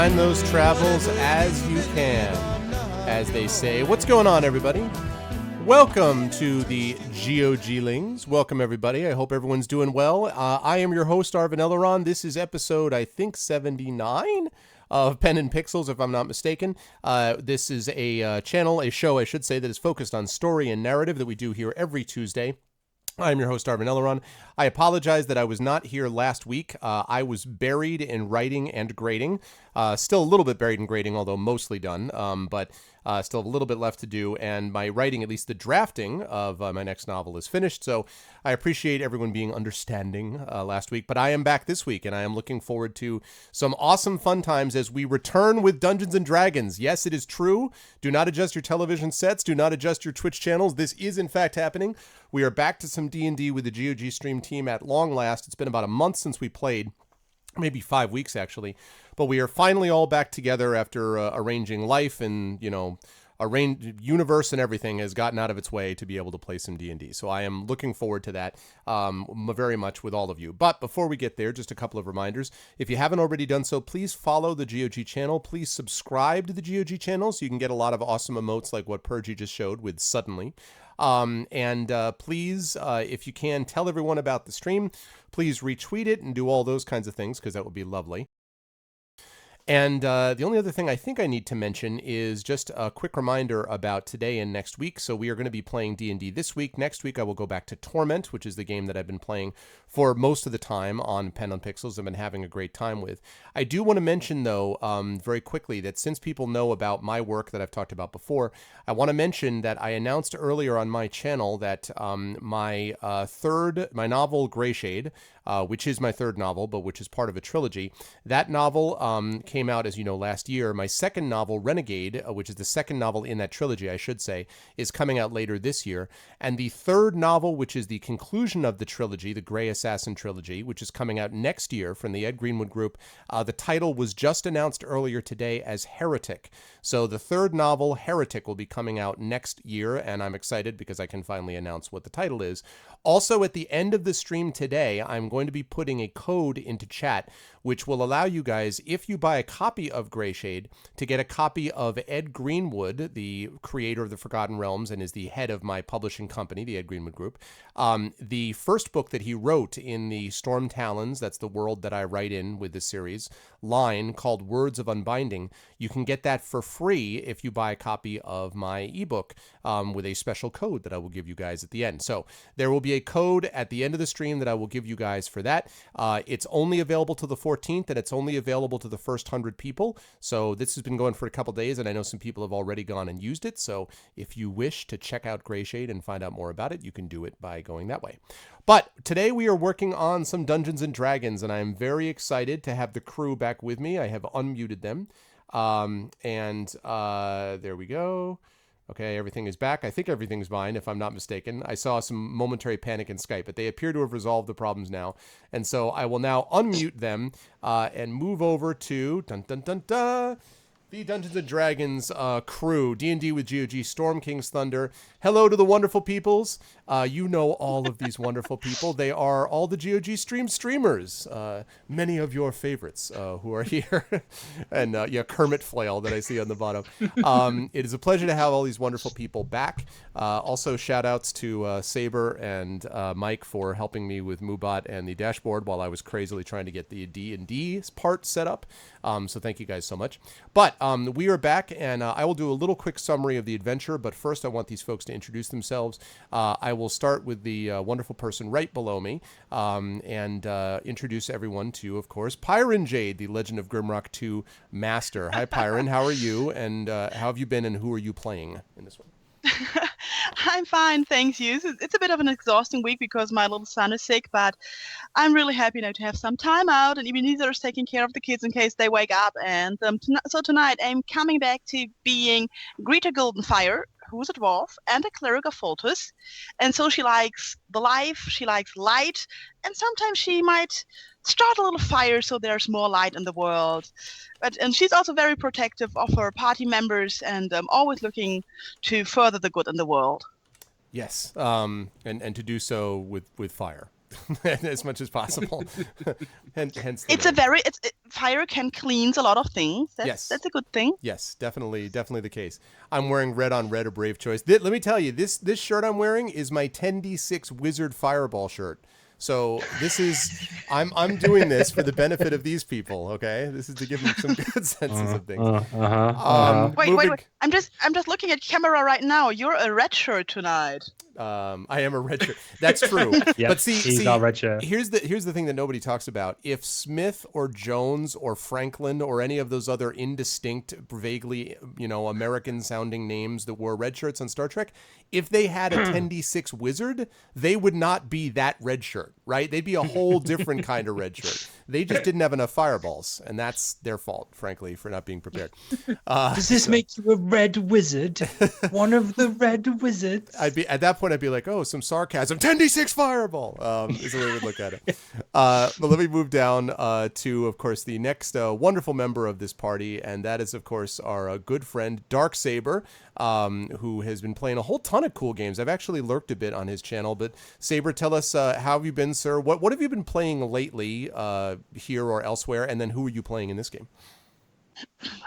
Find those travels as you can, as they say. What's going on, everybody? Welcome to the GOG-lings. Welcome, everybody. I hope everyone's doing well. I am your host, Arvin Elleron. This is episode, I think, 79 of Pen and Pixels, if I'm not mistaken. This is a show, I should say, that is focused on story and narrative that we do here every Tuesday. I'm your host, Arvin Elleron. I apologize that I was not here last week. I was buried in writing and grading. Still a little bit buried in grading, although mostly done, but still have a little bit left to do. And my writing, at least the drafting of my next novel, is finished. So I appreciate everyone being understanding last week. But I am back this week, and I am looking forward to some awesome fun times as we return with Dungeons & Dragons. Yes, it is true. Do not adjust your television sets. Do not adjust your Twitch channels. This is, in fact, happening. We are back to some D&D with the GOG stream team at long last. It's been about a month since we played, maybe 5 weeks actually, but we are finally all back together after arranging life and, universe and everything has gotten out of its way to be able to play some D&D. So I am looking forward to that very much with all of you. But before we get there, just a couple of reminders. If you haven't already done so, please follow the GOG channel. Please subscribe to the GOG channel so you can get a lot of awesome emotes like what Purgy just showed with Suddenly. Please, if you can, tell everyone about the stream. Please retweet it and do all those kinds of things because that would be lovely. And the only other thing I think I need to mention is just a quick reminder about today and next week. So we are going to be playing D&D this week. Next week I will go back to Torment, which is the game that I've been playing for most of the time on Pen on Pixels. I've been having a great time with. I do want to mention, though, very quickly that since people know about my work that I've talked about before, I want to mention that I announced earlier on my channel that my novel Greyshade, which is my third novel, but which is part of a trilogy, that novel came out, as you know, last year. My second novel, Renegade, which is the second novel in that trilogy, I should say, is coming out later this year. And the third novel, which is the conclusion of the trilogy, the Grey Assassin trilogy, which is coming out next year from the Ed Greenwood Group, the title was just announced earlier today as Heretic. So the third novel, Heretic, will be coming out next year, and I'm excited because I can finally announce what the title is. Also, at the end of the stream today, I'm going to be putting a code into chat, which will allow you guys, if you buy a copy of Greyshade, to get a copy of Ed Greenwood, the creator of the Forgotten Realms and is the head of my publishing company, the Ed Greenwood Group. The first book that he wrote in the Storm Talons, that's the world that I write in with this series, line called Words of Unbinding. You can get that for free if you buy a copy of my ebook with a special code that I will give you guys at the end. So there will be a code at the end of the stream that I will give you guys for that. It's only available to the 14th, and it's only available to the first 100 people. So this has been going for a couple days, and I know some people have already gone and used it. So if you wish to check out Greyshade and find out more about it, you can do it by going that way. But today we are working on some Dungeons & Dragons, and I am very excited to have the crew back with me. I have unmuted them. There we go. Okay, everything is back. I think everything's fine, if I'm not mistaken. I saw some momentary panic in Skype, but they appear to have resolved the problems now. And so I will now unmute them and move over to the Dungeons & Dragons crew, D&D with GOG, Storm King's Thunder. Hello to the wonderful peoples. You know all of these wonderful people. They are all the GOG streamers. Many of your favorites who are here. And Kermit Flail that I see on the bottom. It is a pleasure to have all these wonderful people back. Also, shout outs to Saber and Mike for helping me with Moobot and the dashboard while I was crazily trying to get the D&D part set up. So thank you guys so much. But we are back, and I will do a little quick summary of the adventure, but first I want these folks to introduce themselves. I will start with the wonderful person right below me and introduce everyone to, of course, Pyron Jade, the Legend of Grimrock 2 master. Hi, Pyron. How are you, and how have you been, and who are you playing in this one? I'm fine, thanks you. It's a bit of an exhausting week because my little son is sick, but I'm really happy now to have some time out, and Ebenezer is taking care of the kids in case they wake up. And so tonight I'm coming back to being Greta Goldenfire, who's a dwarf and a cleric of Foltus. And so she likes the life, she likes light, and sometimes she might start a little fire so there's more light in the world. And she's also very protective of her party members and always looking to further the good in the world. Yes, and to do so with fire. as much as possible. Hence the It's a name. very fire can cleanse a lot of things. Yes. That's a good thing. Yes, definitely the case. I'm wearing red on red, a brave choice. Let me tell you, this shirt I'm wearing is my 10d6 Wizard Fireball shirt. So this is I'm doing this for the benefit of these people. Okay, this is to give them some good senses of things. Wait. I'm just looking at camera right now. You're a red shirt tonight. I am a red shirt. That's true. Yep, But he's our red shirt. here's the thing that nobody talks about. If Smith or Jones or Franklin or any of those other indistinct, vaguely, American sounding names that wore red shirts on Star Trek, if they had a 10d6 wizard, they would not be that red shirt, right? They'd be a whole different kind of red shirt. They just didn't have enough fireballs, and that's their fault, frankly, for not being prepared. Does this make you a red wizard? One of the red wizards? At that point, I'd be like, oh, some sarcasm. 10d6 fireball is the way we'd look at it. But let me move down to, of course, the next wonderful member of this party, and that is, of course, our good friend Dark Saber, who has been playing a whole ton of cool games. I've actually lurked a bit on his channel, but Saber, tell us how have you been, sir? What have you been playing lately here or elsewhere, and then who are you playing in this game?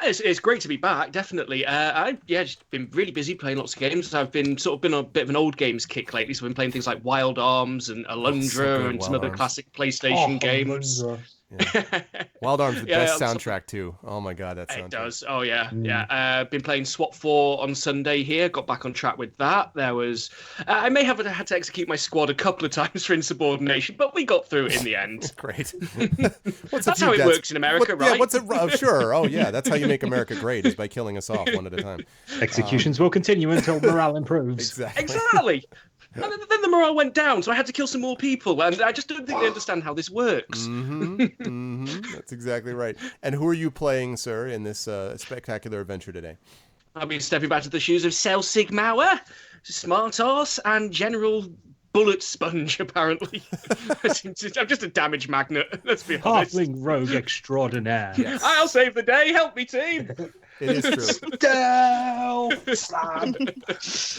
It's great to be back, definitely. I've just been really busy playing lots of games. I've been on a bit of an old games kick lately, so I've been playing things like Wild Arms and Alundra and some other classic PlayStation games. Yeah. Wild Arms, the best soundtrack too. Oh my god, that soundtrack. It does. Oh yeah, yeah. Been playing SWAT 4 on Sunday here. Got back on track with that. There was, I may have had to execute my squad a couple of times for insubordination, but we got through it in the end. Great. That's how it works in America, right? Yeah, sure. Oh yeah, that's how you make America great, is by killing us off one at a time. Executions will continue until morale improves. Exactly. And then the morale went down, so I had to kill some more people, and I just don't think they understand how this works. That's exactly right. And who are you playing, sir, in this spectacular adventure today? I'll be stepping back to the shoes of Cell Sigmauer, Smart Arse, and General Bullet Sponge, apparently. I'm just a damage magnet, let's be honest. Halfling rogue extraordinaire. Yes. I'll save the day, help me, team! It is true.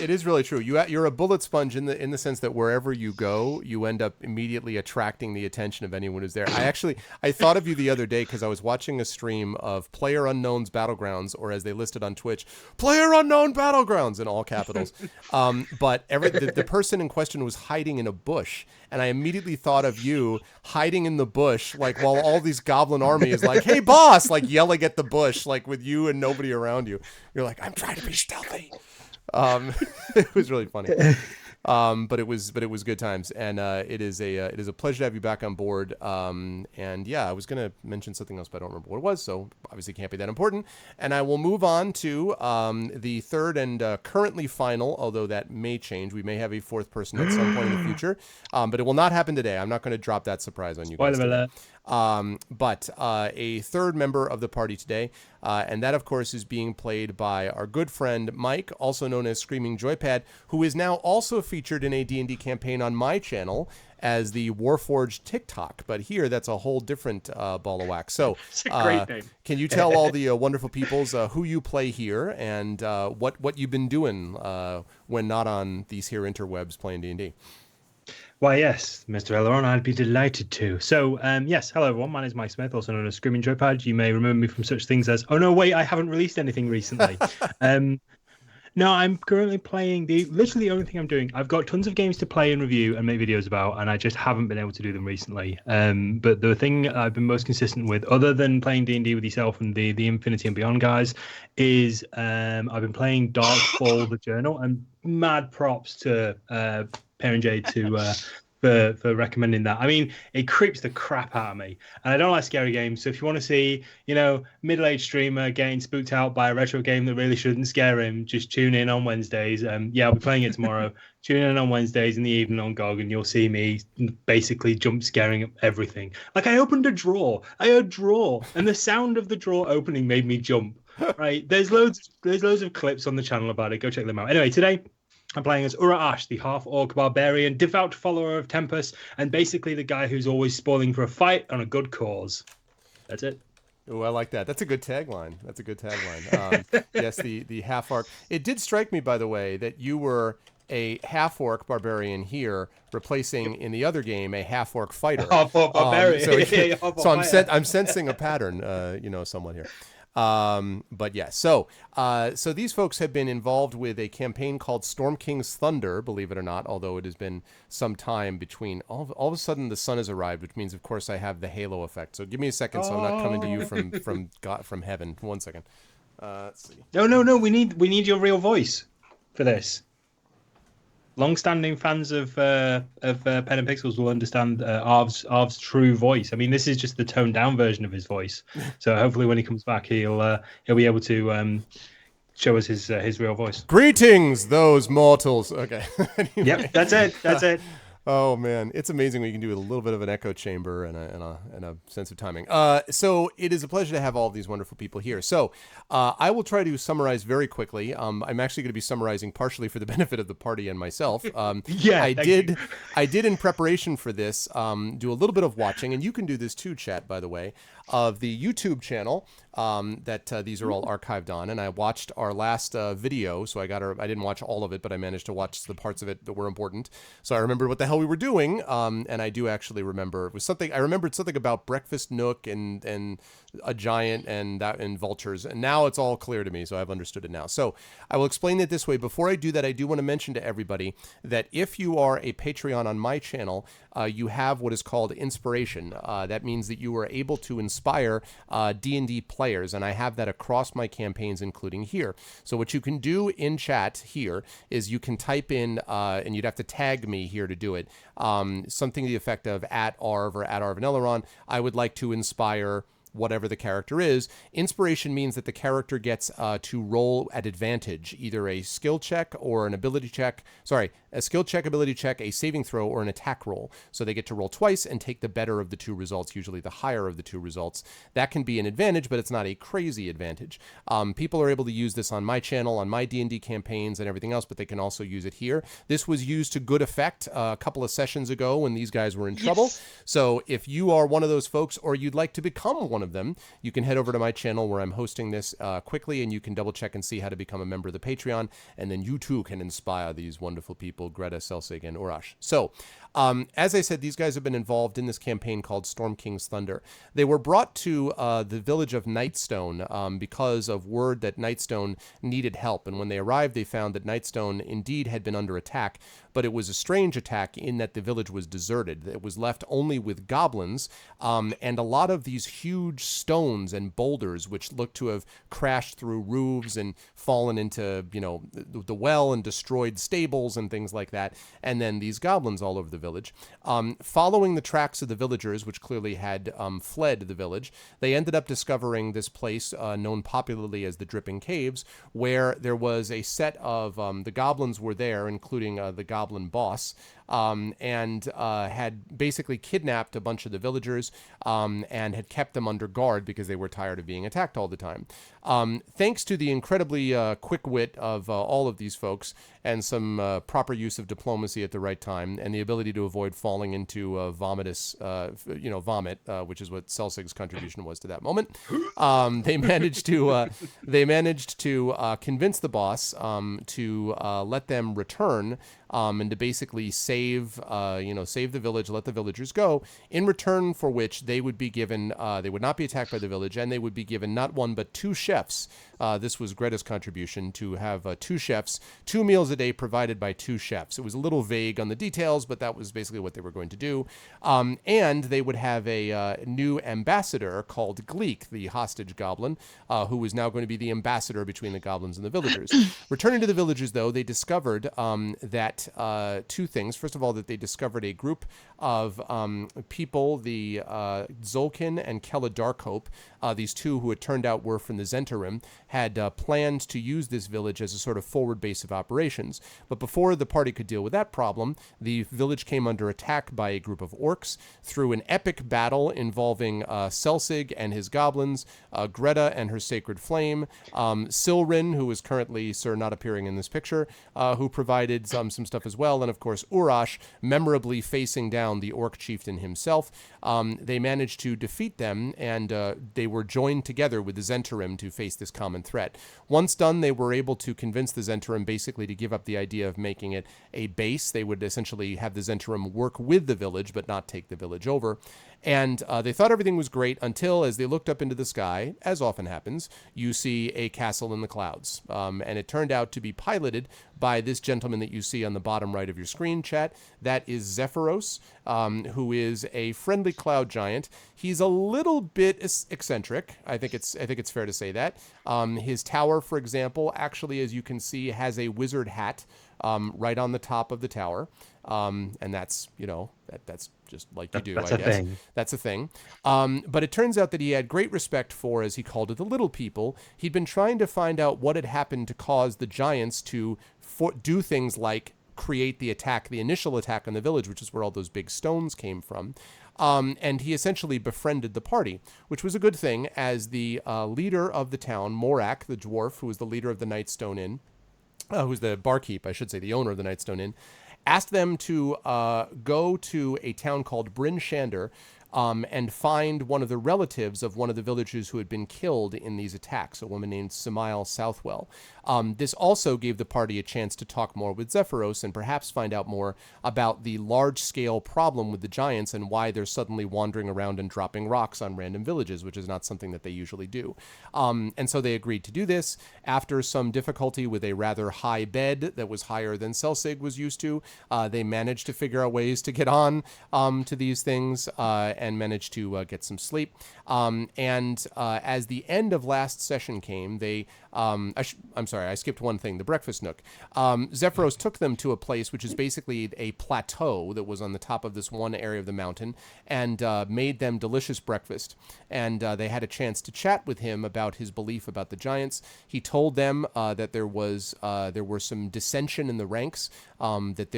It is really true. You're a bullet sponge in the sense that wherever you go, you end up immediately attracting the attention of anyone who's there. I thought of you the other day because I was watching a stream of Player Unknown's Battlegrounds, or as they listed on Twitch, Player Unknown Battlegrounds in all capitals. But the person in question was hiding in a bush. And I immediately thought of you hiding in the bush, like while all these goblin army is like, "Hey, boss!" like yelling at the bush, like with you and nobody around you. You're like, "I'm trying to be stealthy." It was really funny. But it was good times, and it is a pleasure to have you back on board. And yeah, I was gonna mention something else, but I don't remember what it was, so obviously can't be that important. And I will move on to the third and currently final, although that may change. We may have a fourth person at some point in the future, but it will not happen today. I'm not going to drop that surprise on you guys. Spoiler alert. But a third member of the party today, and that, of course, is being played by our good friend Mike, also known as Screaming Joypad, who is now also featured in a D&D campaign on my channel as the Warforged TikTok. But here, that's a whole different ball of wax. So, It's a great name. Can you tell all the wonderful peoples who you play here and what you've been doing when not on these here interwebs playing D&D? Why, yes, Mr. Elleron, I'd be delighted to. So, yes, hello, everyone. My name is Mike Smith, also known as Screaming Joypad. You may remember me from such things as, oh, no, wait, I haven't released anything recently. No, I'm currently playing literally the only thing I'm doing. I've got tons of games to play and review and make videos about, and I just haven't been able to do them recently. But the thing I've been most consistent with, other than playing D&D with yourself and the Infinity and Beyond guys, is I've been playing Darkfall, the Journal, and mad props to Parent Jade for recommending that. I mean, it creeps the crap out of me, and I don't like scary games. So if you want to see, middle-aged streamer getting spooked out by a retro game that really shouldn't scare him, just tune in on Wednesdays. Yeah, I'll be playing it tomorrow. Tune in on Wednesdays in the evening on GOG, and you'll see me basically jump scaring everything. Like, I opened a drawer. I heard drawer, and the sound of the drawer opening made me jump. Right? There's loads of clips on the channel about it. Go check them out. Anyway, today I'm playing as Ura-Ash, the half-orc barbarian, devout follower of Tempest, and basically the guy who's always spoiling for a fight on a good cause. That's it. Oh, I like that. That's a good tagline. Yes, the half-orc. It did strike me, by the way, that you were a half-orc barbarian here, replacing in the other game a half-orc fighter. Half-orc barbarian. I'm sensing a pattern, somewhat here. But yeah, so these folks have been involved with a campaign called Storm King's Thunder, believe it or not, although it has been some time between. All of a sudden the sun has arrived, which means, of course, I have the halo effect. So give me a second, so I'm not coming to you from heaven. 1 second. Let's see. No. We need your real voice for this. Long-standing fans of Pen and Pixels will understand Arv's true voice. I mean, this is just the toned-down version of his voice. So hopefully, when he comes back, he'll be able to show us his real voice. Greetings, those mortals. Okay. Anyway. Yep, that's it. Oh man, it's amazing what you can do with a little bit of an echo chamber and a sense of timing. So it is a pleasure to have all of these wonderful people here. So I will try to summarize very quickly. I'm actually going to be summarizing partially for the benefit of the party and myself. I did in preparation for this do a little bit of watching, and you can do this too, chat, by the way, of the YouTube channel that these are all archived on. And I watched our last video, so I didn't watch all of it, but I managed to watch the parts of it that were important. So I remembered what the hell we were doing, and I do actually remember it was something. I remembered something about Breakfast Nook and a giant and vultures, and now it's all clear to me. So I've understood it now. So I will explain it this way. Before I do that, I do want to mention to everybody that if you are a Patreon on my channel, you have what is called inspiration. That means that you are able to inspire D&D players, and I have that across my campaigns, including here. So what you can do in chat here is you can type in, and you'd have to tag me here to do it, something to the effect of @Arv or @ArvAnEleron. I would like to inspire whatever the character is. Inspiration means that the character gets to roll at advantage, either a skill check or an ability check. Sorry, a skill check, ability check, a saving throw, or an attack roll. So they get to roll twice and take the better of the two results, usually the higher of the two results. That can be an advantage, but it's not a crazy advantage. People are able to use this on my channel, on my D&D campaigns and everything else, but they can also use it here. This was used to good effect a couple of sessions ago when these guys were in trouble. So if you are one of those folks, or you'd like to become one of them, you can head over to my channel where I'm hosting this quickly, and you can double check and see how to become a member of the Patreon, and then you too can inspire these wonderful people, Greta, Selsig, and Urash. So as I said, these guys have been involved in this campaign called Storm King's Thunder. They were brought to the village of Nightstone because of word that Nightstone needed help, and when they arrived, they found that Nightstone indeed had been under attack, but it was a strange attack in that the village was deserted. It was left only with goblins, and a lot of these huge stones and boulders, which looked to have crashed through roofs and fallen into, the well and destroyed stables and things like that, and then these goblins all over the village. Following the tracks of the villagers, which clearly had fled the village, they ended up discovering this place known popularly as the Dripping Caves, where there was a set of, the goblins were there, including the goblin boss, and had basically kidnapped a bunch of the villagers and had kept them under guard because they were tired of being attacked all the time. Thanks to the incredibly quick wit of all of these folks and some proper use of diplomacy at the right time and the ability to avoid falling into vomit, which is what Selsig's contribution was to that moment, they managed to convince the boss to let them return and to basically save the village, let the villagers go, in return for which they would be given, they would not be attacked by the village, and they would be given not one but two chefs. This was Greta's contribution, to have 2 chefs, 2 meals a day provided by 2 chefs. It was a little vague on the details, but that was basically what they were going to do. And they would have a new ambassador called Gleek, the hostage goblin, who was now going to be the ambassador between the goblins and the villagers. Returning to the villagers, though, they discovered that 2 things. First of all, that they discovered a group of people, the Zolkin and Kella Darkhope, these 2 who it turned out were from the Zentarim, had planned to use this village as a sort of forward base of operations. But before the party could deal with that problem, the village came under attack by a group of orcs. Through an epic battle involving Selsig and his goblins, Greta and her sacred flame, Silrin, who is currently not appearing in this picture, who provided some stuff as well, and of course Urash, memorably facing down the orc chieftain himself. They managed to defeat them, and they were joined together with the Zentarim to face this common threat. Once done, they were able to convince the Zentarum basically to give up the idea of making it a base. They would essentially have the Zentarum work with the village, but not take the village over. And they thought everything was great until, as they looked up into the sky, as often happens, you see a castle in the clouds. And it turned out to be piloted by this gentleman that you see on the bottom right of your screen, chat. That is Zephyros, who is a friendly cloud giant. He's a little bit eccentric. I think it's fair to say that. His tower, for example, actually, as you can see, has a wizard hat right on the top of the tower. And that's, that's just like you do, that's I a guess. thing. That's a thing. But it turns out that he had great respect for, as he called it, the little people. He'd been trying to find out what had happened to cause the giants to do things like create the attack, the initial attack on the village, which is where all those big stones came from. And he essentially befriended the party, which was a good thing, as the leader of the town, Morak, the dwarf, who was the leader of the Nightstone Inn, who's the barkeep, I should say, the owner of the Nightstone Inn, asked them to go to a town called Bryn Shander and find one of the relatives of one of the villagers who had been killed in these attacks, a woman named Samael Southwell. This also gave the party a chance to talk more with Zephyros and perhaps find out more about the large-scale problem with the giants and why they're suddenly wandering around and dropping rocks on random villages, which is not something that they usually do. And so they agreed to do this. After some difficulty with a rather high bed that was higher than Selsig was used to, they managed to figure out ways to get on to these things and managed to get some sleep. As the end of last session came, they... I'm sorry, I skipped one thing, the breakfast nook. Zephyros took them to a place which is basically a plateau that was on the top of this one area of the mountain and made them delicious breakfast. And they had a chance to chat with him about his belief about the giants. He told them that there were some dissension in the ranks, that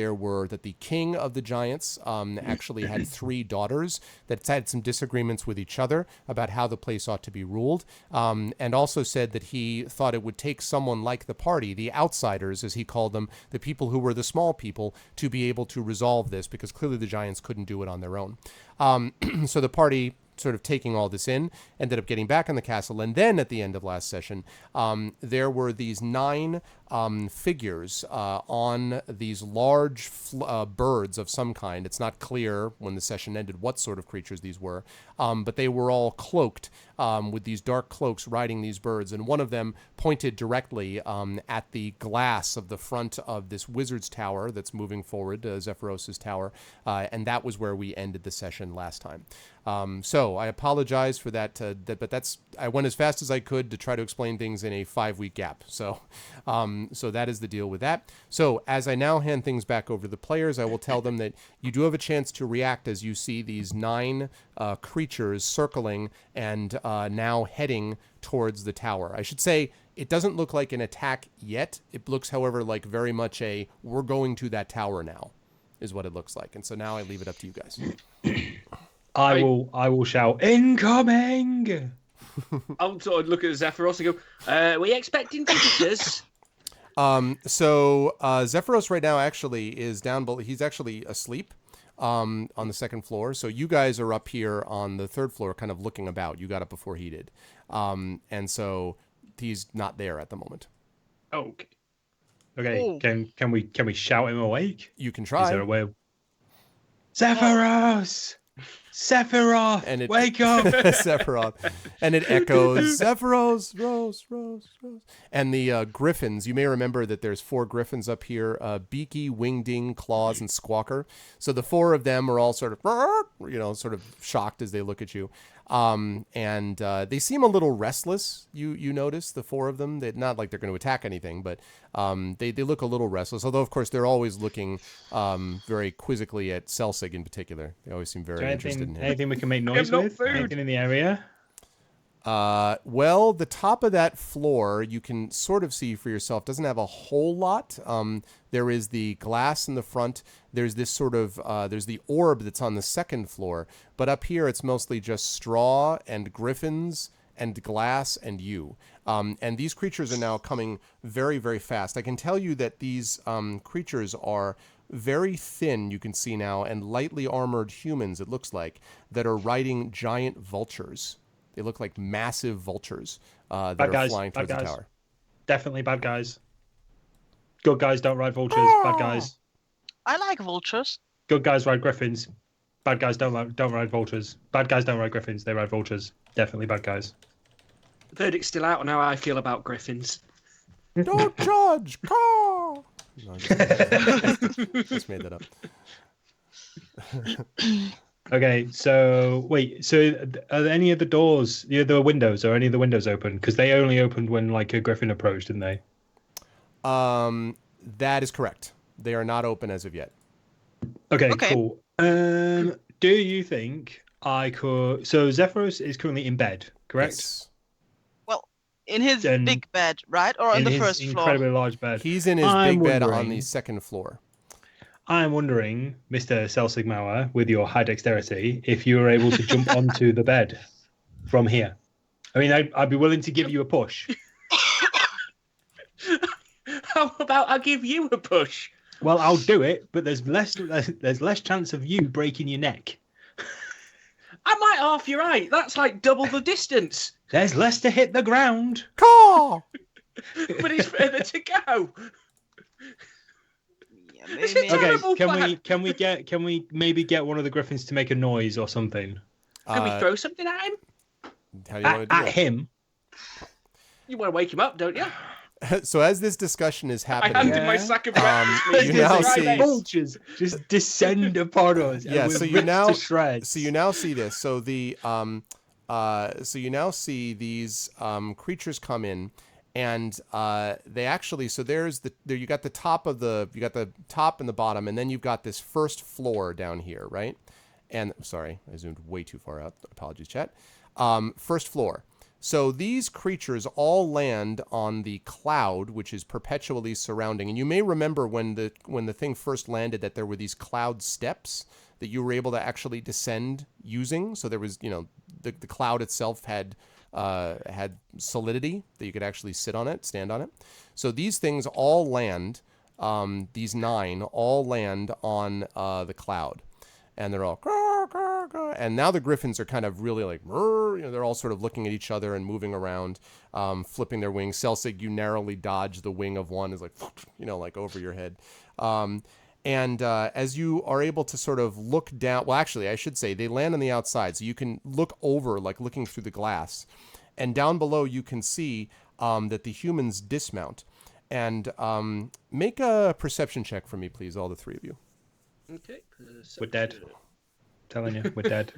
the king of the giants actually had 3 daughters that had some disagreements with each other about how the place ought to be ruled, and also said that he thought it would take someone like the party, the outsiders, as he called them, the people who were the small people, to be able to resolve this, because clearly the giants couldn't do it on their own. So the party, sort of taking all this in, ended up getting back in the castle. And then at the end of last session, there were these 9 figures on these large birds of some kind. It's not clear when the session ended what sort of creatures these were, but they were all cloaked with these dark cloaks riding these birds. And one of them pointed directly at the glass of the front of this wizard's tower that's moving forward, Zephyros' tower. And that was where we ended the session last time. So I apologize for that, but I went as fast as I could to try to explain things in a 5-week gap. So that is the deal with that. So as I now hand things back over to the players, I will tell them that you do have a chance to react as you see these 9 creatures circling and now heading towards the tower. I should say it doesn't look like an attack yet. It looks, however, like very much we're going to that tower now, is what it looks like. And so now I leave it up to you guys. I will shout, incoming! I'll sort of look at Zephyros and go, were you expecting visitors? So Zephyros right now actually is down below. He's actually asleep on the 2nd floor. So you guys are up here on the 3rd floor kind of looking about. You got up before he did. And so he's not there at the moment. Okay. Okay, can we shout him awake? You can try. Is there a way? Zephyros! Sephiroth, and wake up! Sephiroth, and it echoes Sephiros, Rose. And the griffins. You may remember that there's 4 griffins up here: Beaky, Wingding, Claws, and Squawker. So the 4 of them are all sort of shocked as they look at you. And they seem a little restless. You notice the 4 of them. They're not like they're going to attack anything, but they look a little restless. Although of course they're always looking very quizzically at Selsig in particular. They always seem very interested in him. Anything we can make noise with? Anything in the area? Well, the top of that floor you can sort of see for yourself doesn't have a whole lot. There is the glass in the front. There's this sort of there's the orb that's on the 2nd floor, but up here it's mostly just straw and griffins and glass and you. And these creatures are now coming very, very fast. I can tell you that these creatures are very thin, you can see now, and lightly armored humans, it looks like, that are riding giant vultures. They look like massive vultures that Bad are guys, flying bad towards the guys. tower. Definitely bad guys. Good guys don't ride vultures. Bad guys. I like vultures. Good guys ride griffins. Bad guys don't ride vultures. Bad guys don't ride griffins. They ride vultures. Definitely bad guys. The verdict's still out on how I feel about griffins. Don't judge. Caw! No, just made that up. Okay, so wait, so are there any of the doors, the windows, or any of the windows open? Because they only opened when like a griffin approached, didn't they? That is correct. They are not open as of yet. Okay, Okay. cool. Do you think I could? So Zephyros is currently in bed, correct? Yes. Well, in his Then- big bed, right? Or on In the his first floor? incredibly large bed. He's in his I'm big bed on wondering- the second floor. I'm wondering, Mr. Selsigmauer, with your high dexterity, if you were able to jump onto the bed from here. I mean, I'd be willing to give you a push. How about I give you a push? Well, I'll do it, but there's less chance of you breaking your neck. I might half you right. That's like double the distance. There's less to hit the ground. Caw! But it's further to go. Yeah, This maybe. is Okay, Terrible can we maybe get one of the griffins to make a noise or something Can we throw something at him? How do you want to do at it? him? You want to wake him up, don't you? So as this discussion is I happening, handed my sack of breakfast. please. you now Right see- there. vultures just descend upon us. and Yeah, we're so you ripped now- to shreds. so you now see this. So the so you now see these creatures come in, and they actually. So there you got the top and the bottom, and then you've got this first floor down here, right? And sorry, I zoomed way too far out. Apologies, chat. First floor. So these creatures all land on the cloud, which is perpetually surrounding. And you may remember when the thing first landed that there were these cloud steps that you were able to actually descend using. So there was, the cloud itself had solidity that you could actually sit on it, stand on it. So these things all land, these 9 all land on the cloud. And they're all, "Grr, grr, grr." And now the griffins are kind of really like, they're all sort of looking at each other and moving around, flipping their wings. Selsig, you narrowly dodge the wing of one, is like, like over your head. And as you are able to sort of look down, well, actually, I should say they land on the outside, so you can look over, like looking through the glass. And down below, you can see that the humans dismount. And make a perception check for me, please, all the 3 of you. Okay. We're dead. Telling you, we're dead.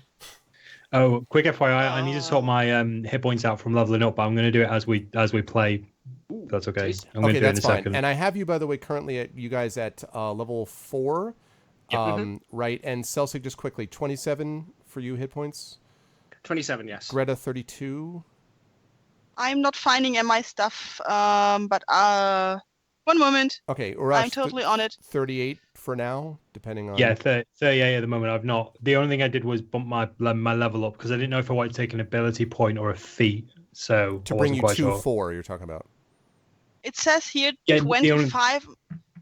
Oh, quick FYI, I need to sort my hit points out from leveling up, but I'm going to do it as we play. That's okay. Jeez. I'm going to Okay, do it in that's a fine. second. And I have you, by the way, currently at level 4, right? And Selsig, just quickly, 27 for you hit points. 27, yes. Greta, 32. I'm not finding my stuff, but one moment. Okay, Urash, I'm totally on it. 38 for now, depending on. Yeah, 38 at the moment. I've not. The only thing I did was bump my level up because I didn't know if I wanted to take an ability point or a feat. So To I bring wasn't you quite to sure. 4, you're talking about. It says here Yeah, the only- 25.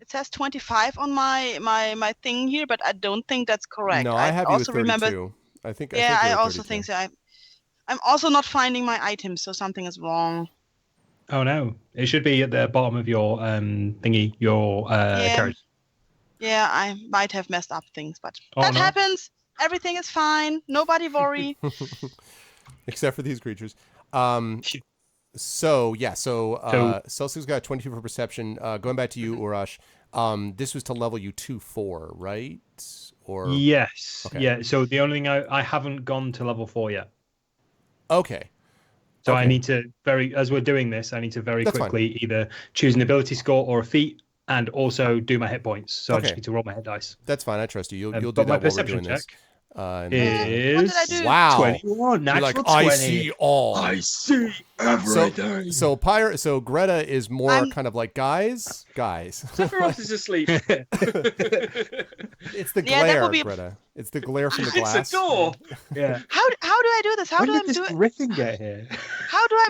It says 25 on my thing here, but I don't think that's correct. No, I have you at also 32. remember. I think. Yeah, I I you're at also 32. think so. I'm also not finding my items, so something is wrong. Oh no! It should be at the bottom of your thingy, your carriage. Yeah, I might have messed up things, but Oh, that no. happens. Everything is fine. Nobody worry. Except for these creatures. So Celsius got 22 for perception. Going back to you, Urash. This was to level you 2-4, right? Or Yes. Okay. Yeah. So the only thing I haven't gone to level 4 yet. Okay. So Okay. I need to as we're doing this, I need to very That's fine. quickly either choose an ability score or a feat, and also do my hit points. So I Okay. just need to roll my hit dice. That's fine. I trust you. You'll do But that my while we're perception doing this. check And, is What did I do? wow. 21. You're Natural like, 20. I see all. I see everything. So Greta is more I'm- kind of like, guys. Sephiroth is asleep. It's the Yeah, that glare, would be- Greta. It's the glare from the It's glass. a door. Yeah. How do I do this? How When do I did this do it? griffin get here? How do I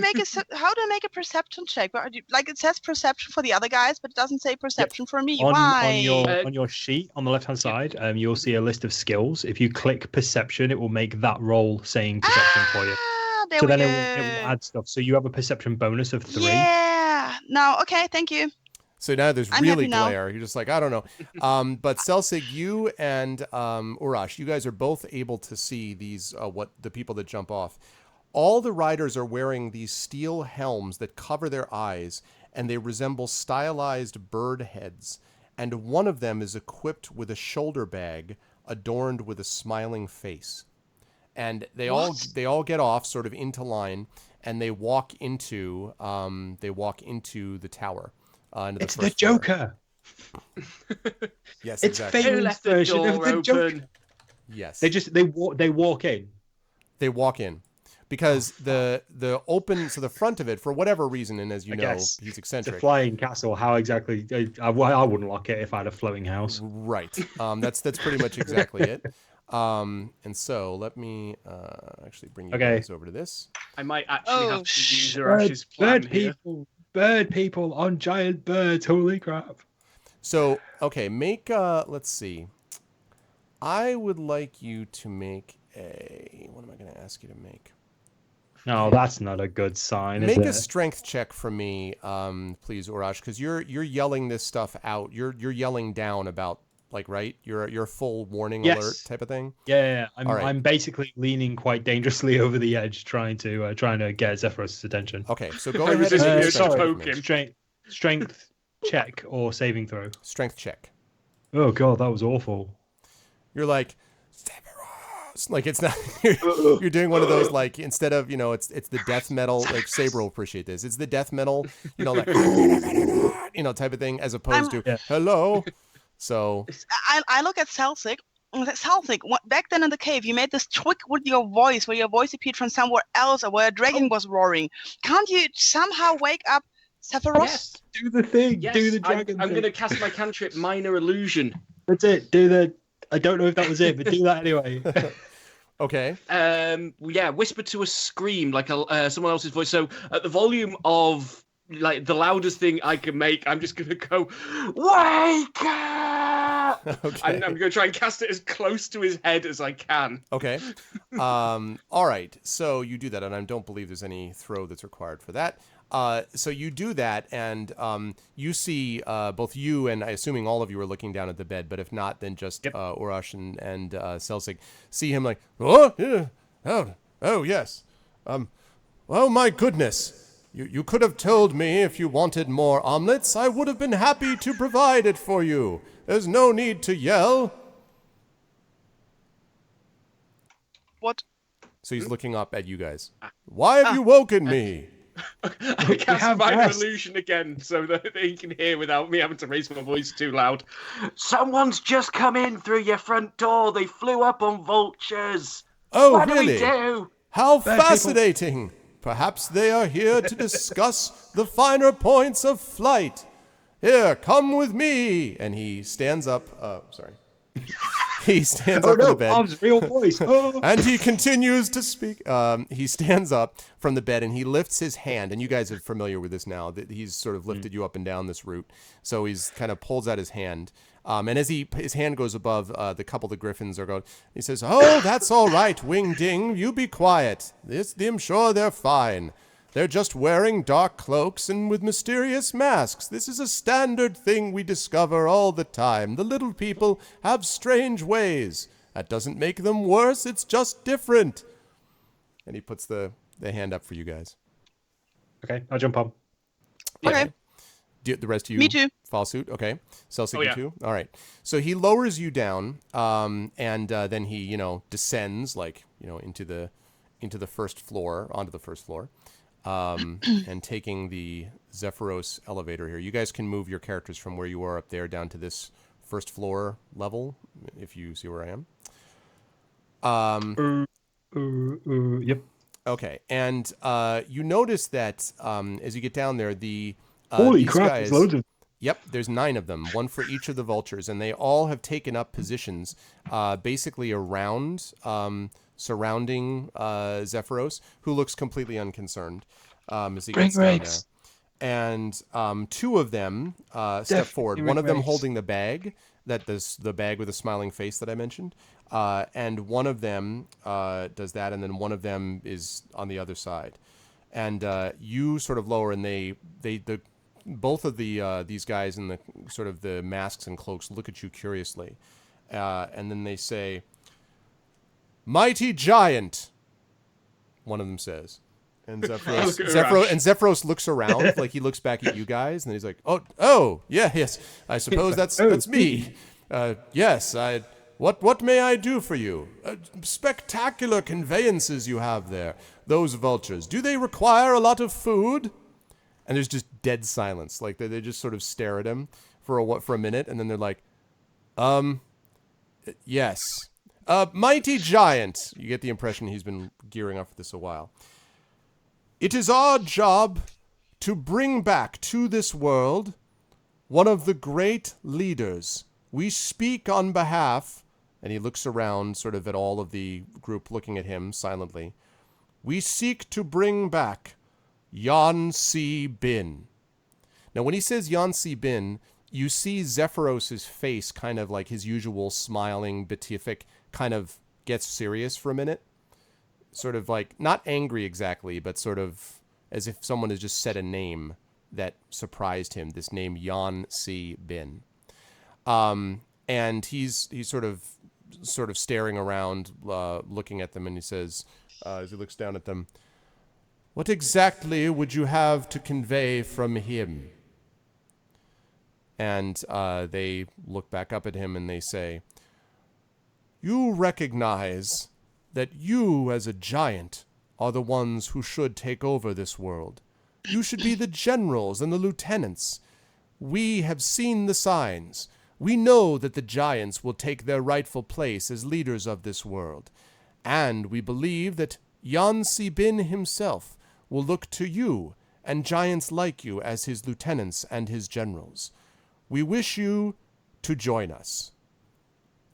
make a perception check? Like it says perception for the other guys, but it doesn't say perception for me. Why? On your sheet on the left hand side, you'll see a list of skills. If you click perception, it will make that roll saying perception for you. there So we then go. it will add stuff. So you have a perception bonus of 3. Yeah. Now, okay, thank you. So now there's I'm really happy now. glare. You're just like, I don't know. But Celsig, you and Urash, you guys are both able to see these, the people that jump off. All the riders are wearing these steel helms that cover their eyes, and they resemble stylized bird heads. And one of them is equipped with a shoulder bag adorned with a smiling face. And they all get off sort of into line, and they walk into the tower. Into It's the the first floor. Joker. Yes, It's exactly. Who Faye's left the version of door the open? Joker. Yes. They walk in. They walk in because the front of it, for whatever reason, and as you know, guess he's It's eccentric. a flying castle. How exactly? I wouldn't lock it if I had a floating house. Right. That's pretty much exactly it. And so let me actually bring you guys over to this. I might actually have to use Bird, Urash's plan here. bird people on giant birds. Holy crap! So okay, make let's see. I would like you to make what am I going to ask you to make? No, that's not a good sign. Make is a it? strength check for me, please, Urash, because you're yelling this stuff out. You're yelling down about right. You're full warning alert type of thing. Yeah. right. I'm basically leaning quite dangerously over the edge, trying to get Zephyros' attention. Okay, so go ahead and make a strength check for me. Strength check or saving throw. Strength check. Oh god, that was awful. You're like, like it's not. You're doing one of those instead of it's the death metal Saber will appreciate this. It's the death metal type of thing as opposed to hello. So I look at Celsig. Celsig, back then in the cave, you made this trick with your voice, where your voice appeared from somewhere else, or where a dragon was roaring. Can't you somehow wake up Zephyros? Yes. Do the thing. Yes, Do the dragon. I'm going to cast my cantrip, Minor Illusion. That's it. I don't know if that was it, but do that anyway. okay. Whisper to a scream like someone else's voice. So at the volume of the loudest thing I can make, I'm just gonna go, wake up! Okay. And I'm gonna try and cast it as close to his head as I can. Okay. All right. So you do that, and I don't believe there's any throw that's required for that. So you do that, and you see both you and I assuming all of you are looking down at the bed, but if not, then just Urash and Celsig see him oh yeah, oh yes, oh my goodness. You could have told me if you wanted more omelets. I would have been happy to provide it for you. There's no need to yell. What? So he's looking up at you guys. Why have you woken me? I cast Minor Illusion again so that he can hear without me having to raise my voice too loud. Someone's just come in through your front door. They flew up on vultures. Oh, what really? do we do? How fascinating. Perhaps they are here to discuss the finer points of flight. Here, come with me. And he stands up. Sorry. He stands up on the bed. Mom's real voice. Oh. And he continues to speak. He stands up from the bed and he lifts his hand. And you guys are familiar with this now. That he's sort of lifted you up and down this route. So he's kind of pulls out his hand. And as his hand goes above the couple of the griffins are going, he says, "Oh, that's all right, Wing Ding. You be quiet. I'm sure they're fine. They're just wearing dark cloaks and with mysterious masks. This is a standard thing we discover all the time. The little people have strange ways. That doesn't make them worse. It's just different." And he puts the hand up for you guys. Okay, I'll jump on. Okay. The rest of you Me too. Follow suit? Okay. Celsig, you too? All right. So he lowers you down, and then he, descends, into the first floor, onto the first floor, and taking the Zephyros elevator here. You guys can move your characters from where you are up there down to this first floor level, if you see where I am. Yep. Okay. And you notice that as you get down there, Holy these crap, guys, there's loads of... Yep, there's 9 of them, one for each of the vultures, and they all have taken up positions basically around, surrounding Zephyros, who looks completely unconcerned as he gets down there. and two of them step forward. One of them race. holding the bag, the bag with a smiling face that I mentioned, and one of them does that, and then one of them is on the other side, and you sort of lower, and both of these guys in the sort of the masks and cloaks look at you curiously, and then they say, "Mighty giant," one of them says. And Zephyros looks around, like he looks back at you guys, and then he's like, "Oh, yeah, yes. I suppose that's me. Yes, what may I do for you? Spectacular conveyances you have there. Those vultures. Do they require a lot of food?" And there's just dead silence. Like they just sort of stare at him for a minute, and then they're like, "Yes, mighty giant." You get the impression he's been gearing up for this a while. "It is our job to bring back to this world one of the great leaders. We speak on behalf," and he looks around sort of at all of the group looking at him silently. "We seek to bring back Yon-Si Bin." Now, when he says Yon-Si Bin, you see Zephyros's face, kind of like his usual smiling, beatific, kind of gets serious for a minute. Sort of like, not angry exactly, but sort of as if someone has just said a name that surprised him, this name Yon-Si Bin. And he's sort of staring around, looking at them, and he says, as he looks down at them, "What exactly would you have to convey from him?" And they look back up at him and they say, "You recognize that you, as a giant, are the ones who should take over this world. You should be the generals and the lieutenants. We have seen the signs. We know that the giants will take their rightful place as leaders of this world. And we believe that Yon-Si Bin himself will look to you and giants like you as his lieutenants and his generals. We wish you to join us."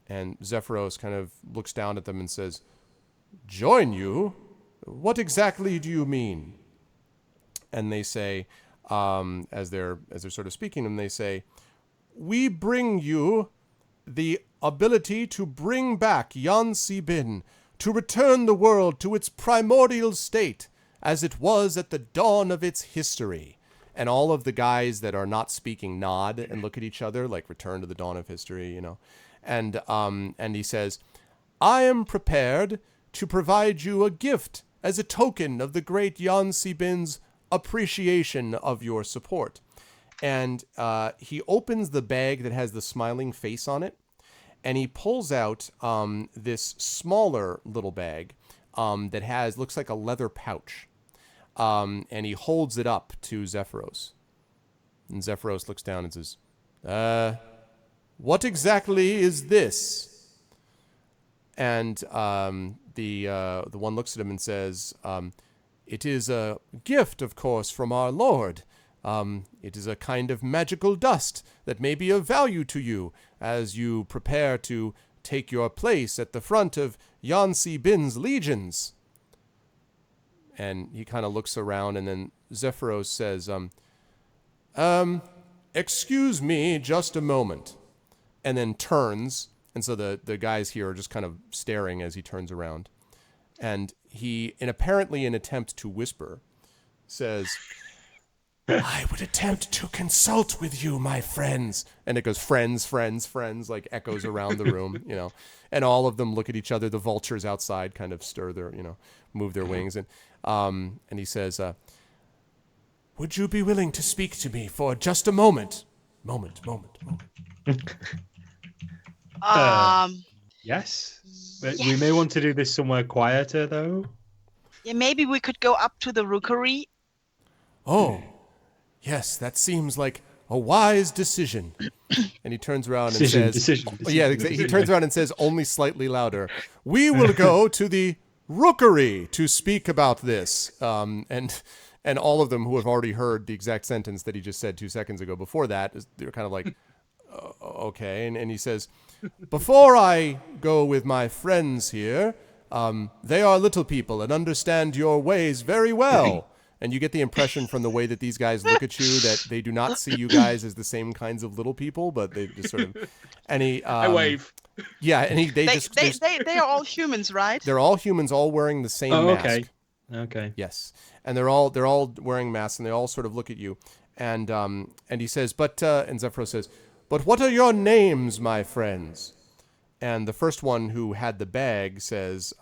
And Zephyros kind of looks down at them and says, "Join you? What exactly do you mean?" And they say, as they're sort of speaking, and they say, "We bring you the ability to bring back Yon-Si Bin, to return the world to its primordial state, as it was at the dawn of its history." And all of the guys that are not speaking nod and look at each other, like return to the dawn of history, you know. And he says, "I am prepared to provide you a gift as a token of the great Yon-Si Bin's appreciation of your support." And he opens the bag that has the smiling face on it, and he pulls out this smaller little bag that looks like a leather pouch, and he holds it up to Zephyros. And Zephyros looks down and says, "What exactly is this?" And the one looks at him and says, "It is a gift, of course, from our Lord. It is a kind of magical dust that may be of value to you as you prepare to take your place at the front of Yon-Si Bin's legions." And he kind of looks around, and then Zephyros says, "Excuse me just a moment," and then turns. And so the guys here are just kind of staring as he turns around. And he, apparently in attempt to whisper, says, "I would attempt to consult with you, my friends." And it goes, "Friends, friends, friends," like echoes around the room, you know. And all of them look at each other. The vultures outside kind of stir their, move their wings. And he says, "Would you be willing to speak to me for just a moment? Moment. Yes. But Yes. we may want to do this somewhere quieter, though. Yeah, maybe we could go up to the rookery. Oh, yes, that seems like a wise decision." And he turns around and says, Decision. Yeah, exactly. He turns around and says, only slightly louder, "We will go to the rookery to speak about this." And all of them who have already heard the exact sentence that he just said 2 seconds ago before that, they're kind of like, okay. And he says, "Before I go with my friends here, they are little people and understand your ways very well. And you get the impression from the way that these guys look at you that they do not see you guys as the same kinds of little people, but they just sort of. And he, I wave. Yeah, and They are all humans, right? they're all humans, all wearing the same mask. Okay. Yes, and they're all wearing masks, and they all sort of look at you, and he says, and Zephyros says, "But what are your names, my friends?" And the first one who had the bag says,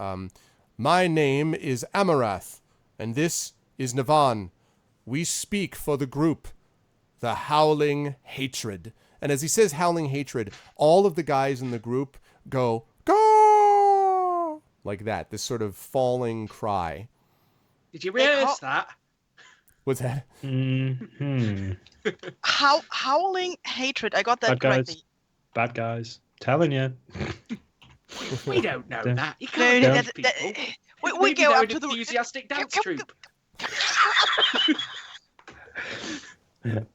"My name is Amarath, and this is Navan. We speak for the group, the Howling Hatred." And as he says Howling Hatred, all of the guys in the group go, "Go!" like that, this sort of falling cry. Did you rehearse that? What's that? Mm-hmm. Howling Hatred. I got that correctly. Bad guys. Telling you. We don't know that. You No, can't no, judge people. we Maybe go they're up an to the enthusiastic dance troupe.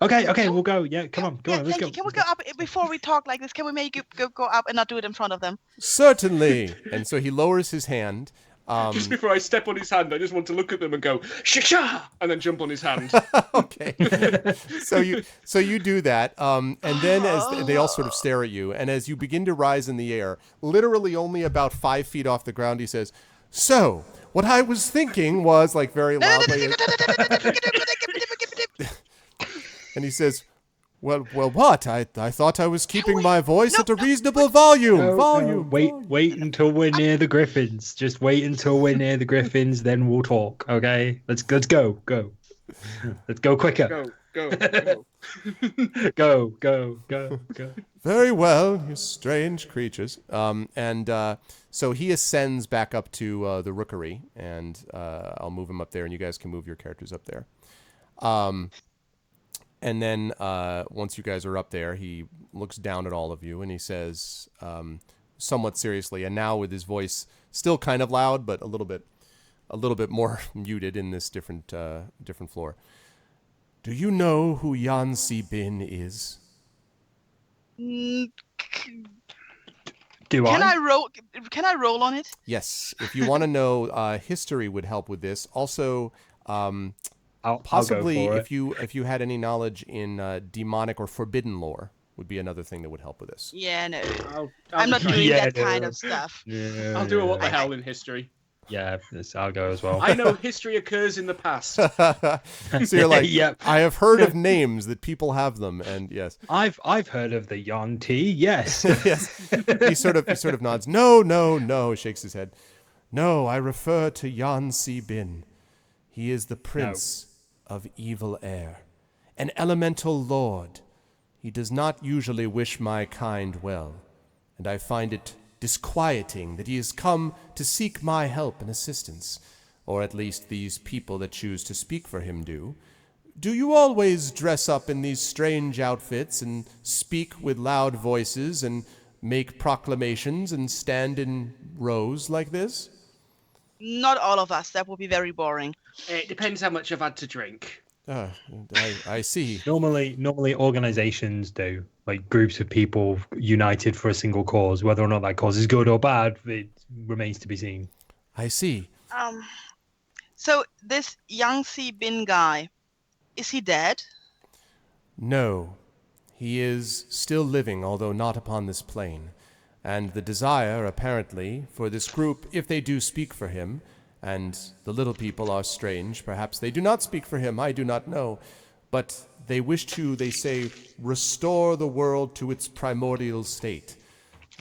Okay, we'll go. Yeah, come on, let's go. Can we go up before we talk like this? Can we make you go up and not do it in front of them? Certainly. And so he lowers his hand. Just before I step on his hand, I just want to look at them and go, "Sha-sha!" and then jump on his hand. Okay. So you do that, and then as they all sort of stare at you, and as you begin to rise in the air, literally only about 5 feet off the ground, he says, "So what I was thinking was," like very loudly, and he says, Well, what? I thought I was keeping my voice at a reasonable volume. Wait until we're near the Griffins. Just wait until we're near the Griffins, then we'll talk. Okay? Let's go. Let's go quicker. Go. Very well, you strange creatures. So he ascends back up to the rookery, and I'll move him up there, and you guys can move your characters up there. And then once you guys are up there, he looks down at all of you and he says, somewhat seriously, and now with his voice still kind of loud, but a little bit more muted in this different floor. Do you know who Yansi Bin is? Do Can I roll on it? Yes. If you want to know, history would help with this. Also, I'll possibly go for if you had any knowledge in demonic or forbidden lore would be another thing that would help with this. Yeah, no. I'm not doing that kind of stuff. Yeah, I'll do a what the hell in history. Yeah, I'll go as well. I know history occurs in the past. So you're like, Yep. I have heard of names that people have them, and yes. I've heard of the Yonti, yes. Yes. He sort of nods. No, shakes his head. No, I refer to Yansi Bin. He is the prince of evil air, an elemental lord. He does not usually wish my kind well, and I find it disquieting that he has come to seek my help and assistance, or at least these people that choose to speak for him do. Do you always dress up in these strange outfits and speak with loud voices and make proclamations and stand in rows like this? Not all of us. That would be very boring. It depends how much I've had to drink. I see. Normally organizations do, like groups of people united for a single cause. Whether or not that cause is good or bad, it remains to be seen. I see. So this Yangtze Bin guy, is he dead? No. He is still living, although not upon this plane. And the desire, apparently, for this group, if they do speak for him, and the little people are strange, perhaps they do not speak for him, I do not know, but they wish to, they say, restore the world to its primordial state.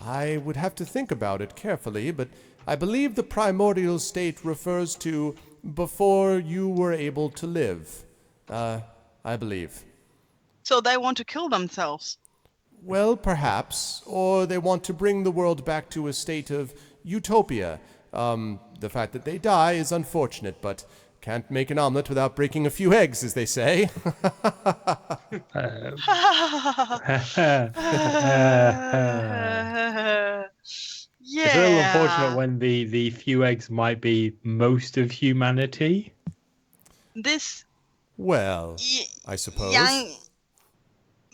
I would have to think about it carefully, but I believe the primordial state refers to before you were able to live. I believe. So they want to kill themselves? Well, perhaps. Or they want to bring the world back to a state of utopia. The fact that they die is unfortunate, but can't make an omelet without breaking a few eggs, as they say. Yeah. It's a little unfortunate when the few eggs might be most of humanity. This... Well, I suppose.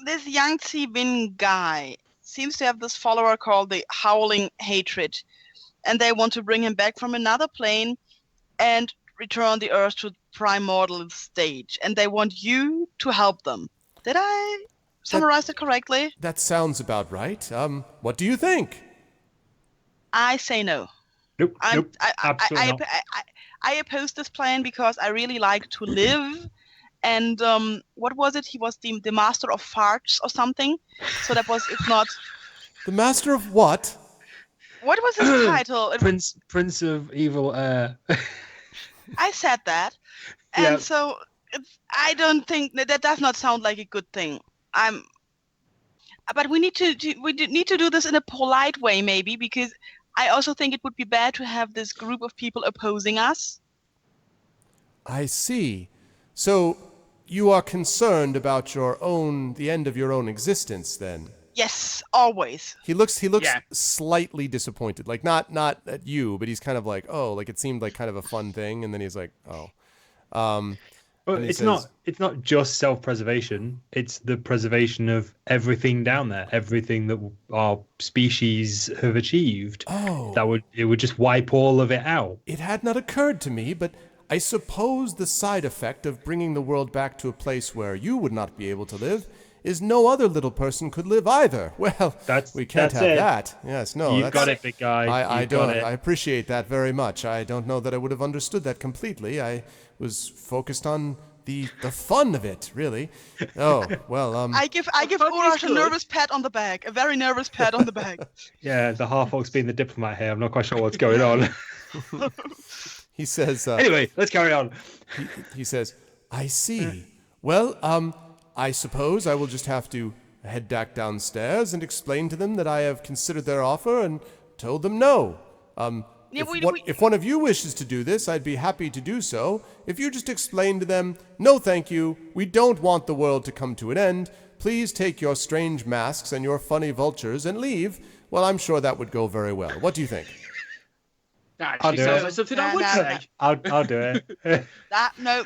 This Yangtze Bin guy seems to have this follower called the Howling Hatred, and they want to bring him back from another plane and return the Earth to primordial stage, and they want you to help them. Did I summarize it correctly? That sounds about right. What do you think? I say no. Nope, nope, absolutely not. I oppose this plan because I really like to live. And what was it? He was the master of farts or something. So it's not. The master of what? What was his title? Prince of Evil Air. I said that, and so I don't think that does not sound like a good thing. But we need to do this in a polite way, maybe, because I also think it would be bad to have this group of people opposing us. I see. So you are concerned about the end of your own existence, then? Yes, always. He looks slightly disappointed, like not at you, but he's kind of like, oh, like it seemed like kind of a fun thing, and then he's like, oh. Well, it's not just self-preservation. It's the preservation of everything down there, everything that our species have achieved. Oh, it would just wipe all of it out. It had not occurred to me, but I suppose the side effect of bringing the world back to a place where you would not be able to live is no other little person could live either. Well, we can't have that. Yes, no. You've got it, big guy. I don't. I appreciate that very much. I don't know that I would have understood that completely. I was focused on the fun of it, really. Oh, well. I give Urash a nervous pat on the back, a very nervous pat on the back. Yeah, the half-orc's being the diplomat here. I'm not quite sure what's going on. He says. Anyway, let's carry on. He says, I see. Well, I suppose I will just have to head back downstairs and explain to them that I have considered their offer and told them no. If one of you wishes to do this, I'd be happy to do so. If you just explain to them, no thank you, we don't want the world to come to an end, please take your strange masks and your funny vultures and leave, well, I'm sure that would go very well. What do you think? Actually sounds like something I would say. I'll do it. No.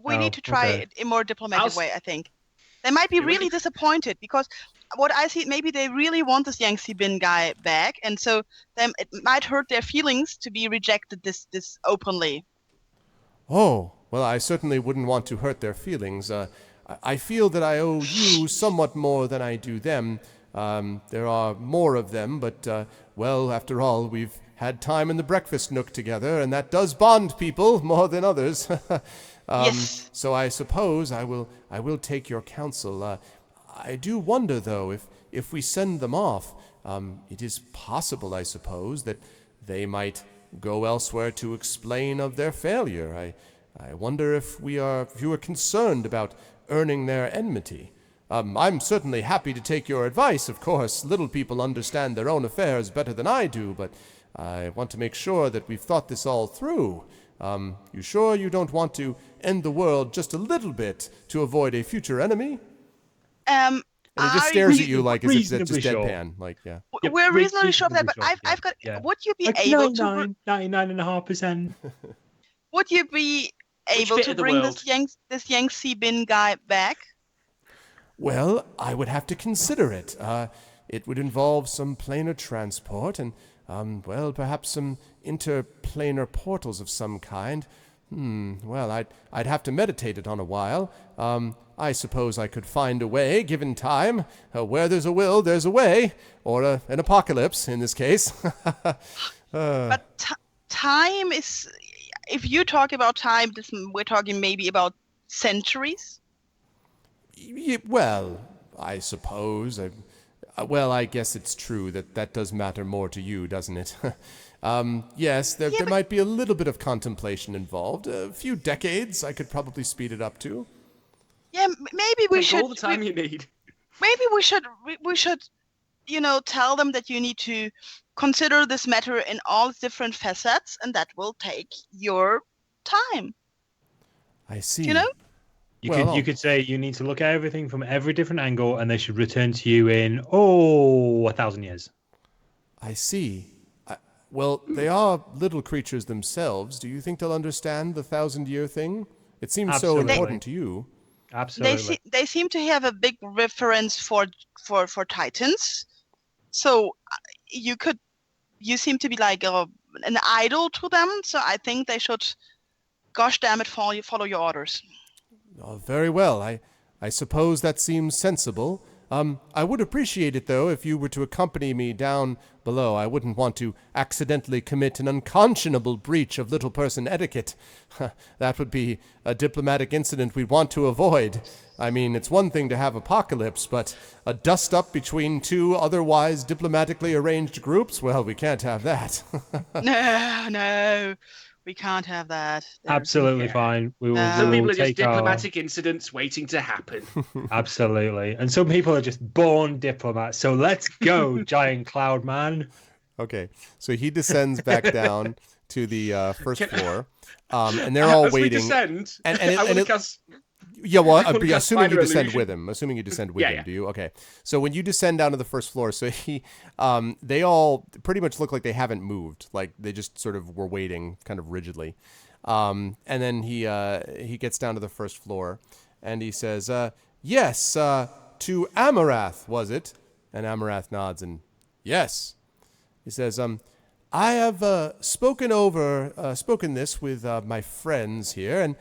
We need to try it in a more diplomatic way, I think. They might be really disappointed because what I see, maybe they really want this Yang Bin guy back, and so it might hurt their feelings to be rejected this openly. Oh, well, I certainly wouldn't want to hurt their feelings. I feel that I owe you somewhat more than I do them. There are more of them, but, well, after all, we've had time in the breakfast nook together, and that does bond people more than others. Yes. So I suppose I will take your counsel. I do wonder, though, if we send them off, it is possible, I suppose, that they might go elsewhere to explain of their failure. I wonder if you are concerned about earning their enmity. I'm certainly happy to take your advice, of course. Little people understand their own affairs better than I do, but I want to make sure that we've thought this all through. You sure you don't want to end the world just a little bit to avoid a future enemy? And he just stares at you like as if it's just deadpan. Like, yeah. We're reasonably sure of that, but I've got. Yeah. Would you be like able to? 99.5%. Would you be able to bring this Yang Bin guy back? Well, I would have to consider it. It would involve some planar transport and, well, perhaps some interplanar portals of some kind. Well, I'd have to meditate it on a while. I suppose I could find a way, given time. Where there's a will, there's a way. Or an apocalypse, in this case. But time is... If you talk about time, we're talking maybe about centuries? Well, I suppose. I guess it's true that does matter more to you, doesn't it? Yes, there might be a little bit of contemplation involved. A few decades I could probably speed it up to. Yeah, maybe we should... all the time you need. Maybe we should, tell them that you need to consider this matter in all different facets, and that will take your time. I see. You know? You could say you need to look at everything from every different angle, and they should return to you in 1,000 years. I see. Well, they are little creatures themselves. Do you think they'll understand the 1,000-year thing? It seems Absolutely. so important to you. Absolutely. They seem to have a big reference for Titans. So you seem to be like an idol to them. So I think they should gosh damn it, follow your orders. Very well. I suppose that seems sensible. I would appreciate it, though, if you were to accompany me down below. I wouldn't want to accidentally commit an unconscionable breach of little person etiquette. That would be a diplomatic incident we'd want to avoid. I mean, it's one thing to have apocalypse, but a dust-up between two otherwise diplomatically arranged groups? Well, we can't have that. No. We can't have that. Absolutely fine. We will. Some people are just take diplomatic incidents waiting to happen. Absolutely, and some people are just born diplomats. So let's go, giant cloud man. Okay, so he descends back down to the first floor, and they're all waiting. We descend, yeah, well, assuming Spider you descend illusion. with him. Assuming you descend with him, yeah. do you? Okay. So when you descend down to the first floor, so they all pretty much look like they haven't moved. Like they just sort of were waiting kind of rigidly. And then he gets down to the first floor, and he says, yes, to Amarath, was it? And Amarath nods and, yes. He says, I have spoken this with my friends here, and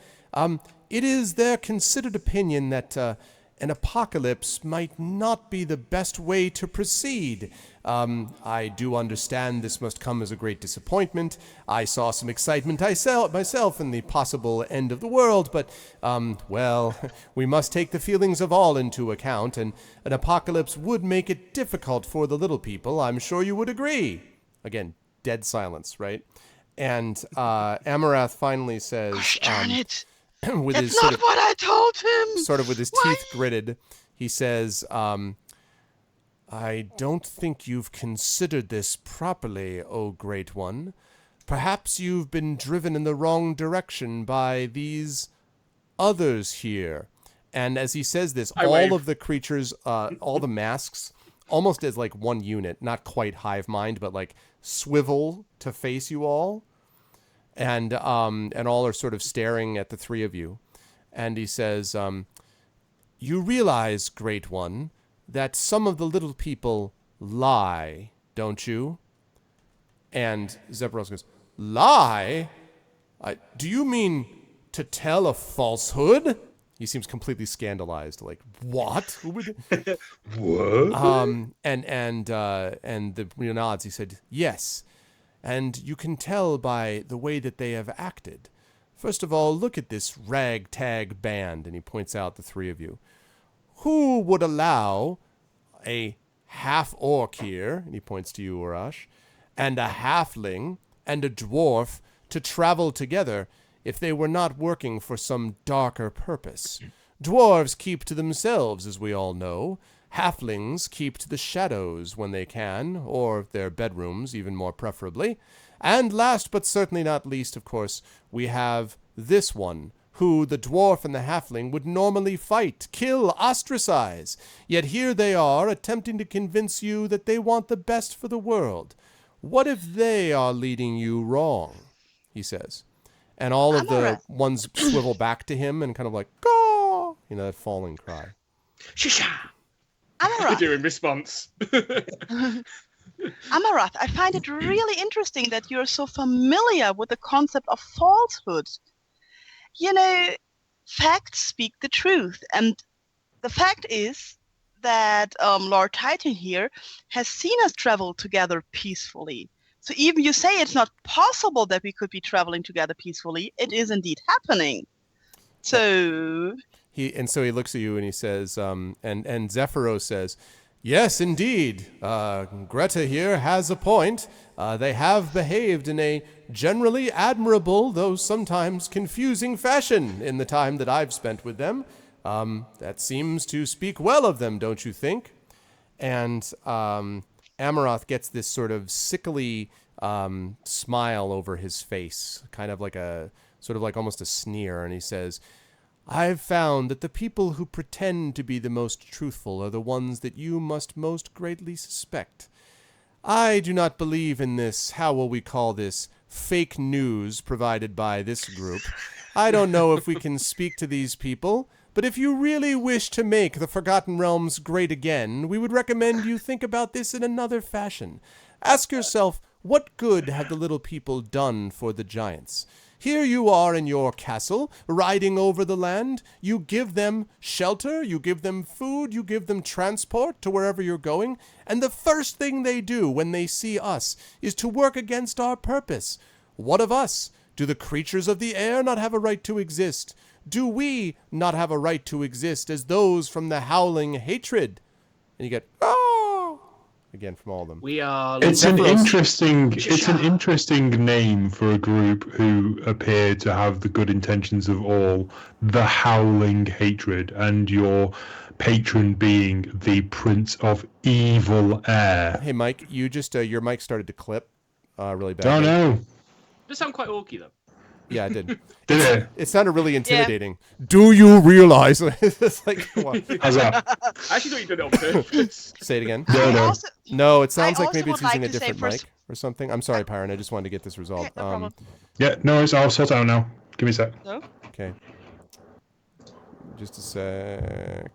it is their considered opinion that an apocalypse might not be the best way to proceed. I do understand this must come as a great disappointment. I saw some excitement myself in the possible end of the world, but, well, we must take the feelings of all into account, and an apocalypse would make it difficult for the little people. I'm sure you would agree. Again, dead silence, right? And Amarath finally says... Gosh darn it. With That's his not what I told him. Sort of with his teeth gritted, he says, I don't think you've considered this properly, O Great One. Perhaps you've been driven in the wrong direction by these others here. And as he says this, all of the creatures, all the masks, almost as like one unit, not quite hive mind, but like swivel to face you all. And all are sort of staring at the three of you. And he says, you realize, Great One, that some of the little people lie, don't you? And Zephyros goes, lie? Do you mean to tell a falsehood? He seems completely scandalized. Like, what? What? And the nods. He said, yes. And you can tell by the way that they have acted. First of all, look at this ragtag band, and he points out the three of you. Who would allow a half-orc here, and he points to you, Urash, and a halfling and a dwarf to travel together if they were not working for some darker purpose? Dwarves keep to themselves, as we all know. Halflings keep to the shadows when they can, or their bedrooms, even more preferably. And last but certainly not least, of course, we have this one, who the dwarf and the halfling would normally fight, kill, ostracize. Yet here they are, attempting to convince you that they want the best for the world. What if they are leading you wrong? He says. And all of the ones swivel back to him and kind of like, caw, that falling cry. Shisha! Amarath. Do in response. Amarath, I find it really interesting that you're so familiar with the concept of falsehood. Facts speak the truth. And the fact is that Lord Titan here has seen us travel together peacefully. So even you say it's not possible that we could be traveling together peacefully, it is indeed happening. So... So he looks at you and he says, and Zephyros says, yes, indeed. Greta here has a point. They have behaved in a generally admirable, though sometimes confusing fashion in the time that I've spent with them. That seems to speak well of them, don't you think? And Amaroth gets this sort of sickly smile over his face, kind of like almost a sneer, and he says, I've found that the people who pretend to be the most truthful are the ones that you must most greatly suspect. I do not believe in this, how will we call this, fake news provided by this group. I don't know if we can speak to these people, but if you really wish to make the Forgotten Realms great again, we would recommend you think about this in another fashion. Ask yourself, what good have the little people done for the giants? Here you are in your castle, riding over the land. You give them shelter, you give them food, you give them transport to wherever you're going. And the first thing they do when they see us is to work against our purpose. What of us? Do the creatures of the air not have a right to exist? Do we not have a right to exist as those from the howling hatred? And you get, oh, again from all of them. We are. It's an interesting name for a group who appear to have the good intentions of all. The Howling Hatred, and your patron being the Prince of Evil Air. Hey, Mike, you just your mic started to clip really bad. Oh no! Does sound quite orky though. Yeah, it did. Did it? It sounded really intimidating. Yeah. Do you realize? It's like, what? How's that? I actually thought you did it on purpose. Say it again. No, it sounds like maybe it's using a different mic or something. I'm sorry, Pyron. I just wanted to get this resolved. Okay, no problem. Yeah, no worries. I'll sort it out now. Give me a sec. No? Okay. Just a sec.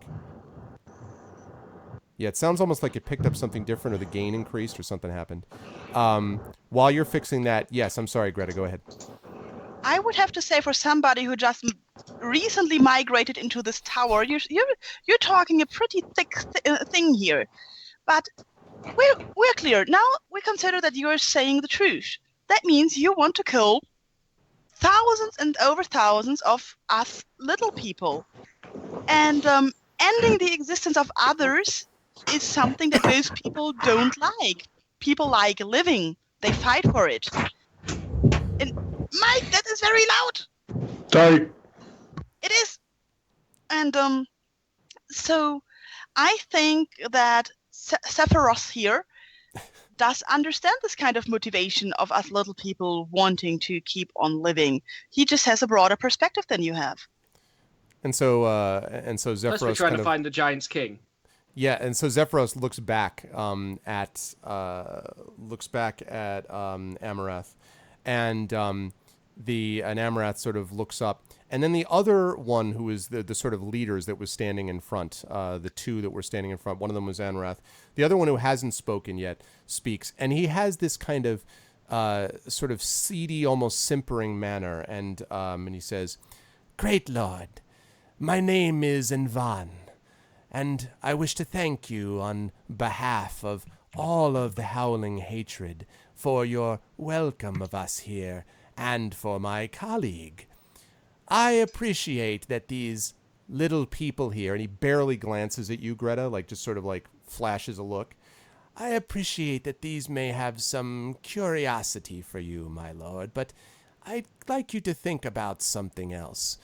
Yeah, it sounds almost like it picked up something different, or the gain increased, or something happened. While you're fixing that, yes, I'm sorry, Greta. Go ahead. I would have to say, for somebody who just recently migrated into this tower, you're talking a pretty thick thing here. But we're clear. Now we consider that you're saying the truth. That means you want to kill thousands and over thousands of us little people. And ending the existence of others is something that most people don't like. People like living. They fight for it. And Mike, that is very loud. Sorry. It is. And so I think that Sephiroth here does understand this kind of motivation of us little people wanting to keep on living. He just has a broader perspective than you have. And so Zephyros Unless we're trying to find the Giant's King. Yeah, and so Zephyros looks back at Amarath, and Amarath sort of looks up, and then the other one who is the sort of leaders that was standing in front, the two that were standing in front, one of them was Amarath, the other one who hasn't spoken yet speaks, and he has this kind of sort of seedy, almost simpering manner, and he says, "Great Lord, my name is Envan, and I wish to thank you on behalf of all of the Howling Hatred for your welcome of us here, and for my colleague. I appreciate that these little people here," and he barely glances at you, Greta, like just sort of like flashes a look. "I appreciate that these may have some curiosity for you, my lord, but I'd like you to think about something else.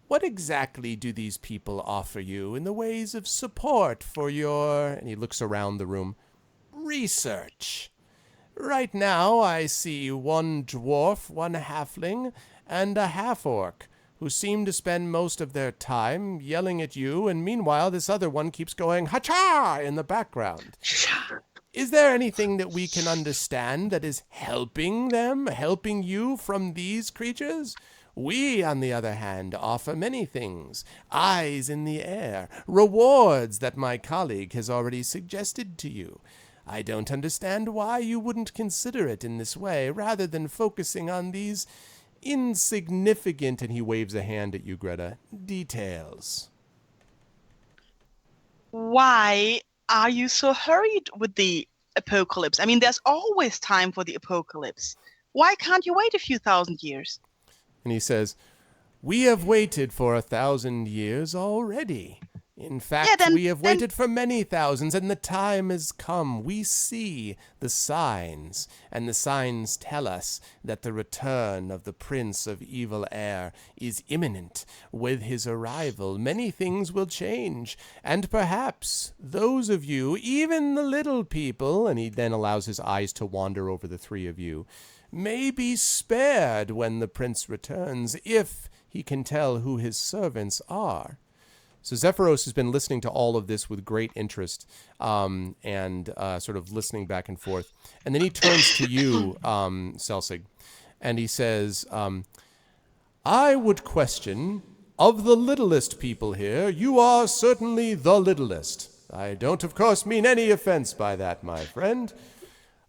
What exactly do these people offer you in the ways of support for your," and he looks around the room, "research? Right now I see one dwarf, one halfling, and a half-orc, who seem to spend most of their time yelling at you, and meanwhile this other one keeps going ha-cha in the background. Is there anything that we can understand that is helping them, helping you from these creatures? We, on the other hand, offer many things. Eyes in the air, rewards that my colleague has already suggested to you. I don't understand why you wouldn't consider it in this way, rather than focusing on these insignificant," and he waves a hand at you, Greta, "details." Why are you so hurried with the apocalypse? I mean, there's always time for the apocalypse. Why can't you wait a few thousand years? And he says, "We have waited for 1,000 years already. In fact, we have waited for many thousands, and the time has come. We see the signs, and the signs tell us that the return of the Prince of Evil Air is imminent. With his arrival, many things will change, and perhaps those of you, even the little people," and he then allows his eyes to wander over the three of you, "may be spared when the prince returns, if he can tell who his servants are." So Zephyros has been listening to all of this with great interest, and sort of listening back and forth. And then he turns to you, Selsig, and he says, "I would question, of the littlest people here, you are certainly the littlest. I don't, of course, mean any offense by that, my friend.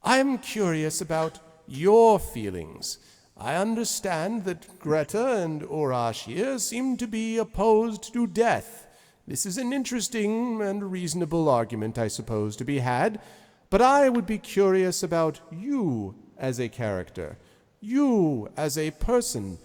I'm curious about your feelings. I understand that Greta and Urash here seem to be opposed to death. This is an interesting and reasonable argument, I suppose, to be had, but I would be curious about you as a character, you as a person.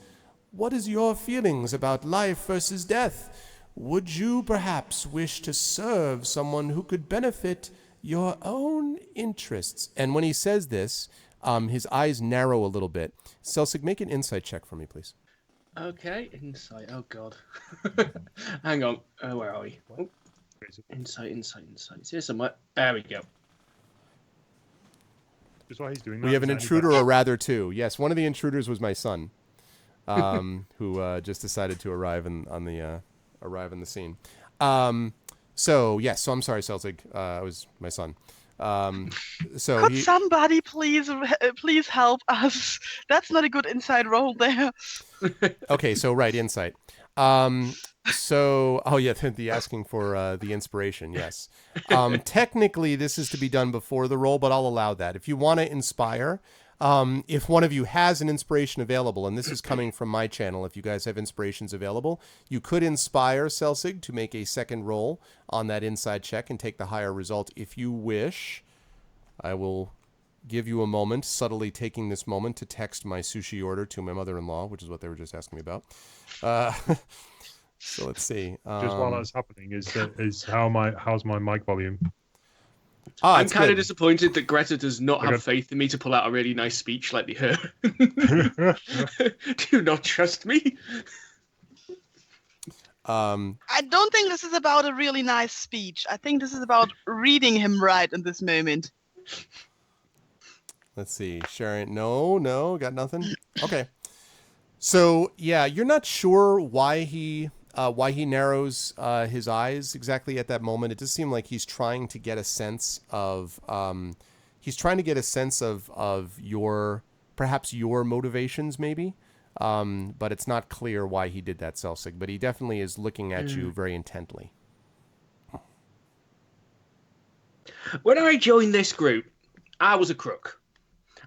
What is your feelings about life versus death? Would you perhaps wish to serve someone who could benefit your own interests? And when he says this, his eyes narrow a little bit. Celsig, make an insight check for me, please. Okay, insight. Oh god. Hang on. Where are we? Oh. Insight. It's here somewhere. There we go. Just while he's doing We that, have an is intruder, anybody- or rather two. Yes, one of the intruders was my son, who just decided to arrive on the scene. So I'm sorry, Celsig. It was my son. Could somebody please help us? That's not a good inside roll there. Okay, so right, insight. The asking for the inspiration, yes. Technically, this is to be done before the roll, but I'll allow that. If you want to inspire, if one of you has an inspiration available, and this is coming from my channel, if you guys have inspirations available, you could inspire Celsig to make a second roll on that inside check and take the higher result if you wish. I will give you a moment, subtly taking this moment to text my sushi order to my mother-in-law, which is what they were just asking me about. So let's see. Just while that's happening, how's my mic volume? I'm kind of disappointed that Greta does not have faith in me to pull out a really nice speech like her. Do you not trust me? I don't think this is about a really nice speech. I think this is about reading him right in this moment. Let's see. Sharon, no, got nothing? Okay. So, yeah, you're not sure why he narrows his eyes exactly at that moment. It does seem like he's trying to get a sense of your motivations, maybe. But it's not clear why he did that, Celsig. But he definitely is looking at you very intently. When I joined this group, I was a crook.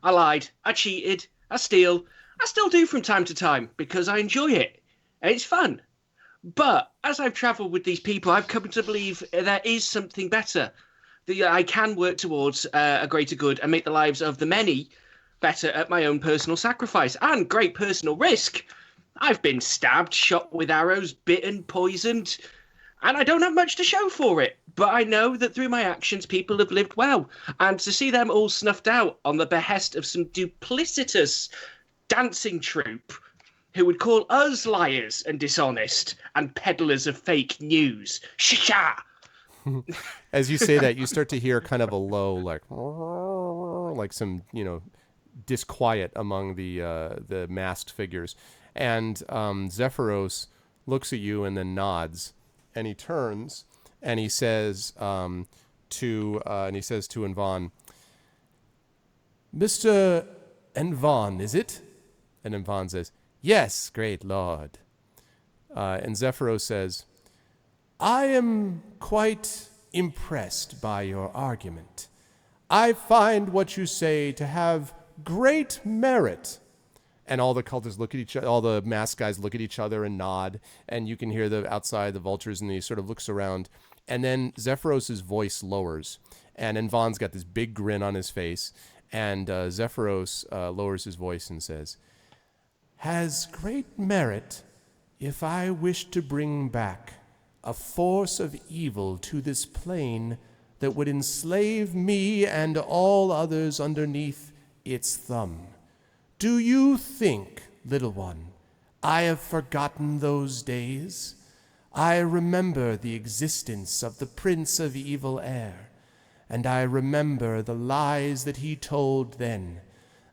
I lied, I cheated, I steal. I still do from time to time because I enjoy it and it's fun. But as I've travelled with these people, I've come to believe there is something better. That I can work towards a greater good and make the lives of the many better at my own personal sacrifice and great personal risk. I've been stabbed, shot with arrows, bitten, poisoned, and I don't have much to show for it. But I know that through my actions, people have lived well. And to see them all snuffed out on the behest of some duplicitous dancing troupe who would call us liars and dishonest and peddlers of fake news. Sha! As you say that, you start to hear kind of a low, like some, disquiet among the masked figures. And Zephyros looks at you and then nods, and he turns and he says to Envan, "Mr. Envan, is it?" And Envan says, "Yes, great lord." And Zephyros says, "I am quite impressed by your argument. I find what you say to have great merit." And all the cultists look at each other, all the masked guys look at each other and nod, and you can hear the outside the vultures, and he sort of looks around. And then Zephyros' voice lowers, and Envan's got this big grin on his face, and Zephyros lowers his voice and says, "Has great merit if I wish to bring back a force of evil to this plane that would enslave me and all others underneath its thumb. Do you think, little one, I have forgotten those days? I remember the existence of the Prince of Evil Air, and I remember the lies that he told then.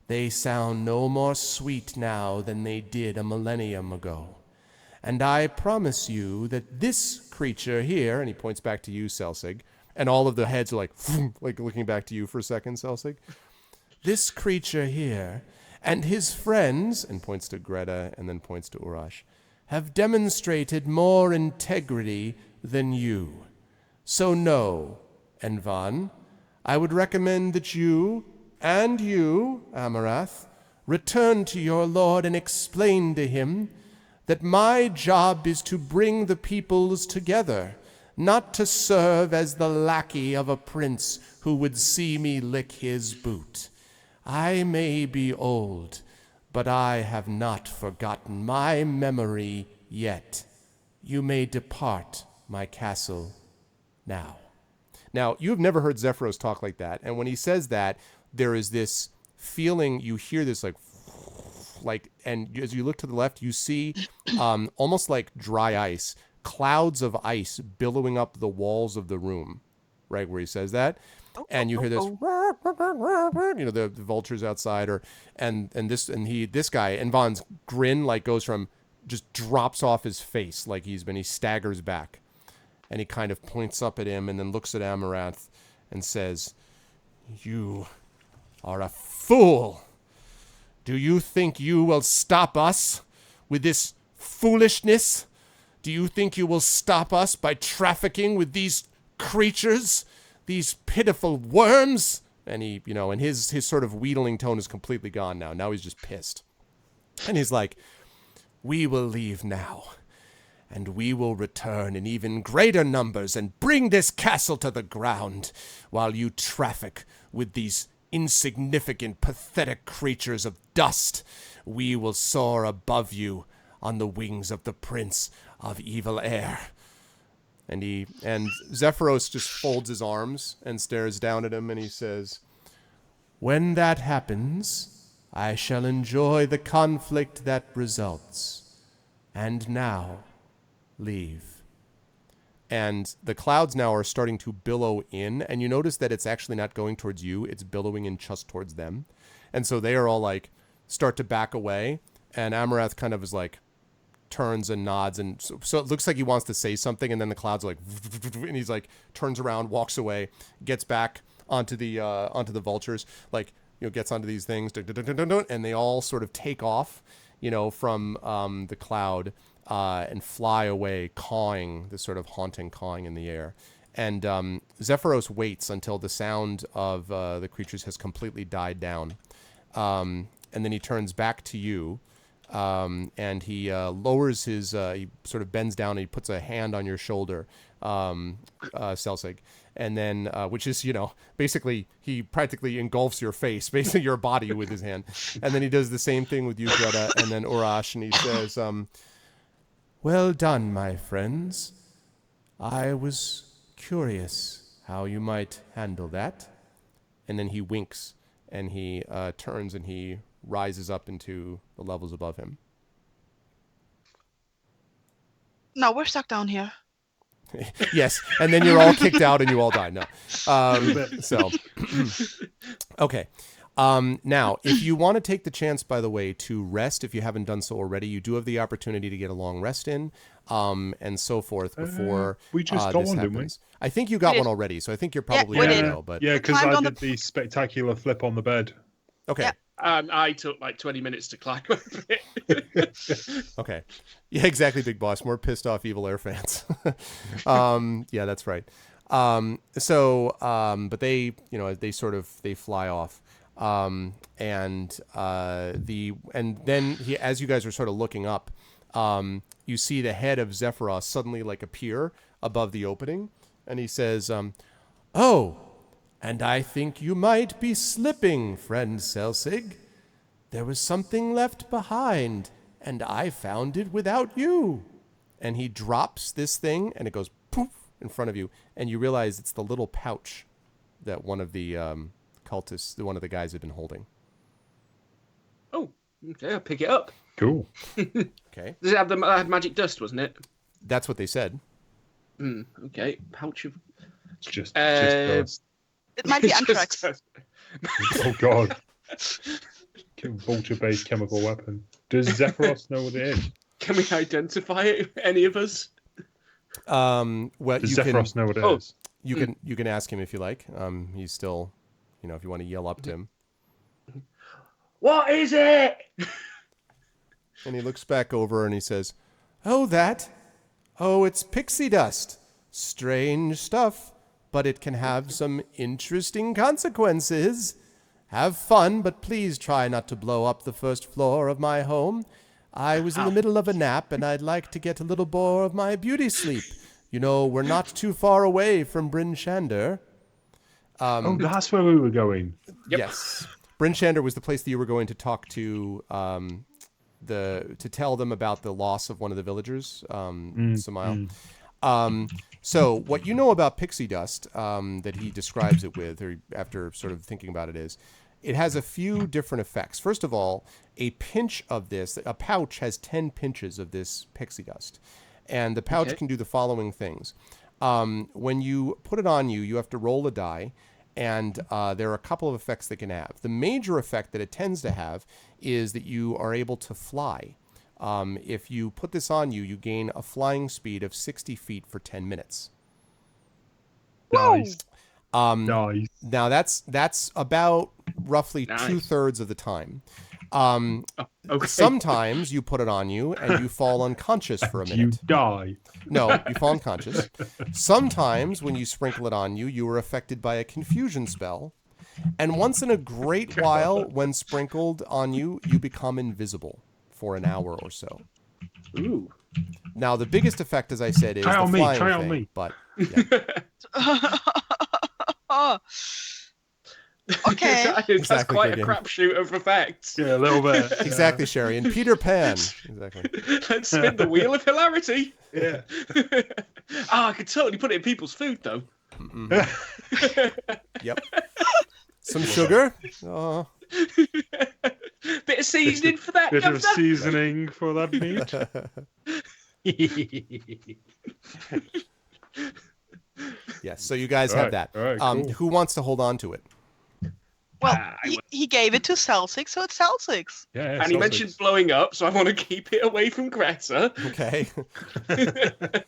They sound no more sweet now than they did a millennium ago. And I promise you that this creature here," and he points back to you, Celsig, and all of the heads are like looking back to you for a second, Celsig. "This creature here and his friends," and points to Greta and then points to Urash, "have demonstrated more integrity than you. So no, Envan, I would recommend that you, and you, Amarath, return to your lord and explain to him that my job is to bring the peoples together, not to serve as the lackey of a prince who would see me lick his boot. I may be old, but I have not forgotten my memory yet. You may depart my castle now. Now, you have never heard Zephyros talk like that, and when he says that, there is this feeling, you hear this like, and as you look to the left, you see almost like dry ice, clouds of ice billowing up the walls of the room, right where he says that. And you hear this, the vultures outside, this guy, and Vaughn's grin like goes from, just drops off his face like he staggers back. And he kind of points up at him and then looks at Amaranth and says, "You are a fool. Do you think you will stop us with this foolishness? Do you think you will stop us by trafficking with these creatures, these pitiful worms?" And he, and his sort of wheedling tone is completely gone now. Now he's just pissed. And he's like, "We will leave now, and we will return in even greater numbers and bring this castle to the ground while you traffic with these insignificant, pathetic creatures of dust. We will soar above you on the wings of the Prince of Evil Air." And Zephyros just folds his arms and stares down at him, and he says, "When that happens, I shall enjoy the conflict that results. And now, leave." And the clouds now are starting to billow in, and you notice that it's actually not going towards you, it's billowing in just towards them. And so they are all like, start to back away, and Amaranth kind of is like, turns and nods, and so it looks like he wants to say something, and then the clouds are like, and he's like, turns around, walks away, gets back onto the vultures, like, gets onto these things, and they all sort of take off, from the cloud, and fly away, cawing, this sort of haunting cawing in the air. And Zephyros waits until the sound of the creatures has completely died down, and then he turns back to you, and he lowers his, he sort of bends down and he puts a hand on your shoulder, Selsig, and then, which is, basically he practically engulfs your face, basically your body with his hand. And then he does the same thing with you, Greta, and then Urash, and he says, "Well done, my friends. I was curious how you might handle that." And then he winks, and he turns and he rises up into the levels above him. No, we're stuck down here. Yes, and then you're all kicked out and you all die. No. Okay. Now, if you want to take the chance, by the way, to rest, if you haven't done so already, you do have the opportunity to get a long rest in, and so forth before we just got this one, happens. didn't we? I think you got one already, so I think you're probably we ready did. to go. But Yeah, because climbed I on did the spectacular flip on the bed. okay. Yeah. And I took like 20 minutes to climb over it. Okay. Yeah, exactly, Big Boss. More pissed off Evil Air fans. Yeah, that's right. But they, they sort of, they fly off. And then as you guys are sort of looking up, you see the head of Zephyros suddenly like appear above the opening, and he says, "Oh, and I think you might be slipping, friend Selsig. There was something left behind, and I found it without you." And he drops this thing, and it goes poof in front of you, and you realize it's the little pouch that one of the cultists, one of the guys had been holding. Oh, okay, I'll pick it up. Cool. Okay. Does it have had magic dust, wasn't it? That's what they said. Okay, pouch of... Just It might be anthrax. oh god. Vulture-based chemical weapon. Does Zephyros know what it is? Can we identify it, any of us? Well, Does you Zephyros know what it is? You can ask him if you like. He's still, if you want to yell up to him. What is it? And he looks back over and he says, "Oh, that? Oh, it's pixie dust. Strange stuff, but it can have some interesting consequences. Have fun, but please try not to blow up the first floor of my home. I was in the middle of a nap, and I'd like to get a little more of my beauty sleep. You know, we're not too far away from Bryn Shander. Oh, that's where we were going. Yep. Yes. Bryn Shander was the place that you were going to talk to to tell them about the loss of one of the villagers, Samael. So what you know about pixie dust that he describes it with, or after sort of thinking about it, is it has a few different effects. First of all, a pinch of this, a pouch has 10 pinches of this pixie dust. And the pouch can do the following things. When you put it on you, you have to roll a die. And there are a couple of effects that can have. The major effect that it tends to have is that you are able to fly. If you put this on you, you gain a flying speed of 60 feet for 10 minutes. Nice. Nice. Now that's about roughly 2/3 of the time. Sometimes you put it on you and you fall unconscious for a minute. You die. No, you fall unconscious. Sometimes when you sprinkle it on you, you are affected by a confusion spell. And once in a great while, when sprinkled on you, you become invisible for an hour or so. Ooh. Now, the biggest effect, as I said, is Try the on me, flying try thing. on me. But, yeah. Okay. That's Exactly, quite a Gideon. crapshoot of effects. Yeah, a little bit. Exactly, Sherry. And Peter Pan. Exactly. Let's spin the wheel of hilarity. Yeah. I could totally put it in people's food, though. Yep. Some sugar. Oh. Bit of seasoning for that, Bit of governor. seasoning for that meat. Yes, so you guys All have right, that. all right, cool. Who wants to hold on to it? Well, he gave it to Celsic, so it's Celsic's. Yeah, And he mentioned blowing up, so I want to keep it away from Greta. Okay.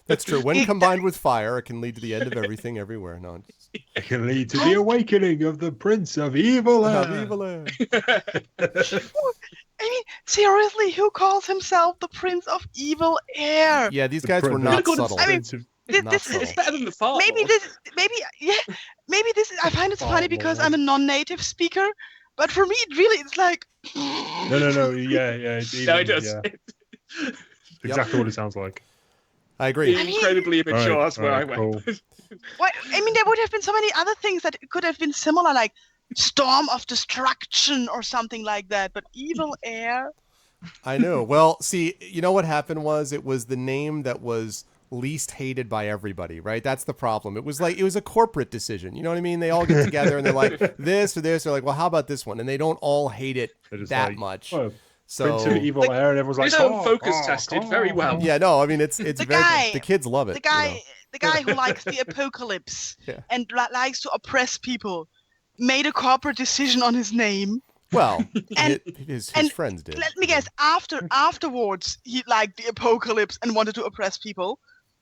That's true. When combined with fire, it can lead to the end of everything everywhere. No, it can lead to the awakening of the Prince of Evil. Of Evil Air. I mean, seriously, who calls himself the Prince of Evil Air? Yeah, these guys were The not Prince- subtle. I mean, Not this subtle. It's better than the fart. maybe Lord. this. I find it funny because Lord. I'm a non-native speaker, but for me, it's like. No. Yeah. No, it does. Yeah. Exactly what it sounds like. I agree. Incredibly immature. All right, That's where all I right, went. cool. What? I mean, there would have been so many other things that could have been similar, like Storm of Destruction or something like that. But Evil Air. I know. Well, see, you know what happened was it was the name that was least hated by everybody, right? That's the problem. It was a corporate decision. You know what I mean? They all get together and they're like this or this. They're like, well, how about this one? And they don't all hate it They're just that like, much. "Oh, So Prince of Evil Air," and everyone's like, His own focus tested very well. yeah, no, I mean it's The very guy- the kids love it. The guy who likes the apocalypse Yeah. and likes to oppress people made a corporate decision on his name. Well, And- his and friends did. Let me guess. Afterwards, he liked the apocalypse and wanted to oppress people.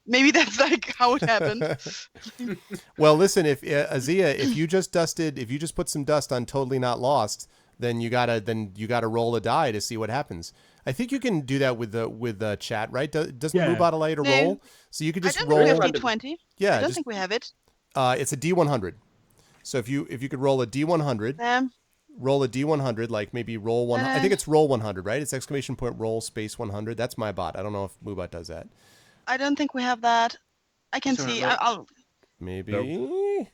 Maybe that's like how it happened. Well, listen, if Azia, if you just put some dust on Totally Not Lost, then you gotta roll a die to see what happens. I think you can do that with the chat, right? Doesn't Yeah. Mubot allow you to No. roll? So you could I just don't roll. think we have D20. Yeah, I don't just, think we have it. it's a D100. So if you could roll a D100, roll a D100, like maybe roll one. I think it's roll 100, right? It's exclamation point roll space 100. That's my bot. I don't know if Mubot does that. I don't think we have that. I can Sorry, see. no. I'll. Maybe. Nope.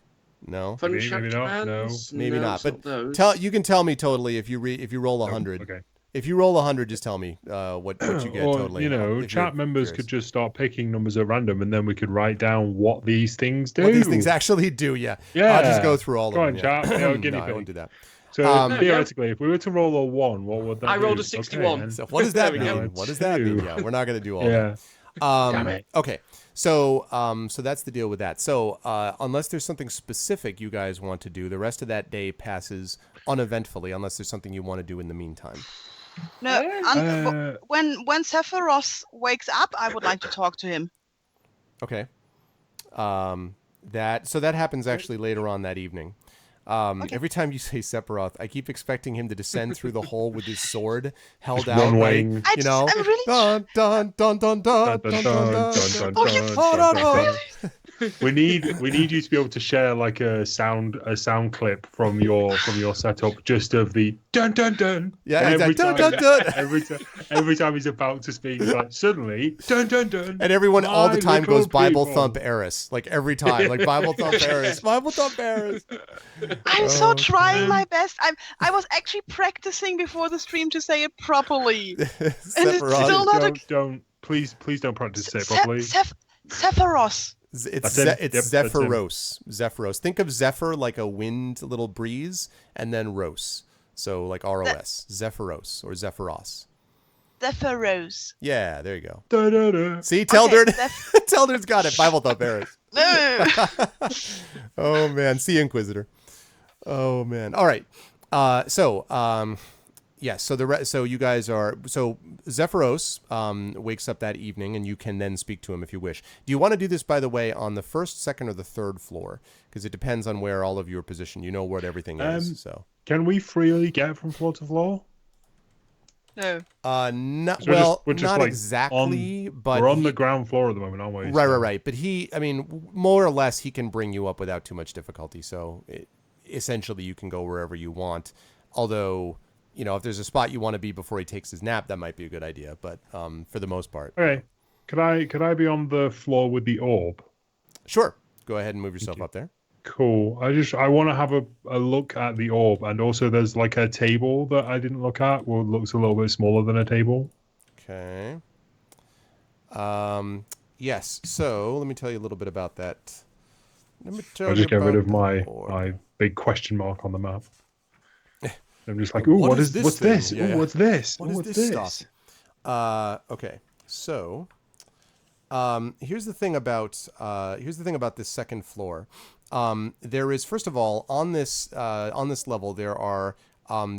No. Fun Maybe shack not, commands? Maybe No, not. it's But those. you can tell me totally if you roll 100. Okay. If you roll 100, just tell me what you get Or, totally. you know, if chat you're members curious. could just start picking numbers at random, and then we could write down what these things do. What these things actually do, yeah. Yeah. I'll just go through all Go of on, them. Yeah. chat. Yeah, guinea No, I pig. won't do that. So Um, theoretically, if we were to roll a 1, what would that I rolled do? a 61. Okay, So what does that There we go. mean? What does that mean? Two. Yeah, we're not going to do all yeah. that. Damn it. Okay. So that's the deal with that. So unless there's something specific you guys want to do, the rest of that day passes uneventfully unless there's something you want to do in the meantime. No. Uh, When Sephiroth wakes up, I would like to talk to him. Okay. That happens actually later on that evening. Every time you say Sephiroth, I keep expecting him to descend through the hole with his sword held out, One right? wing. I You just, know, I'm really. dun dun dun dun dun dun dun dun. Oh, you Hold on, hold on. We need you to be able to share like a sound clip from your setup, just of the dun dun dun. Yeah, and exactly. Dun, dun, dun. every time he's about to speak, it's like suddenly dun dun dun. And everyone all the My time goes little Bible people." thump Eris. Like every time. Like Bible thump Eris. Bible thump Eris. I'm so trying Um, my best. I was actually practicing before the stream to say it properly. Sephiroth. still not a- don't please don't practice it Se- properly. Sephiroth. It's That's him. it's Yep, that's him. Zephyros. Think of Zephyr like a wind, little breeze, and then Ros. So like ROS. Zephyros or Zephyros. Sephiroth. Yeah, there you go. Da, da, da. See, Telderd. Okay, Telderd's got it. Bible thump Eris. No. Oh man, see Inquisitor. Oh man. All right. Yes. So you guys are. So Zephyros wakes up that evening, and you can then speak to him if you wish. Do you want to do this, by the way, on the first, second, or the third floor? Because it depends on where all of you are positioned. You know where everything is. So. Can we freely get from floor to floor? No. Not So we're just not like exactly, but We're on the ground floor at the moment, aren't we? Right. But more or less, he can bring you up without too much difficulty. So essentially, you can go wherever you want. Although, if there's a spot you want to be before he takes his nap, that might be a good idea. But for the most part, Okay. Could I be on the floor with the orb? sure. Go ahead and move yourself up there. Cool. I want to have a look at the orb, and also there's like a table that I didn't look at. Well, it looks a little bit smaller than a table. Okay. Yes. So let me tell you a little bit about that. I'll just get rid of my big question mark on the map. I'm just like, ooh, what's this? Yeah, yeah. Ooh, what's this? What Ooh, is what's this stuff? Okay. So here's the thing about this second floor. There is, first of all, on this level there are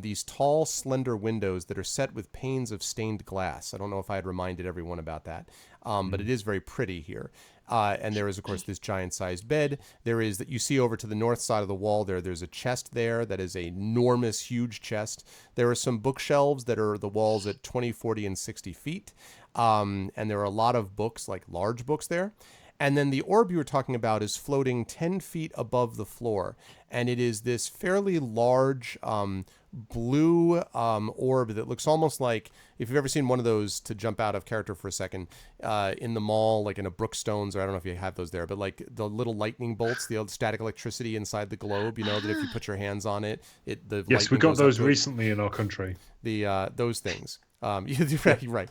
these tall, slender windows that are set with panes of stained glass. I don't know if I had reminded everyone about that, but it is very pretty here. And there is, of course, this giant-sized bed. There is that you see over to the north side of the wall. There's a chest there that is a enormous, huge chest. There are some bookshelves that are the walls at 20, 40, and 60 feet. And there are a lot of books, like large books there. And then the orb you were talking about is floating 10 feet above the floor. And it is this fairly large blue orb that looks almost like, if you've ever seen one of those, to jump out of character for a second, in the mall, like in a Brookstones, or I don't know if you have those there, but like the little lightning bolts, the old static electricity inside the globe, that if you put your hands on it, Yes, we got those recently in our country. Those things. Right.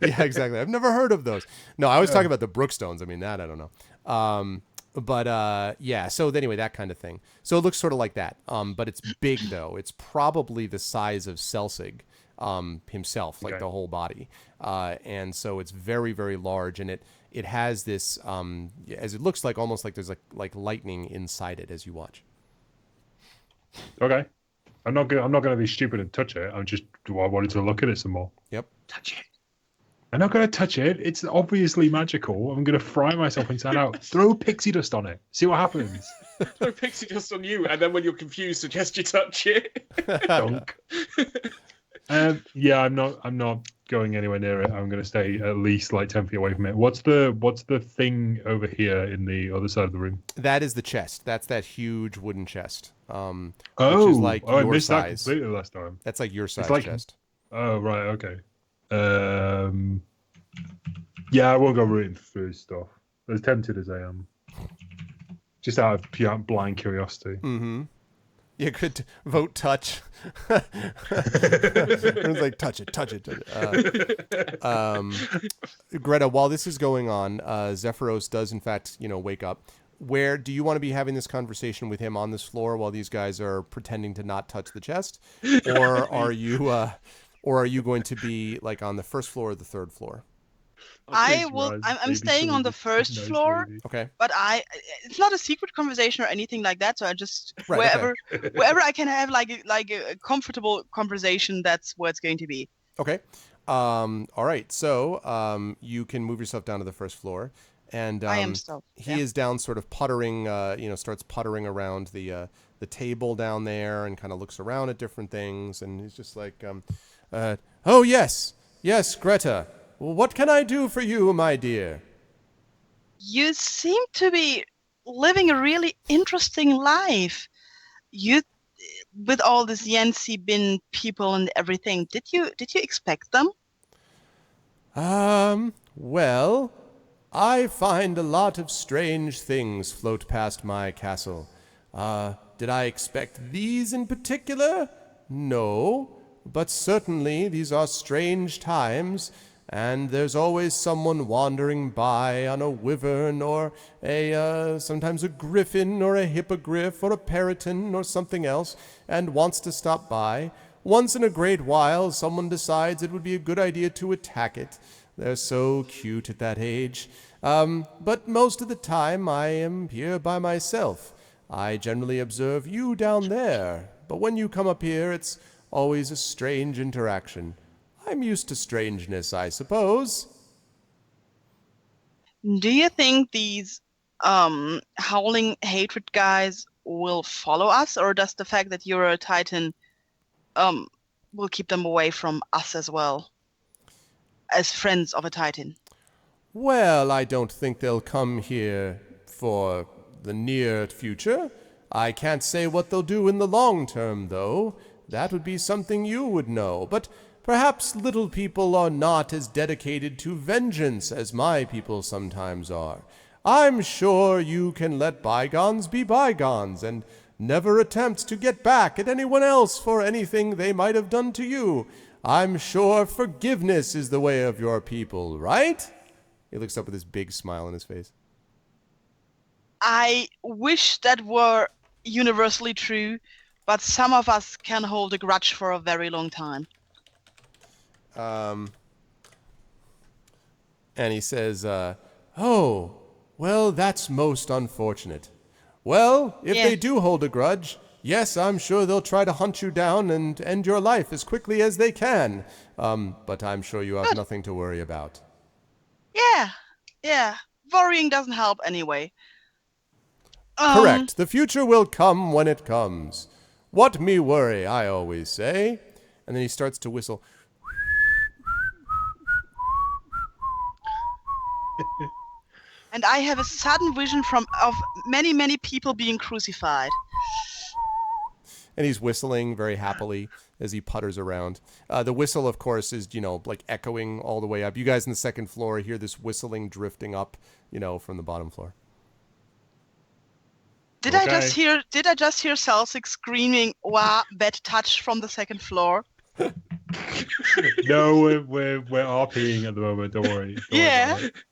Yeah, exactly. I've never heard of those. No, I was talking about the Brookstones. I mean, that I don't know. Yeah. So anyway, that kind of thing. So it looks sort of like that. But it's big though. It's probably the size of Celsig himself, like the whole body. And so it's very, very large, and it has this, as it looks like, almost like there's like lightning inside it as you watch. Okay. I'm not gonna be stupid and touch it. I wanted to look at it some more. Yep. Touch it. I'm not gonna touch it. It's obviously magical. I'm gonna fry myself inside out. Throw pixie dust on it. See what happens. Throw pixie dust on you, and then when you're confused, suggest you touch it. Dunk. Yeah, I'm not going anywhere near it. I'm gonna stay at least like 10 feet away from it. What's the thing over here in the other side of the room? That is the chest. That's that huge wooden chest. Which is like I your missed that size. completely last time. That's like your size chest. Oh right, okay. Yeah, I won't go rooting through stuff. As tempted as I am, just out of pure blind curiosity. Mm-hmm. You could vote touch. Everyone's like, touch it. Greta, while this is going on, Zephyros does in fact, wake up. Where do you want to be having this conversation with him, on this floor while these guys are pretending to not touch the chest, or are you going to be like on the first floor or the third floor? I'm staying on the first floor. Okay. But it's not a secret conversation or anything like that. So I just Right, wherever I can have like a comfortable conversation, that's where it's going to be. Okay. All right. So you can move yourself down to the first floor, and I am still. He is down, sort of puttering. Starts puttering around the table down there, and kind of looks around at different things, and he's just like, "Oh yes, Greta. What can I do for you, my dear?" You seem to be living a really interesting life. You, with all this Yancy bin people and everything, did you expect them? Well, I find a lot of strange things float past my castle. Did I expect these in particular? No, but certainly these are strange times, and there's always someone wandering by on a wyvern or sometimes a griffin or a hippogriff or a peryton or something else, and wants to stop by. Once in a great while, someone decides it would be a good idea to attack it. They're so cute at that age. But most of the time, I am here by myself. I generally observe you down there, but when you come up here, it's always a strange interaction. I'm used to strangeness, I suppose. Do you think these howling hatred guys will follow us, or does the fact that you're a Titan will keep them away from us as well, as friends of a Titan? Well, I don't think they'll come here for the near future. I can't say what they'll do in the long term, though. That would be something you would know. But perhaps little people are not as dedicated to vengeance as my people sometimes are. I'm sure you can let bygones be bygones and never attempt to get back at anyone else for anything they might have done to you. I'm sure forgiveness is the way of your people, right? He looks up with this big smile on his face. I wish that were universally true, but some of us can hold a grudge for a very long time. And he says, oh, well, that's most unfortunate. Well, if they do hold a grudge, yes, I'm sure they'll try to hunt you down and end your life as quickly as they can. But I'm sure you have nothing to worry about. Yeah. Worrying doesn't help anyway. Correct. The future will come when it comes. What me worry, I always say. And then he starts to whistle. And I have a sudden vision of many, many people being crucified. And he's whistling very happily as he putters around. The whistle, of course, is, like echoing all the way up. You guys on the second floor hear this whistling drifting up, from the bottom floor. Did I just hear Celsic screaming, "Wah, bad touch" from the second floor? No, we're RPing at the moment. Don't worry.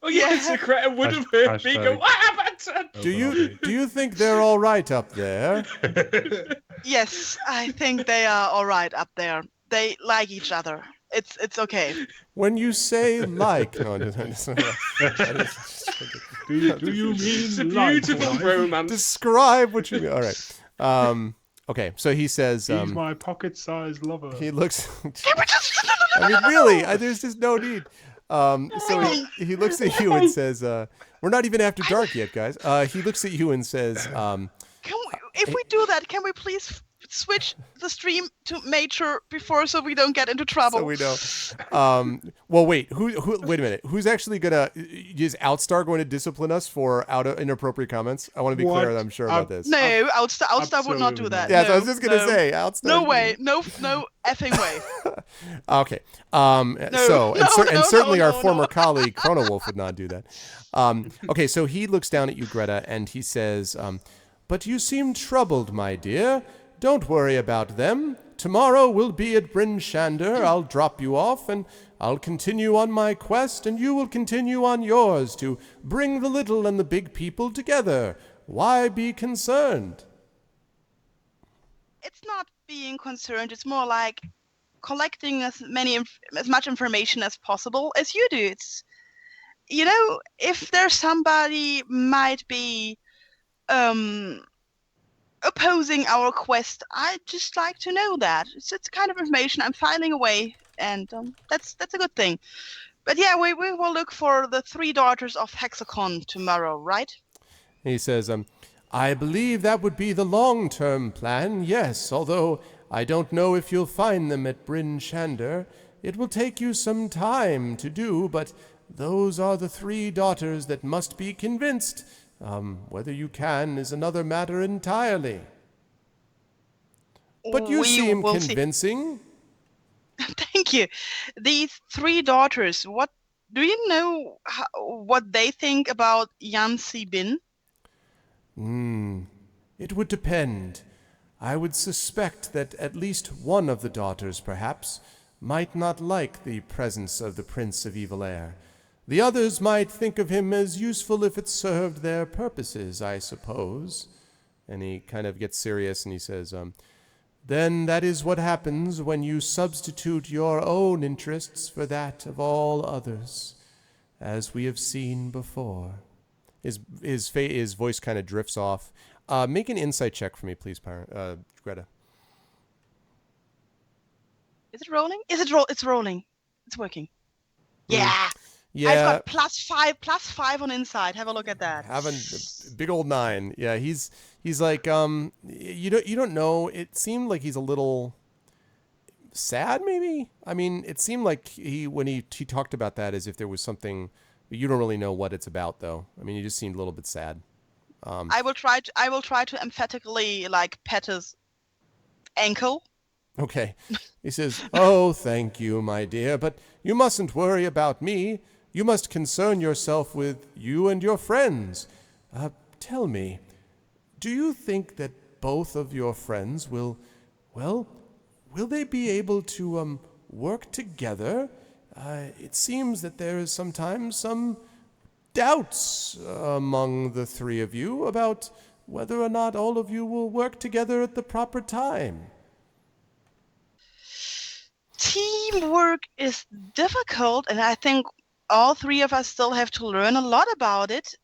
Oh yeah, it's a Creta would have heard me go. Do you think they're all right up there? Yes, I think they are all right up there. They like each other. It's okay. When you say like, no, do you mean it's a beautiful romance? Describe what you mean. All right. Okay, so he says, he's my pocket-sized lover. He looks. I mean, really, there's just no need. So he looks at you and says, "We're not even after dark yet, guys." He looks at you and says, if we do that, can we please switch the stream to Major before, so we don't get into trouble? So we know. Well, wait. Wait a minute. Who's actually gonna? Is Outstar going to discipline us for inappropriate comments? I want to be clear. I'm sure about this. No, Outstar would not do that. Yeah, no, I was just gonna say Outstar. No way. No effing way. Okay. Certainly our former colleague Chrono Wolf would not do that. Okay, so he looks down at you, Greta, and he says, "But you seem troubled, my dear. Don't worry about them. Tomorrow we'll be at Bryn Shander. I'll drop you off, and I'll continue on my quest, and you will continue on yours to bring the little and the big people together. Why be concerned?" It's not being concerned. It's more like collecting as much information as possible as you do. It's, if there's somebody might be opposing our quest, I'd just like to know that. It's kind of information I'm filing away, and that's a good thing. But yeah, we will look for the 3 daughters of Hexacon tomorrow, right? He says, "I believe that would be the long-term plan, yes, although I don't know if you'll find them at Bryn Shander. It will take you some time to do, but those are the 3 daughters that must be convinced. Whether you can is another matter entirely. But you We seem will see. convincing. Thank you. These 3 daughters, what do you know what they think about Yan Si-bin? It would depend. I would suspect that at least one of the daughters, perhaps, might not like the presence of the Prince of Evil Air. The others might think of him as useful if it served their purposes, I suppose. And he kind of gets serious and he says, then that is what happens when you substitute your own interests for that of all others, as we have seen before. His voice kind of drifts off. Make an insight check for me, please, Greta. Is it rolling? It's rolling. It's working. Yeah. Yeah. I've got +5 on insight. Have a look at that. Having a big old 9. Yeah, he's like, you don't know. It seemed like he's a little sad, maybe. I mean, it seemed like when he talked about that as if there was something. You don't really know what it's about, though. I mean, he just seemed a little bit sad. I will try to emphatically pet his ankle. Okay. He says, "Oh, thank you, my dear, but you mustn't worry about me. You must concern yourself with you and your friends. Tell me, do you think that both of your friends will they be able to work together? It seems that there is sometimes some doubts among the 3 of you about whether or not all of you will work together at the proper time." Teamwork is difficult, and I think all 3 of us still have to learn a lot about it,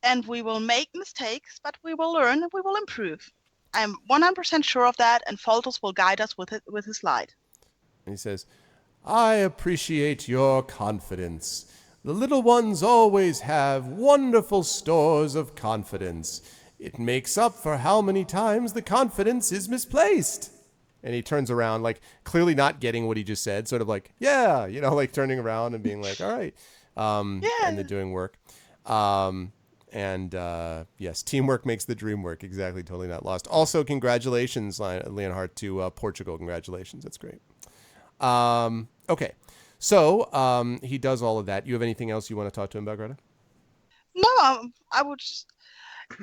and we will make mistakes, but we will learn and we will improve. I'm 100% sure of that, and Foltos will guide us with his light. And he says, "I appreciate your confidence. The little ones always have wonderful stores of confidence. It makes up for how many times the confidence is misplaced." And he turns around, like, clearly not getting what he just said, sort of like, yeah, like turning around and being like, all right. And then doing work. Yes, teamwork makes the dream work. Exactly, totally not lost. Also, congratulations, Leonhardt, to Portugal. Congratulations. That's great. Okay. So he does all of that. You have anything else you want to talk to him about, Greta? No, I would just...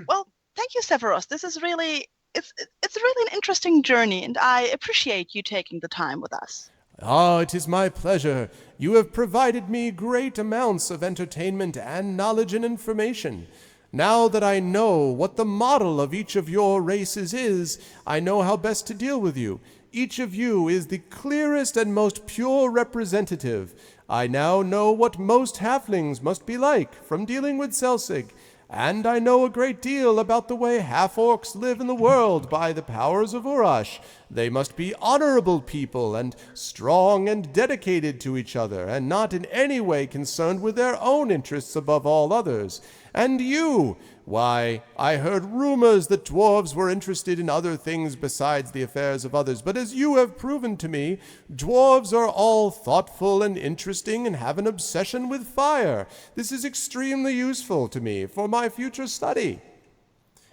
Well, thank you, Severus. This is really... It's really an interesting journey, and I appreciate you taking the time with us. It is my pleasure. You have provided me great amounts of entertainment and knowledge and information. Now that I know what the model of each of your races is, I know how best to deal with you. Each of you is the clearest and most pure representative. I now know what most halflings must be like from dealing with Selsig. And I know a great deal about the way half-orcs live in the world by the powers of Urash. They must be honorable people and strong and dedicated to each other, and not in any way concerned with their own interests above all others. And you, why, I heard rumors that dwarves were interested in other things besides the affairs of others, but as you have proven to me, dwarves are all thoughtful and interesting and have an obsession with fire. This is extremely useful to me for my future study.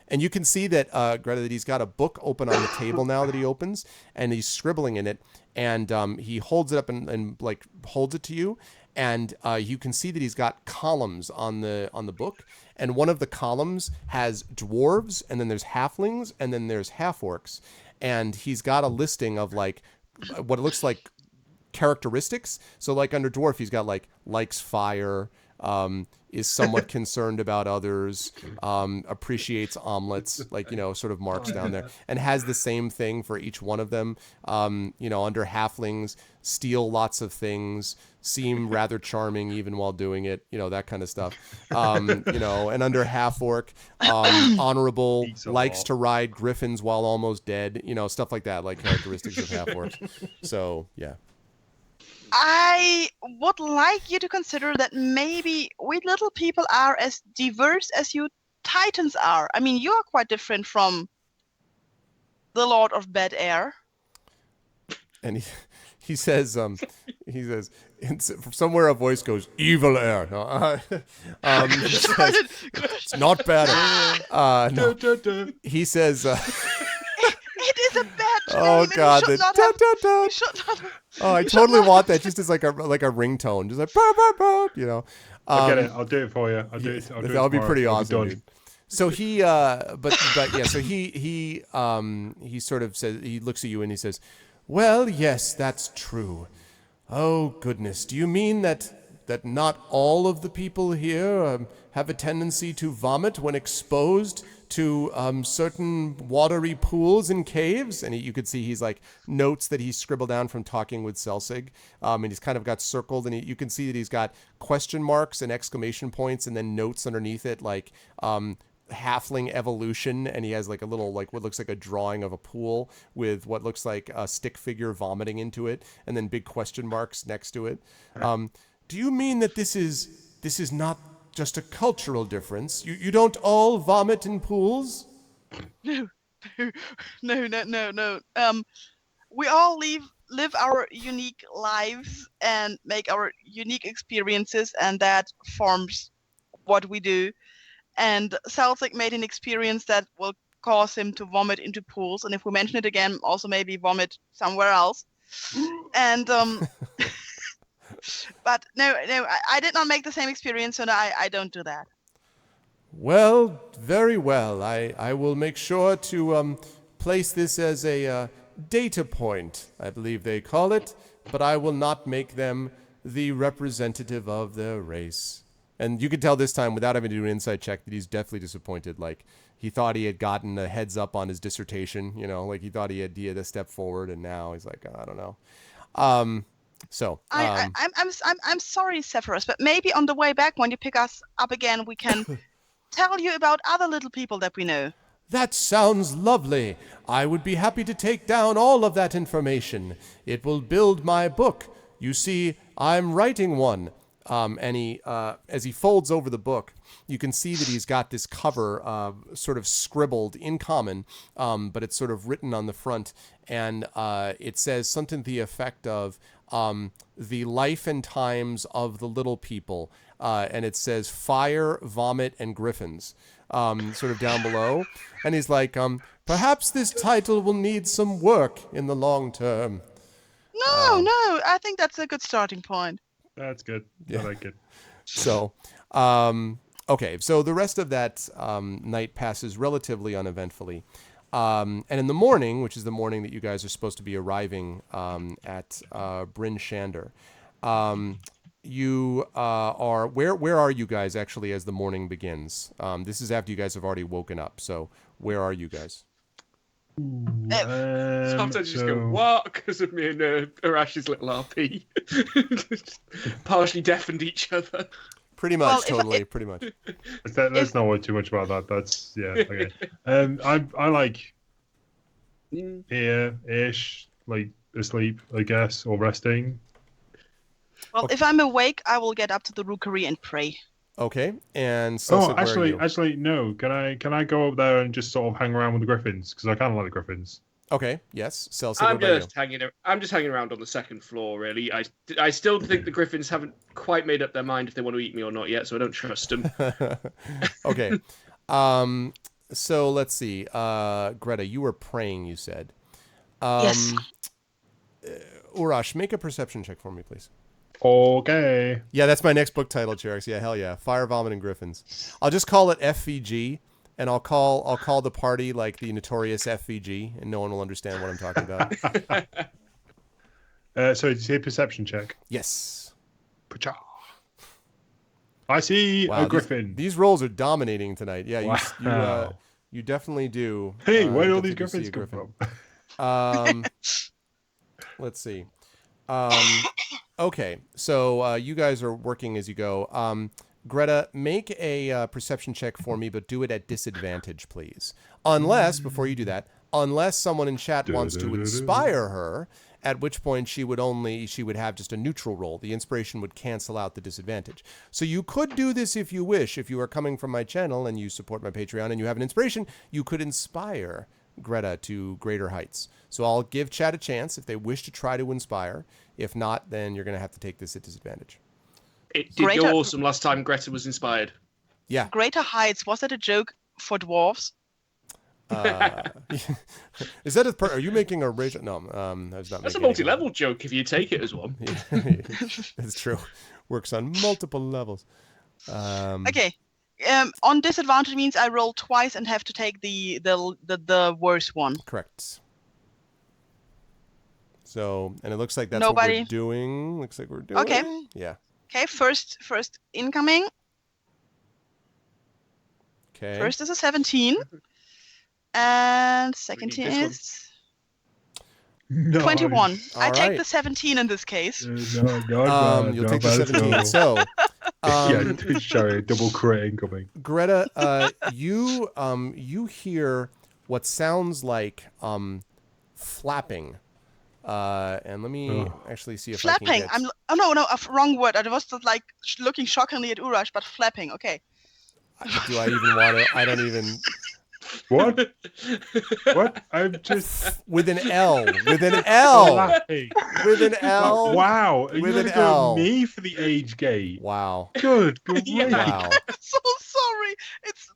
And you can see that, Greta, that he's got a book open on the table now that he opens, and he's scribbling in it, and he holds it up and holds it to you, and you can see that he's got columns on the book, and one of the columns has dwarves, and then there's halflings, and then there's half-orcs, and he's got a listing of what it looks like characteristics. So under dwarf, he's got likes fire, is somewhat concerned about others, appreciates omelets, sort of marks down there, and has the same thing for each one of them. Under halflings, steal lots of things, seem rather charming even while doing it, that kind of stuff. And under half-orc, honorable, likes to ride griffins while almost dead, stuff like that, like characteristics of half-orcs. So, yeah. I would like you to consider that maybe we little people are as diverse as you Titans are. I mean, you are quite different from the Lord of Bad Air. and he says somewhere a voice goes, evil air. No, he says, it's not bad. No. He says, It is a bad oh name. God, And we should not have. Oh, I totally want that just as like a ringtone, just like bah, bah, bah, you know. I'll get it. I'll do it for you. I'll do it. That'll be pretty awesome, done. dude. So he, but yeah, so he sort of says, he looks at you and he says, "Well, yes, that's true. Oh goodness, do you mean that not all of the people here have a tendency to vomit when exposed to certain watery pools and caves?" And you could see he's like notes that he scribbled down from talking with Celsig, and he's kind of got circled, and you can see that he's got question marks and exclamation points, and then notes underneath it like halfling evolution, and he has like a little like what looks like a drawing of a pool with what looks like a stick figure vomiting into it, and then big question marks next to it. Do you mean that this is not just a cultural difference? You don't all vomit in pools? No. We all live our unique lives and make our unique experiences, and that forms what we do. And Celtic made an experience that will cause him to vomit into pools, and if we mention it again, also maybe vomit somewhere else. And but no, I did not make the same experience, so no, I don't do that. Well, very well. I will make sure to place this as a data point, I believe they call it, but I will not make them the representative of their race. And you could tell this time, without having to do an insight check, that he's definitely disappointed. Like, he thought he had gotten a heads up on his dissertation, you know, like he thought he had a step forward, and now he's like, I don't know. I'm sorry, Severus, but maybe on the way back when you pick us up again, we can tell you about other little people that we know. That sounds lovely. I would be happy to take down all of that information. It will build my book. You see, I'm writing one. And he, as he folds over the book, you can see that he's got this cover sort of scribbled in common, but it's sort of written on the front, and it says something to the effect of the life and times of the little people, and it says fire, vomit, and griffins, sort of down below. And he's like, perhaps this title will need some work in the long term. No, I think that's a good starting point. That's good. Yeah. I like it. So, okay. So the rest of that night passes relatively uneventfully. And in the morning, which is the morning that you guys are supposed to be arriving at Bryn Shander, you are... Where are you guys actually as the morning begins? This is after you guys have already woken up. So where are you guys? Sometimes you just go, what? Because of me and Arash's little RP. Partially deafened each other. Pretty much, pretty much. Let's not worry too much about that. That's, yeah, okay. I like here-ish, like asleep, I guess, or resting. Well, if I'm awake, I will get up to the rookery and pray. Okay, and so actually, no. Can I go up there and just sort of hang around with the griffins? Because I kind of like the griffins. Okay, yes. I'm just hanging around on the second floor, really. I still think the griffins haven't quite made up their mind if they want to eat me or not yet, so I don't trust them. Okay. So let's see. Greta, you were praying, you said. Yes. Urash, make a perception check for me, please. Okay. Yeah, that's my next book title, Jerix. Yeah, hell yeah. Fire, Vomit, and Griffins. I'll just call it FVG, and I'll call the party like the notorious FVG, and no one will understand what I'm talking about. So did you say a perception check? Yes. Pacha. I see a griffin. These rolls are dominating tonight. Yeah, wow. You definitely do. Hey, where do all these griffins come from? Let's see. Okay, so you guys are working as you go. Greta, make a perception check for me, but do it at disadvantage, please. Unless, before you do that, unless someone in chat wants to inspire her, at which point she would have just a neutral roll. The inspiration would cancel out the disadvantage. So you could do this if you wish. If you are coming from my channel and you support my Patreon and you have an inspiration, you could inspire Greta to greater heights. So I'll give chat a chance if they wish to try to inspire. If not, then you're going to have to take this at disadvantage. It did go awesome last time Greta was inspired. Yeah. Greater heights. Was that a joke for dwarves? Is that are you making a racial? No, I was not. That's a multi-level joke if you take it as one. That's true. Works on multiple levels. Okay. On disadvantage means I roll twice and have to take the worst one. Correct. So, and it looks like that's Nobody. what we're doing. Looks like we're doing. Okay. Yeah. Okay. First incoming. Okay. First is a 17. And second We need this is No. 21. I take right. the 17 in this case. You'll take the 17. So, yeah, sorry, double crit incoming. Greta, you hear what sounds like flapping. And let me actually see if Flapping. I can get... No, wrong word. I was just like looking shockingly at Urash, but flapping. Okay. Do I even want to? I don't even... What? What? I'm just with an L. With an L. laughing. With an L. Wow. Are you With gonna an go L. me for the age gate? Wow. Good. Good. Wow. I'm so sorry. It's.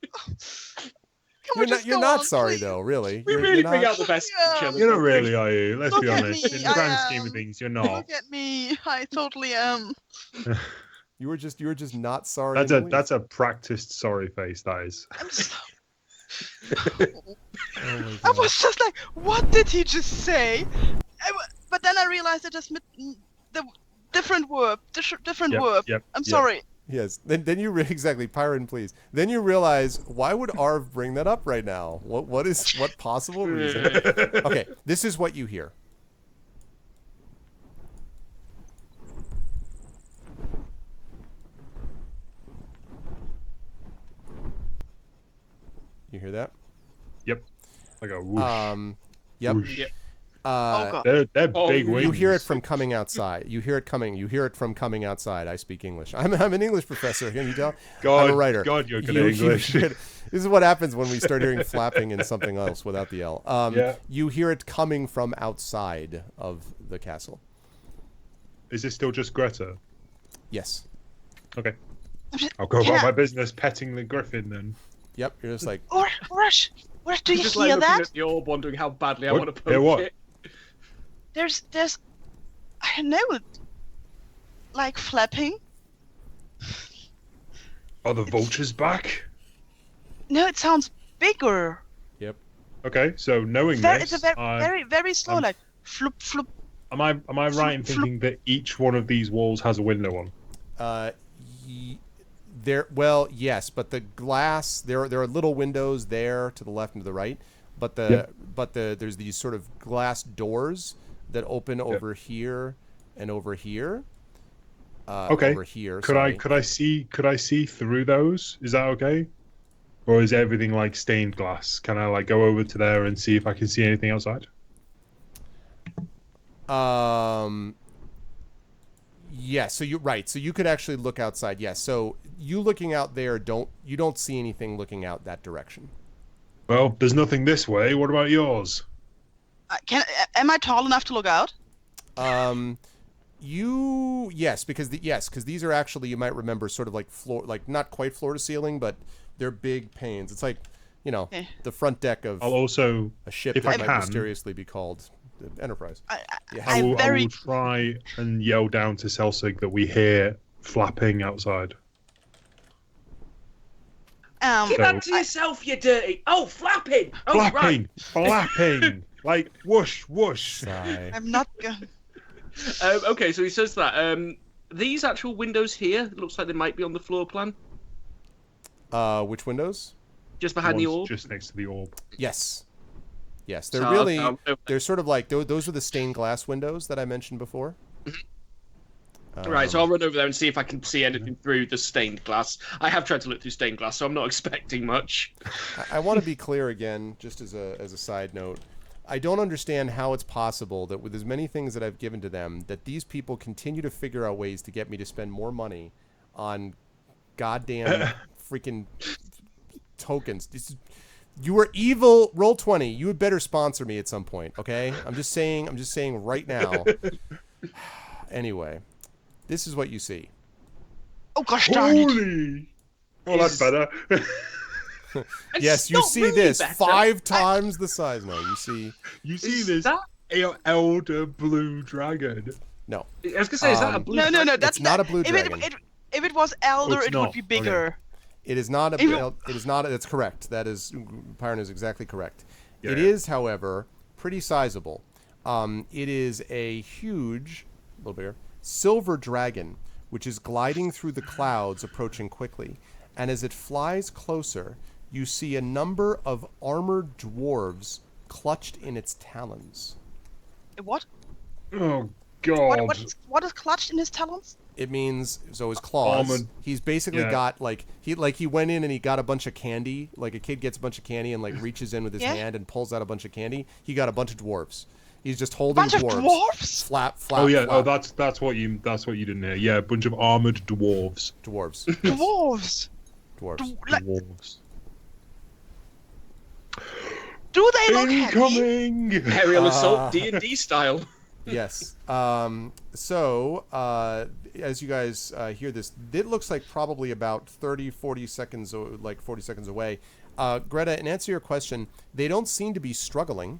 You're not sorry though, really. We You're really not... bring out the best in each other. You're not really, are you? Let's be Look at honest. me, In the grand scheme of things, you're not. Look at me. I totally am. You were just not sorry. in the least. That's a practiced sorry face. That is. I'm so... Oh my I God. was just like, what did he just say? But then I realized it just the different verb. Different verb. I'm sorry. Yes. Then you exactly, Pyron, please. Then you realize, why would Arv bring that up right now? What possible reason? Okay, this is what you hear. You hear that? Yep. Like a whoosh. Yep. Whoosh. Yep. Oh God. They're big wings. You hear it from coming outside. You hear it from coming outside. I speak English. I'm an English professor. Can you tell? God, I'm a writer. God, you're good at English. This is what happens when we start hearing flapping and something else without the L. Yeah. You hear it coming from outside of the castle. Is this still just Greta? Yes. Okay. I'll go about my business petting the griffin then. Yep. You're just like, Rush, do you Just hear like that? looking at the orb, wondering how badly I What? want to Hear poke what? it. There's, I don't know, like flapping. Are the vultures back? No, it sounds bigger. yep. Okay, so knowing It's this, a very slow, like floop floop. am I right in thinking that each one of these walls has a window on? Well, yes, but the glass there are little windows there to the left and to the right, but there's these sort of glass doors that open over here and over here. Okay. Over here. Could I see through those? Is that okay? Or is everything like stained glass? Can I like go over to there and see if I can see anything outside? Yeah, so you could actually look outside. Yes. So you looking out there you don't see anything looking out that direction. Well, there's nothing this way. What about yours? Am I tall enough to look out? Yes, because these are actually, you might remember, sort of like floor, like not quite floor to ceiling, but they're big panes. It's like, the front deck of I'll also, a ship if that I might can, mysteriously be called the Enterprise. I will try and yell down to Celsig that we hear flapping outside. Keep that to yourself, you dirty. Oh, flapping. Oh, Flapping, right. flapping, like whoosh, whoosh. Sigh. I'm not going. Okay, so he says that. These actual windows here, it looks like they might be on the floor plan. Which windows? Just behind the One's orb. just next to the orb. Yes. Yes, they're So, really, okay. they're sort of like, those are the stained glass windows that I mentioned before. Right, so I'll run over there and see if I can see anything through the stained glass. I have tried to look through stained glass, so I'm not expecting much. I want to be clear again, just as a side note. I don't understand how it's possible that with as many things that I've given to them, that these people continue to figure out ways to get me to spend more money on goddamn freaking tokens. You are evil. Roll 20. You would better sponsor me at some point, okay? I'm just saying right now. Anyway, this is what you see. Oh gosh darn it. Holy! Oh, that's better. Yes, you not see really this better. 5 times the size. No, you see. You see Is this that- elder blue dragon? No, I was gonna say, is that a blue? No, dragon? that's not a blue if dragon. If it was elder, it's it not. would be bigger. it is not If a. It is not. That's correct. That is. Pyron is exactly correct. It Yeah. is, however, pretty sizable. It is a huge, a little bigger, silver dragon, which is gliding through the clouds, approaching quickly. And as it flies closer, you see a number of armored dwarves clutched in its talons. What? Oh God! What is clutched in his talons? It means so his claws. Armored. He's basically Yeah. got he went in and he got a bunch of candy. Like a kid gets a bunch of candy and like reaches in with his Yeah. hand and pulls out a bunch of candy. He got a bunch of dwarves. He's just holding Bunch of dwarves. dwarfs? Flap. Oh yeah. flap. Oh, that's what you didn't hear. Yeah, a bunch of armored dwarves. Dwarves. Dwarves. Dwarves. Like, Dwarves. do they look heavy? Incoming. Aerial assault, D&D style. Yes. So, as you guys hear this, it looks like probably about 40 seconds away. Greta, in answer to your question, they don't seem to be struggling.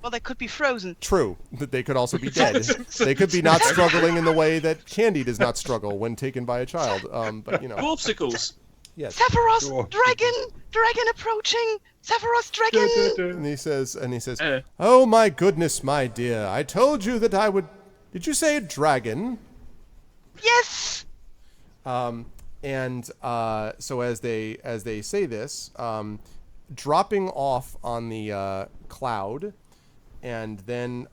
Well, they could be frozen. True, but they could also be dead. They could be not struggling in the way that candy does not struggle when taken by a child. But you know, Dwarfsicles. yes. Sephiroth, Dwarf. dragon approaching. Sephiroth, dragon. And he says, Uh. "Oh my goodness, my dear! I told you that I would. Did you say a dragon?" Yes. And so as they say this, dropping off on the cloud, and then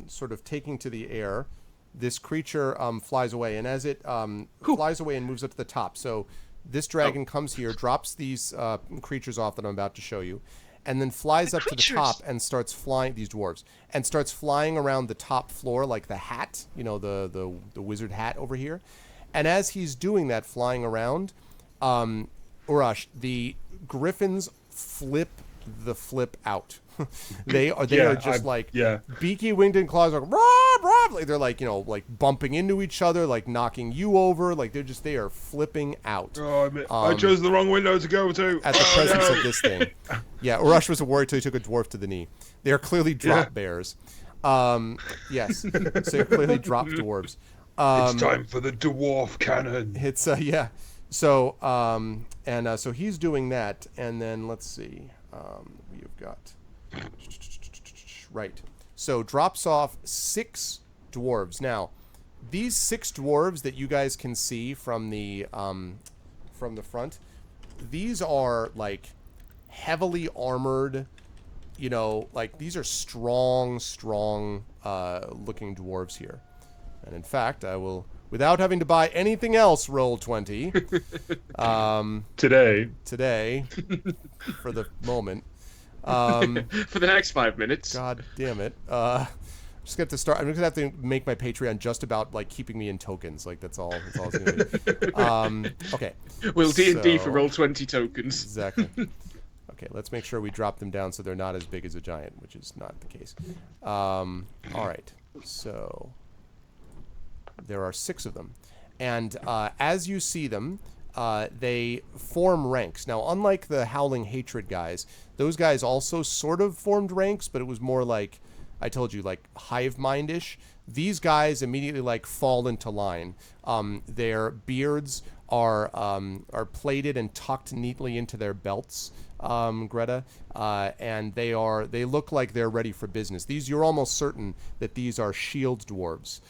sort of taking to the air, this creature flies away. And as it flies away and moves up to the top, so this dragon comes here, drops these creatures off that I'm about to show you, and then flies up to the top and starts flying, these dwarves, and starts flying around the top floor like the hat, you know, the wizard hat over here. And as he's doing that, flying around, Urash, the griffins flip out. they are just beaky winged and claws, like rah, rah, like they're like, you know, like bumping into each other, like knocking you over, like they are flipping out. Oh, I chose the wrong window to go to. At the presence of this thing. Yeah, Urash was worried till he took a dwarf to the knee. They are clearly drop bears. Yes, so they're clearly drop dwarves. It's time for the dwarf cannon. It's yeah. So so he's doing that, and then let's see. We've got right. So drops off 6 dwarves. Now, these 6 dwarves that you guys can see from the front, these are like heavily armored. You know, like these are strong looking dwarves here. And in fact, I will, without having to buy anything else, roll 20. Today, For the moment. For the next 5 minutes. God damn it. I'm just gonna have to start. I'm just gonna have to make my Patreon just about like keeping me in tokens. Like that's all it's gonna be. Okay. We'll D&D So- for roll 20 tokens. Exactly. Okay, let's make sure we drop them down so they're not as big as a giant, which is not the case. All right. So there are 6 of them, and as you see them, they form ranks. Now, unlike the Howling Hatred guys, those guys also sort of formed ranks, but it was more like, I told you, like hive mind-ish. These guys immediately like fall into line. Their beards are plated and tucked neatly into their belts, Greta, and they look like they're ready for business. You're almost certain that these are shield dwarves.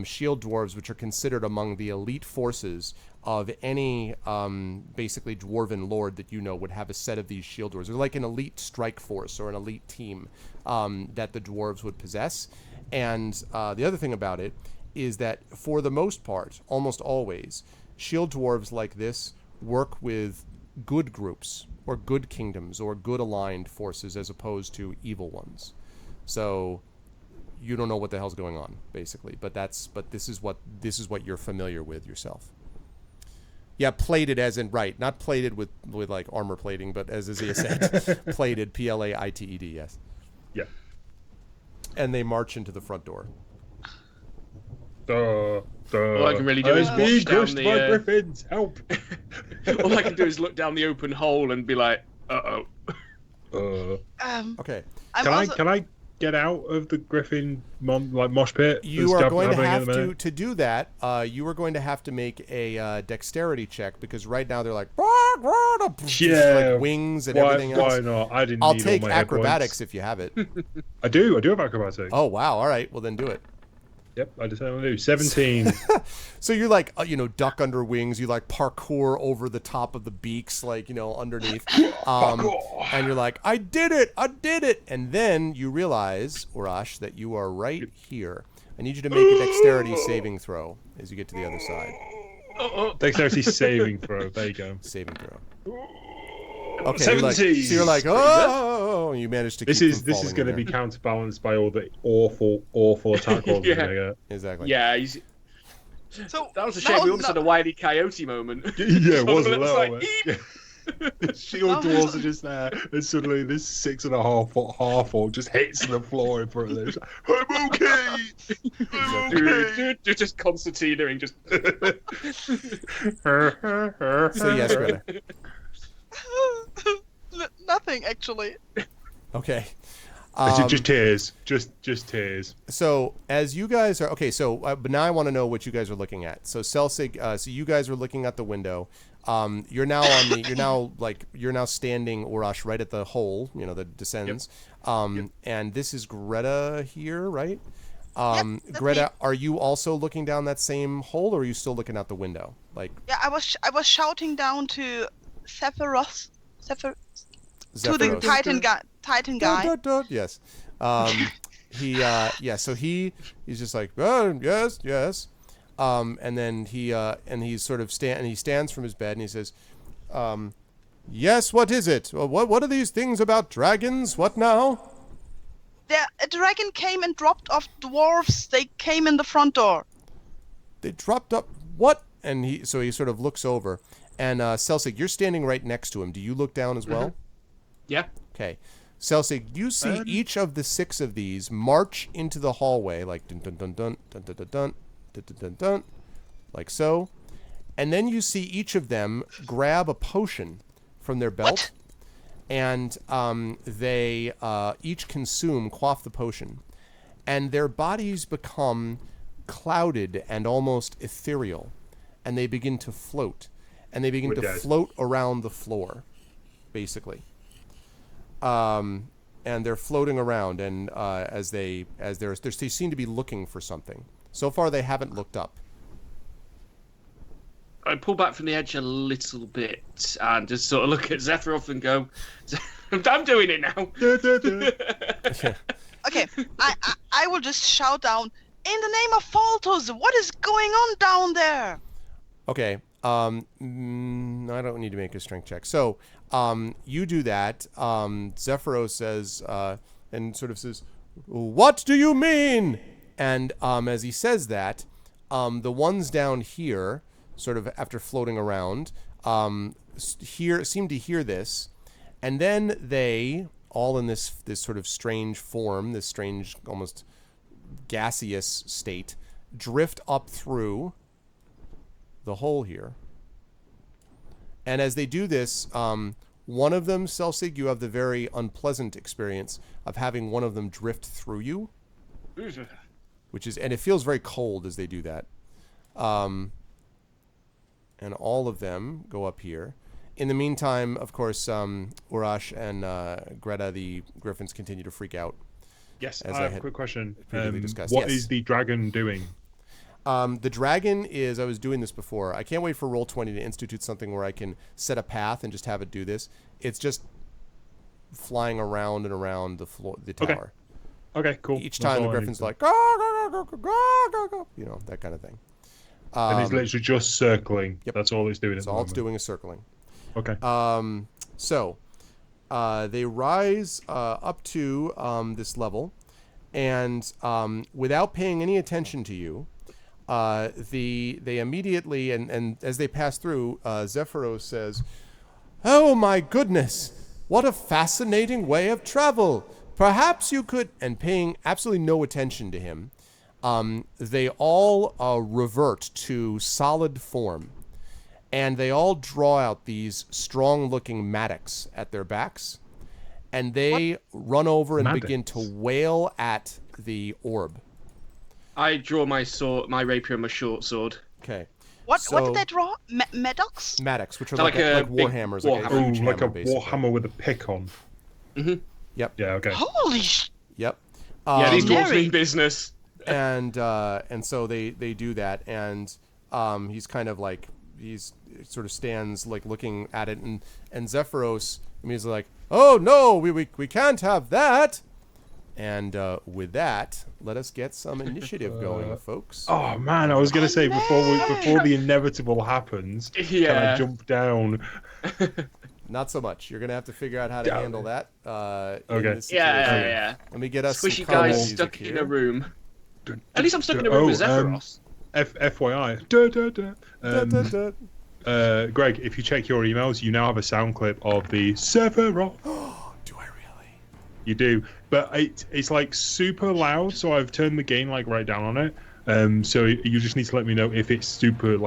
Shield dwarves, which are considered among the elite forces of any basically dwarven lord that you know would have a set of these shield dwarves. They're like an elite strike force or an elite team that the dwarves would possess. And the other thing about it is that for the most part, almost always, shield dwarves like this work with good groups or good kingdoms or good aligned forces as opposed to evil ones. So you don't know what the hell's going on, basically. But this is what you're familiar with yourself. Yeah, plated as in, right, not plated with like armor plating, but as Isaiah said, plated, P-L-A-I-T-E-D, yes. Yeah. And they march into the front door. All I can really do is watch down the... griffins, help! All I can do is look down the open hole and be like, uh-oh. Okay. Can I get out of the griffin mosh pit? You are going to have to do that. You are going to have to make a dexterity check because right now they're like, like wings and everything else. Why not? I didn't. I'll need take all my hit acrobatics points. if you have it. I do have acrobatics. Oh wow! All right, well then do it. Yep, I decided to do 17. So you're like, duck under wings. You like parkour over the top of the beaks, like, underneath. And you're like, I did it. And then you realize, Urash, that you are right here. I need you to make a dexterity saving throw as you get to the other side. Dexterity saving throw. There you go. Saving throw. Okay, 17. You're like, oh, you managed to. This is going to be counterbalanced by all the awful attack rolls. Yeah, exactly. Yeah, so that was a shame. We almost had a Wile E. Coyote moment. Yeah, it was a little like, Shield dwarves are just there, and suddenly this 6.5 foot half-orc just hits the floor in front of them. Like, I'm okay. Dude, just concertinaing, just. So yes, Greta. Nothing, actually. Okay. Just tears. Just tears. So as you guys are but now I want to know what you guys are looking at. So Celsig, so you guys are looking at the window. You're now standing, Urash, right at the hole, that descends. Yep. And this is Greta here, right? Yep, Greta, me. are you also looking down that same hole, or are you still looking out the window? Like, Yeah, I was shouting down to Sephiroth, to the Zephyros. Titan guy. Yes. So he's just like, oh, yes. And then he stands from his bed and he says, yes, what is it? What are these things about dragons? What now? A dragon came and dropped off dwarves. They came in the front door. They dropped up what? And he sort of looks over. And Celsig, you're standing right next to him. Do you look down as well? Yeah. Okay. Celsig, you see each of the 6 of these march into the hallway like dun dun dun dun dun dun dun dun dun dun dun dun, like so. And then you see each of them grab a potion from their belt. What? And they each quaff the potion. And their bodies become clouded and almost ethereal. And they begin to float. And they begin to float around the floor, basically. And they're floating around, and as they seem to be looking for something. So far, they haven't looked up. I pull back from the edge a little bit and just sort of look at Zephyroth and go, I'm doing it now. Okay, I will just shout down, in the name of Faltos, what is going on down there? Okay. I don't need to make a strength check. So, you do that. Zephyros says, and sort of says, what do you mean? And as he says that, the ones down here, sort of after floating around, seem to hear this, and then they, all in this sort of strange form, this strange, almost gaseous state, drift up through the hole here. And as they do this, one of them, Celsig, you have the very unpleasant experience of having one of them drift through you, and it feels very cold as they do that. And all of them go up here. In the meantime, of course, Urash and Greta, the griffins, continue to freak out. Yes, I have a quick question. Discussed. What Yes. is the dragon doing? The dragon is, I was doing this before. I can't wait for Roll20 to institute something where I can set a path and just have it do this. It's just flying around and around the floor, the tower. Okay, cool. Each time the griffin's like, go, go, go, go, go, go, go, you know, that kind of thing. And it's literally just circling. Yep. That's all it's doing. That's all it's doing is circling. Okay. So they rise up to this level, and without paying any attention to you, they immediately, and as they pass through, Zephyros says, "Oh my goodness, what a fascinating way of travel. Perhaps you could," and paying absolutely no attention to him, they all revert to solid form. And they all draw out these strong-looking mattocks at their backs. And they run over and begin to wail at the orb. I draw my sword, my rapier and my short sword. Okay. What did they draw? Mattocks? Mattocks, which are Like a big warhammers. warhammer. Like a basically. warhammer with a pick on. Yep. Yeah, okay. Holy Yep. Yeah, these dwarves Scary. mean business. And so they do that, and he's kind of like, he's sort of stands like looking at it, and Zephyros is like, "Oh no, we can't have that." And with that, let us get some initiative going, folks. Oh man, I was gonna say before the inevitable happens, can Yeah. I jump down? Not so much. You're gonna have to figure out how to handle that. In Okay. this situation. Yeah. Let me get us Squishy some combo guys music stuck here. in a room. At least I'm stuck in a room with Zephyros. FYI. Da, da, da. Da, da, da. Greg, if you check your emails, you now have a sound clip of the Sephiroth. Do I really? You do, but it's like super loud, so I've turned the gain like right down on it. So you just need to let me know if it's super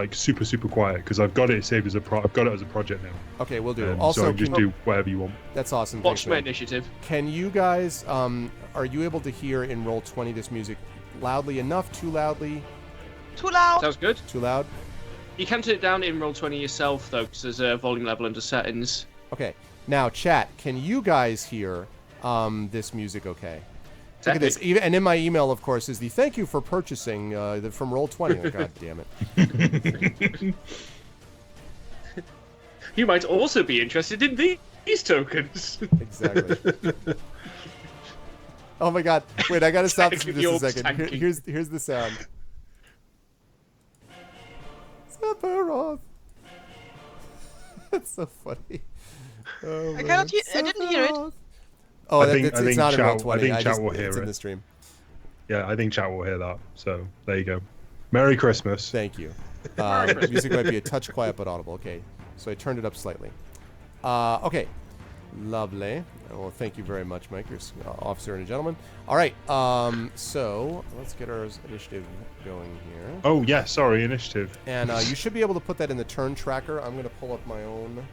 quiet, because I've got it saved as I've got it as a project now. Okay, we'll do. So Also, I can just do whatever you want. that's awesome. Watch Thanks, my man. initiative. Can you guys, are you able to hear in Roll20 this music loudly enough? Too loudly? Too loud. Sounds good. Too loud? You can turn it down in Roll20 yourself, though, because there's a volume level under settings. Okay. Now, chat, can you guys hear this music okay? Look at this. And in my email, of course, is the thank you for purchasing from Roll20. Oh, God damn it. You might also be interested in these tokens. Exactly. Oh my God! Wait, I gotta stop this for just a second. Tanking. Here's the sound. Sephiroth. That's so funny. Oh, I cannot hear. I didn't hear it. Sephiroth. Oh, I it's think not in chat- Roll20. I think chat will it's hear in it. the stream. Yeah, I think chat will hear that. So there you go. Merry Christmas. Thank you. Music might be a touch quiet but audible. Okay, so I turned it up slightly. Okay, lovely. Well, thank you very much, Mike. You're an officer and a gentleman. All right, so let's get our initiative going here. Oh yeah, sorry, initiative. And you should be able to put that in the turn tracker. I'm going to pull up my own.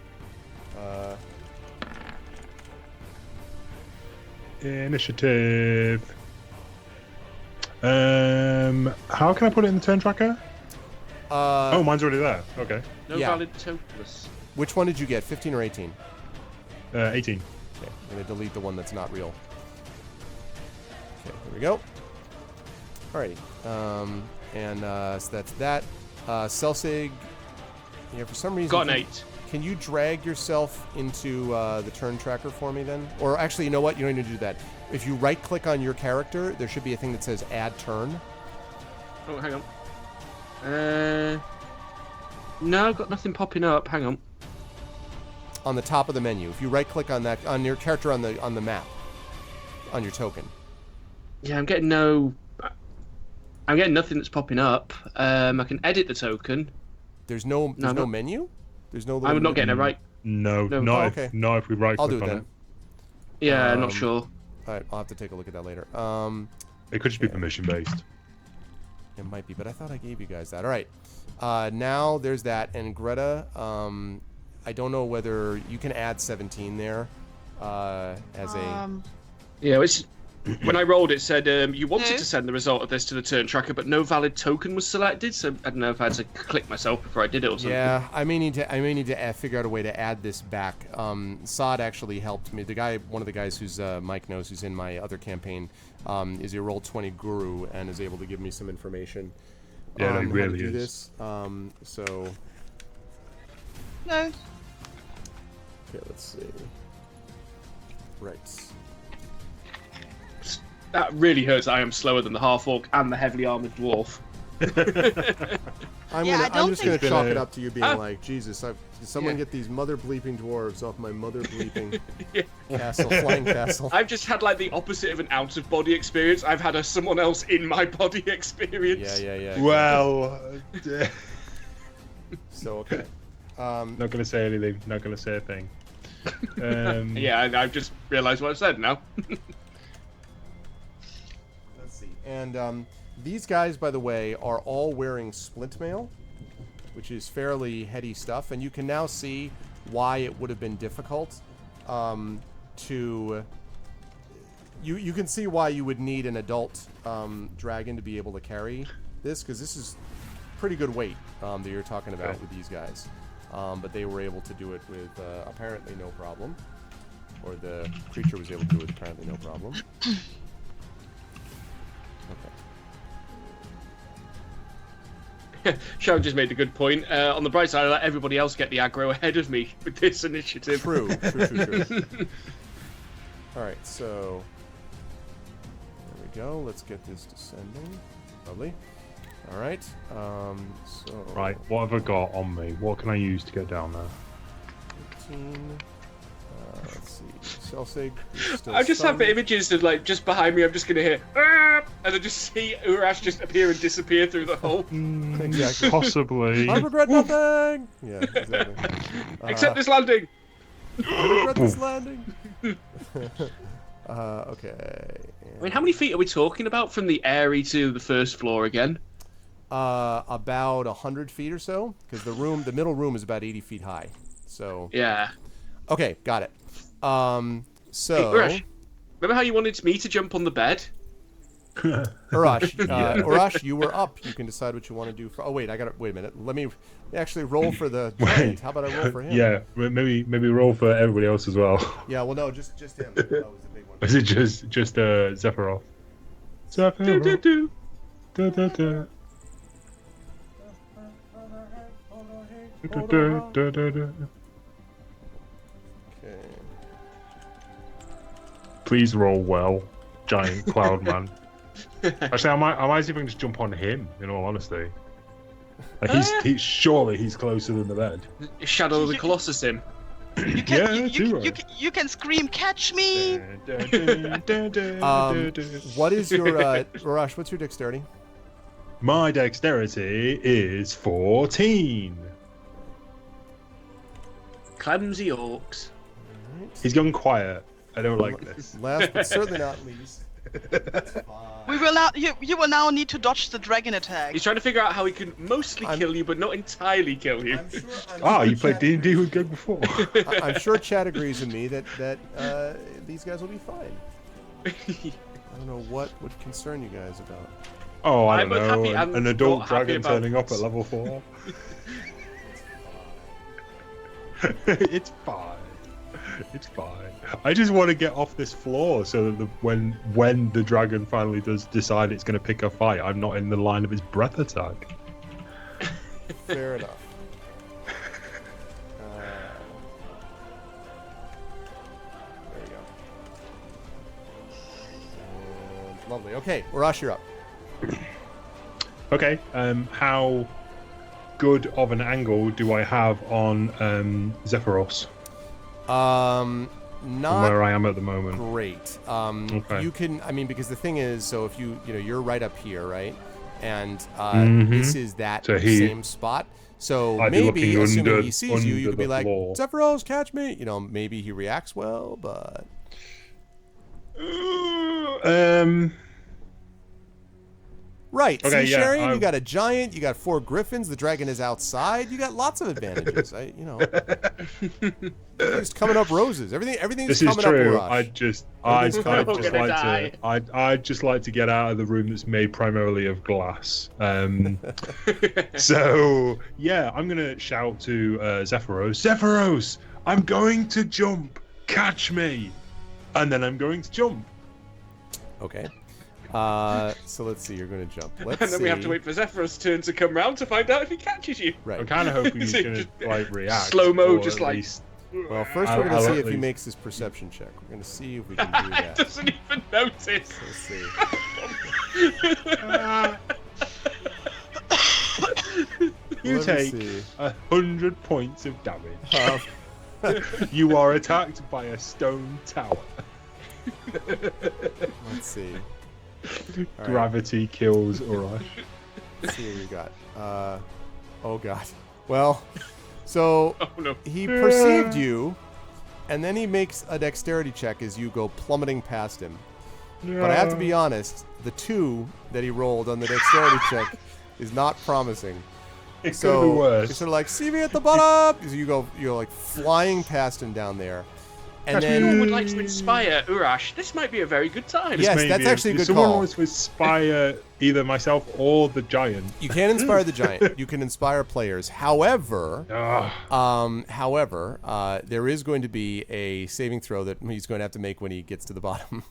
Initiative. How can I put it in the turn tracker? Oh, mine's already there. Okay. No Yeah. valid tokens. Which one did you get? 15 or 18? 18. Okay, I'm going to delete the one that's not real. Okay, here we go. Alrighty. So that's that. Celsig, yeah, for some reason... Got an 8. Can you drag yourself into the turn tracker for me then? Or actually, you know what? You don't need to do that. If you right-click on your character, there should be a thing that says Add Turn. Oh, hang on. No, got nothing popping up. Hang on. On the top of the menu. If you right-click on that, on your character on the map, on your token. Yeah, I'm getting nothing that's popping up. I can edit the token. There's no menu? There's no little I'm not getting it right. No, No. not Oh, if, okay. not if we right I'll do click it on then. it. Yeah, I'm not sure. Alright, I'll have to take a look at that later. It could just be permission based. It might be, but I thought I gave you guys that. Alright. Now there's that. And Greta, I don't know whether you can add 17 there as a... Yeah, it's when I rolled, it said you wanted No. to send the result of this to the turn tracker, but no valid token was selected. So I don't know if I had to click myself before I did it or something. Yeah, I may need to figure out a way to add this back. Sod actually helped me. One of the guys who's Mike knows, who's in my other campaign, is a Roll20 guru and is able to give me some information. Yeah, no, he how to really do is. this. So No. okay, let's see. Right. That really hurts. I am slower than the half orc and the heavily armored dwarf. I'm just gonna chalk it up to you being like, Jesus, someone get these mother bleeping dwarves off my mother bleeping castle, flying castle. I've just had like the opposite of an out of body experience. I've had a someone else in my body experience. Yeah. Exactly. Well, So okay. not gonna say anything. Not gonna say a thing. Yeah, I've just realised what I've said now. Let's see. And these guys, by the way, are all wearing splint mail, which is fairly heady stuff, and you can now see why it would have been difficult to. You can see why you would need an adult dragon to be able to carry this, because this is pretty good weight that you're talking about with these guys. But they were able to do it with apparently no problem, or the creature was able to do it with apparently no problem. Okay. Sharon just made a good point. On the bright side, I let everybody else get the aggro ahead of me with this initiative. True. All right, so there we go. Let's get this descending. Lovely. All right. So. right, what have I got on me? What can I use to get down there? 15. Let's see. Celsig. I just have images of like just behind me. I'm just gonna hear, "Arr!" and then just see Urash just appear and disappear through the hole. Exactly. Possibly. I regret nothing. Yeah, exactly. Except this landing. I regret this landing. Okay. I mean, how many feet are we talking about from the airy to the first floor again? About 100 feet or so, because the middle room is about 80 feet high. So. Yeah. Okay, got it. So. Hey, Urash, remember how you wanted me to jump on the bed? Urash, Urash, you were up. You can decide what you want to do. Oh wait, wait a minute. Let me actually roll for the giant. How about I roll for him? Yeah, maybe roll for everybody else as well. Yeah, well no, just him. That was the big one. Is it just Sephiroth? Sephiroth. Okay. Please roll well, giant cloud man. Actually, I might see if I can just jump on him. In all honesty, like surely he's closer than the bed. Shadow of the Colossus him. You can scream, "Catch me!" What is your Urash? What's your dexterity? My dexterity is 14. Clumsy orcs. He's gone quiet. I don't like this. Last but certainly not least. We will now. You will now need to dodge the dragon attack. He's trying to figure out how he can mostly kill you, but not entirely kill you. You played D&D with GOG before. I'm sure Chad agrees with me that these guys will be fine. I don't know what would concern you guys about. Oh, I don't I'm know. happy- An I'm adult not happy dragon about turning up this. at level 4. It's fine. It's fine. I just want to get off this floor so that when the dragon finally does decide it's going to pick a fight, I'm not in the line of his breath attack. Fair enough. There you go. Lovely. Okay, Urash, you're up. Okay. How good of an angle do I have on Zephyros? From Not where I am at the moment. great. Okay. You can, I mean, because the thing is, so if you're right up here, right? And this is that So same spot. So I'd be maybe, looking assuming under- he sees you, you under could be the like, floor. Zephyros, catch me. Maybe he reacts well, but... Right. Okay, See, yeah, Sharian, you got a giant, you got 4 griffins, the dragon is outside, you got lots of advantages. It's coming up roses. Everything's This is coming true. up I'd Rush. just like to get out of the room that's made primarily of glass. So yeah, I'm gonna shout to Zephyros. Zephyros, I'm going to jump. Catch me, and then I'm going to jump. Okay. So let's see, you're going to jump. Let's And then we have to wait for Zephyr's turn to come round to find out if he catches you. Right. I'm kind of hoping he's gonna Just react. slow-mo, or just at like- least- Well, first we're going to see if he makes his perception check. We're going to see if we can do He that. doesn't even notice. Let's see. You Let me take see. 100 points of damage. You are attacked by a stone tower. Let's see. All right. Gravity kills Urash. Let's see what we got. Oh god. Well, so Oh no. he perceived you, and then he makes a dexterity check as you go plummeting past him. But I have to be honest, the 2 that he rolled on the dexterity check is not promising. It could be So worse. it's sort of like, see me at the bottom. So you're like flying past him down there, and If then anyone would like to inspire Urash, this might be a very good time. Yes, Maybe that's actually a if good someone call. wants to inspire either myself or the giant. you can't inspire the giant. You can inspire players. However, there is going to be a saving throw that he's going to have to make when he gets to the bottom.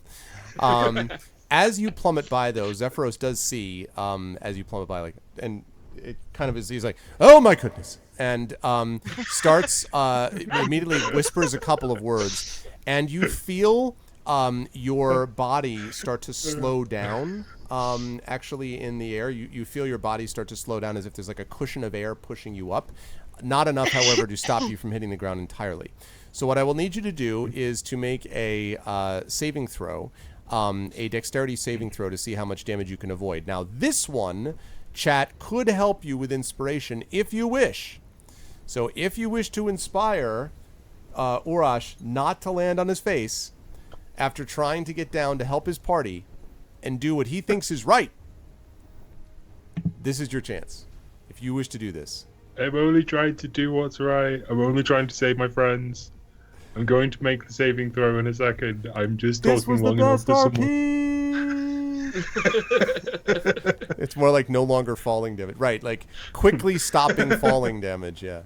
As you plummet by, though, Zephyros does see as you plummet by, like, and it kind of is. He's like, "Oh my goodness!" and starts immediately whispers a couple of words, and you feel your body start to slow down. Actually, in the air, you feel your body start to slow down as if there's like a cushion of air pushing you up. Not enough, however, to stop you from hitting the ground entirely. So what I will need you to do is to make a saving throw, a dexterity saving throw to see how much damage you can avoid. Now, this one, chat, could help you with inspiration if you wish. So if you wish to inspire Urash not to land on his face after trying to get down to help his party and do what he thinks is right, this is your chance. If you wish to do this. I'm only trying to do what's right. I'm only trying to save my friends. I'm going to make the saving throw in a second. I'm just talking long enough for someone. It's more like no longer falling damage. Right, like quickly stopping falling damage, yeah.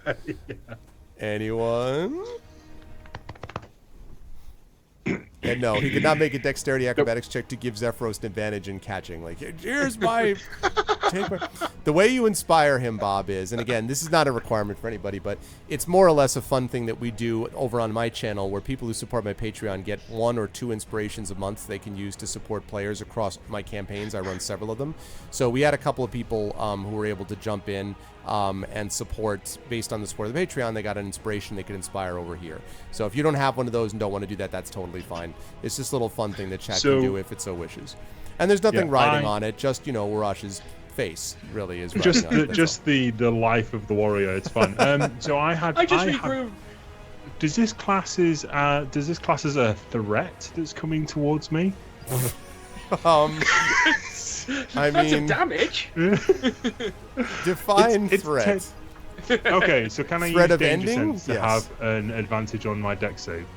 Anyone? And no, he could not make a dexterity acrobatics check to give Zephyros an advantage in catching. Like, here's my... The way you inspire him, Bob, is, and again, this is not a requirement for anybody, but it's more or less a fun thing that we do over on my channel where people who support my Patreon get 1 or 2 inspirations a month they can use to support players across my campaigns. I run several of them. So we had a couple of people who were able to jump in and support based on the support of the Patreon. They got an inspiration they could inspire over here. So if you don't have one of those and don't want to do that, that's totally fine. It's just a little fun thing that chat can do if it so wishes. And there's nothing riding on it, just, Urash's face really is riding on it. Just the life of the warrior. It's fun. So I just regrew. Does this class as a threat that's coming towards me? I That's mean, a damage. define threat. Okay, so can I Threat use of danger ending? sense to Yes. have an advantage on my dex save?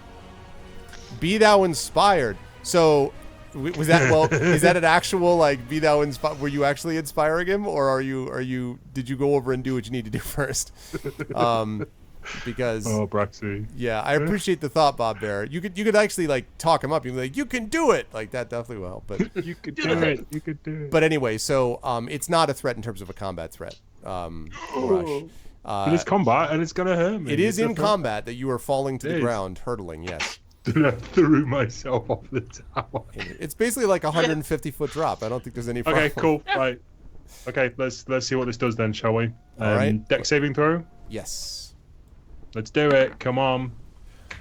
Be thou inspired. So was that is that an actual like be thou inspired? Were you actually inspiring him, or did you go over and do what you need to do first? Because Braxy. yeah, I appreciate the thought, Bob Bear. You could actually like talk him up. You'd be like, you can do it. Like that definitely will help. But You could do it. You could do it. but anyway, so it's not a threat in terms of a combat threat. Urash. But it's combat and it's gonna hurt me. It is It's in a threat. combat that you are falling to It the is. ground, hurtling. Yes. I threw myself off the tower. It's basically like a 150-foot drop. I don't think there's any problem. Okay, cool. Right. Okay, let's see what this does then, shall we? All right. Dex saving throw. Yes. Let's do it. Come on.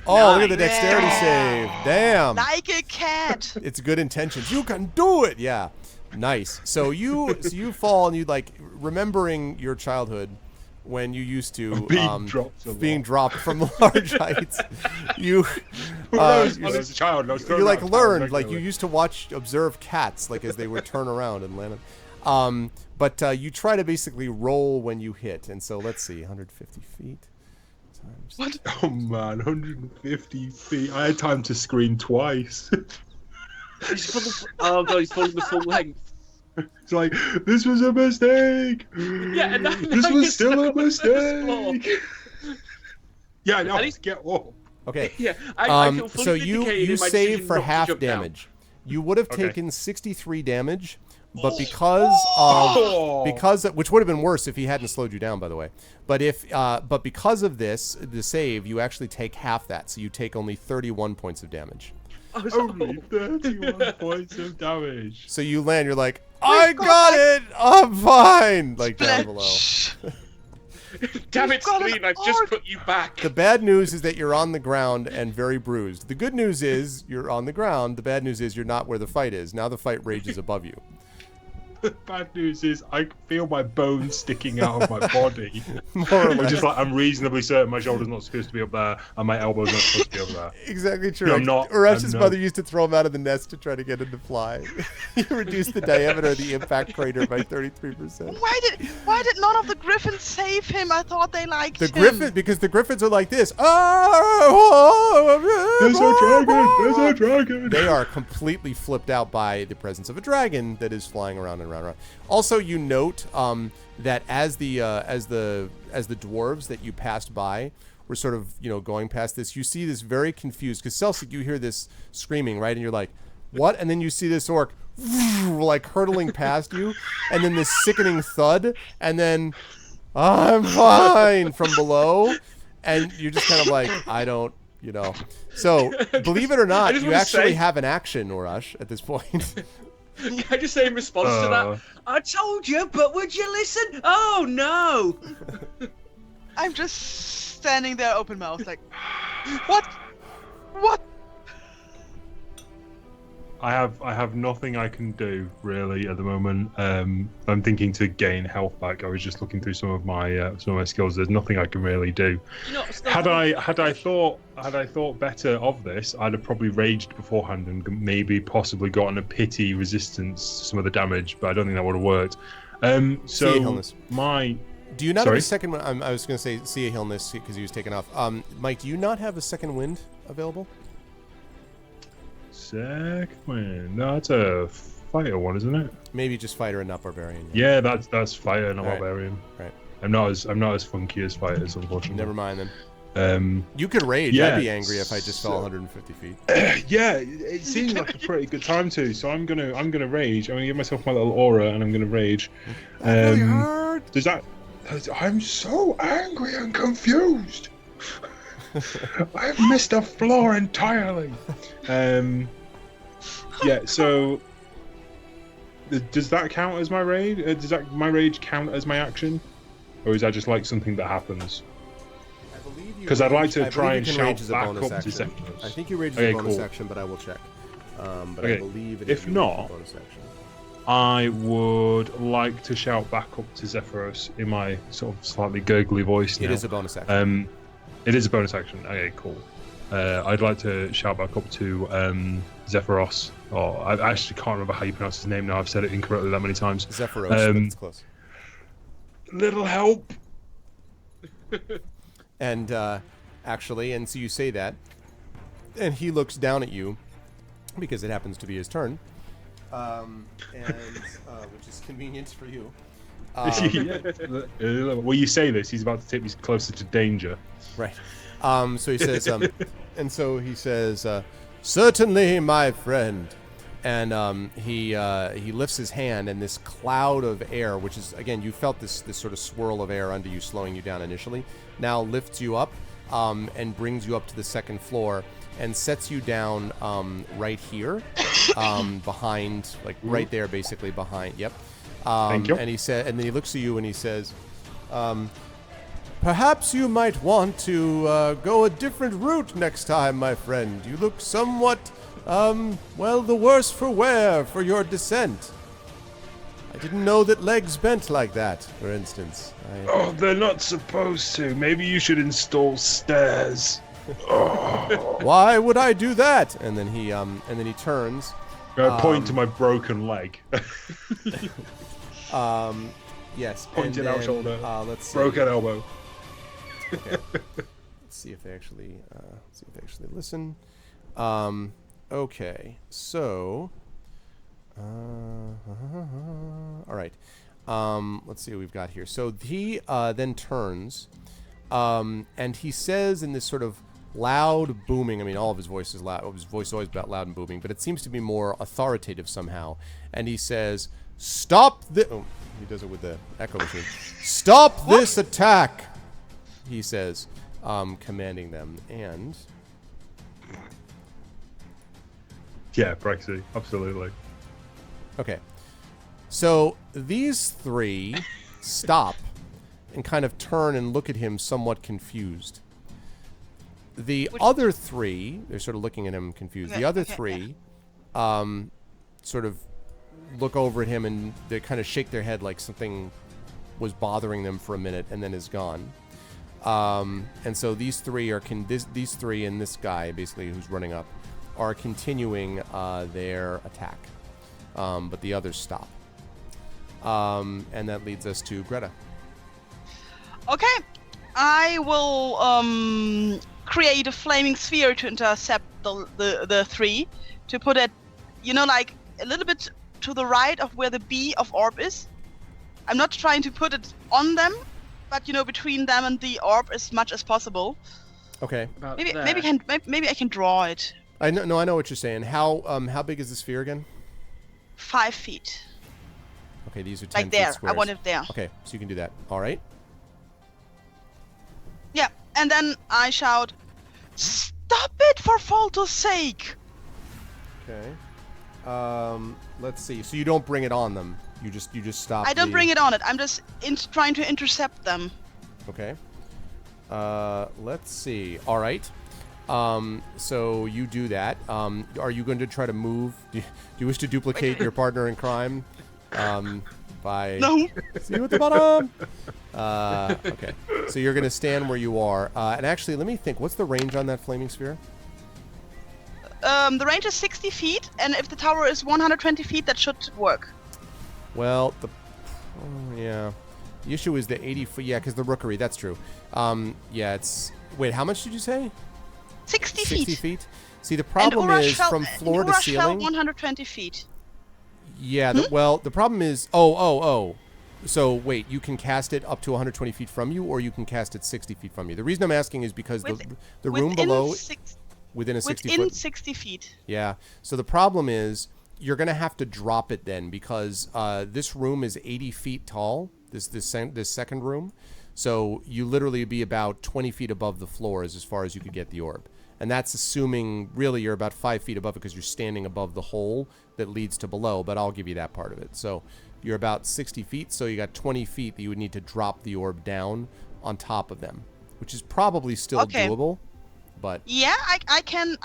Oh, look at the dexterity save. Damn. Like a cat. It's good intentions. You can do it. Yeah. Nice. So you fall and you like remembering your childhood when you used to being dropped from large heights. You I was a child. I was thrown you like out of learned town like you regularly. used to observe cats like as they would turn around and land. But you try to basically roll when you hit, and so let's see, 150 feet times. What? Oh man, 150 feet. I had time to scream twice. Oh god, he's falling the full length. It's like, this was a mistake. Yeah, and this now was you're still a stuck on the first floor. mistake. Yeah, no, At least- get off. Okay. Yeah, I feel fully So you vindicated in my save decision for not to half jump down. damage. You would have Okay. taken 63 damage, but because which would have been worse if he hadn't slowed you down, by the way. But because of this, the save, you actually take half that, so you take only 31 points of damage. Only 31 points of damage. So you land, you're like, I got it, I'm fine, like down below. Damn it, You've got an screen! I've just orc. put you back. The bad news is that you're on the ground and very bruised. The good news is you're on the ground. The bad news is you're not where the fight is. Now the fight rages above you. The bad news is I feel my bones sticking out of my body. More or I'm less. just like, I'm reasonably certain my shoulder's not supposed to be up there and my elbow's not supposed to be up there. Exactly true. No, I'm not. Urash's I'm mother not. used to throw him out of the nest to try to get him to fly. He reduced the diameter of the impact crater by 33%. Why did none of the griffins save him? I thought they liked The him. griffin, because the griffins are like this. Oh, There's a dragon! There's a dragon! They are completely flipped out by the presence of a dragon that is flying around and around and around. Also, you note that as the dwarves that you passed by were sort of going past this, you see this very confused, because Celsic, you hear this screaming, right, and you're like, what? And then you see this orc like hurtling past you, and then this sickening thud, and then I'm fine from below, and you're just kind of like, I don't. So, believe it or not, just you wanna actually say- have an action, Urash, at this point. Can I just say in response to that? I told you, but would you listen? Oh no! I'm just standing there open mouthed like, what? What? I have nothing I can do really at the moment. I'm thinking to gain health back. I was just looking through some of my skills. There's nothing I can really do. Had I thought better of this, I'd have probably raged beforehand and maybe possibly gotten a pity resistance to some of the damage, but I don't think that would have worked. See a Hillness. Do you not have Sorry? a second wind? I was going to say see a Hillness because he was taken off. Mike, do you not have a second wind available? Second wind. No, that's a fighter one, isn't it? Maybe just fighter and not barbarian. Yeah, that's fighter, not Alright. barbarian. Right. I'm not as funky as fighters, unfortunately. Never mind then. You could rage. yeah, I'd be angry if I just fell 150 feet. Yeah, it seems like a pretty good time to. So I'm gonna rage. I'm gonna give myself my little aura, and I'm gonna rage. That really hurt. Does that? I'm so angry and confused. I've missed a floor entirely. Yeah. So does that count as my rage? Does my rage count as my action, or is that just like something that happens? Because I'd like to try and shout back up to Zephyros. I think you rage as Okay, a bonus cool. action, but I will check. But I Okay, believe it if is not- a bonus action. I would like to shout back up to Zephyros in my sort of slightly gurgly voice now. It is a bonus action. It is a bonus action. Okay, cool. I'd like to shout back up to Zephyros. Or I actually can't remember how you pronounce his name now. I've said it incorrectly that many times. Zephyros, but it's close. Little help. And actually, and so you say that, and he looks down at you because it happens to be his turn, which is convenient for you. Well, you say this, he's about to take me closer to danger. Right. So he says, and so he says, certainly, my friend. And he lifts his hand, and this cloud of air, which is, again, you felt this sort of swirl of air under you, slowing you down initially, now lifts you up and brings you up to the second floor and sets you down right here, behind, like right there, basically behind. Yep. Thank you. And he said, and then he looks at you and he says, perhaps you might want to go a different route next time, my friend. You look somewhat, well, the worse for wear for your descent. I didn't know that legs bent like that, for instance. Oh, they're not supposed to. Maybe you should install stairs. Why would I do that? And then he turns. Point to my broken leg. Yes. Pointed and out then, shoulder. Let's see. Broken elbow. Okay. Let's see if they actually listen. Okay. So. All right. Let's see what we've got here. So he then turns, and he says in this sort of loud booming. I mean, all of his voice is loud. His voice is always about loud and booming, but it seems to be more authoritative somehow. And he says, "Stop this!" Oh, he does it with the echo machine. "Stop this attack!" He says, commanding them. And Yeah, Brexit, absolutely. okay, so these three stop, and kind of turn and look at him somewhat confused. The other three, they're sort of looking at him confused. Okay, The other okay, three sort of look over at him and they kind of shake their head like something was bothering them for a minute and then is gone. And so these three are these three and this guy basically who's running up are continuing their attack, but the others stop. And that leads us to Greta. Okay, I will create a flaming sphere to intercept the three, to put it, like a little bit to the right of where the B of orb is. I'm not trying to put it on them, but between them and the orb as much as possible. Okay. Maybe I can draw it. I know what you're saying. How big is the sphere again? 5 feet. Okay, these are 10 Like there. feet squares. I want it there. Okay, so you can do that. All right. Yeah, and then I shout, "Stop it, for Falter's sake!" Okay. Let's see. So you don't bring it on them. You just stop. I don't bring it on it. I'm just trying to intercept them. Okay. Let's see. All right. So you do that. Are you going to try to move? Do you wish to duplicate your partner in crime? By No. See you at the bottom. Okay. So you're going to stand where you are. And actually, let me think. What's the range on that flaming sphere? The range is 60 feet, and if the tower is 120 feet, that should work. Well, yeah. The issue is the 80 foot. Yeah, because the rookery. That's true. Yeah, it's. Wait, how much did you say? 60 feet. 60 feet. See, the problem is from floor to ceiling. 120 feet. Yeah. The problem is. Oh. So wait, you can cast it up to 120 feet from you, or you can cast it 60 feet from you. The reason I'm asking is because the room below. Within 60 feet. Yeah. So the problem is you're going to have to drop it then, because this room is 80 feet tall, this second room. So you literally be about 20 feet above the floor as far as you could get the orb. And that's assuming really you're about 5 feet above it because you're standing above the hole that leads to below, but I'll give you that part of it. So you're about 60 feet, so you got 20 feet that you would need to drop the orb down on top of them, which is probably still doable. But yeah, I can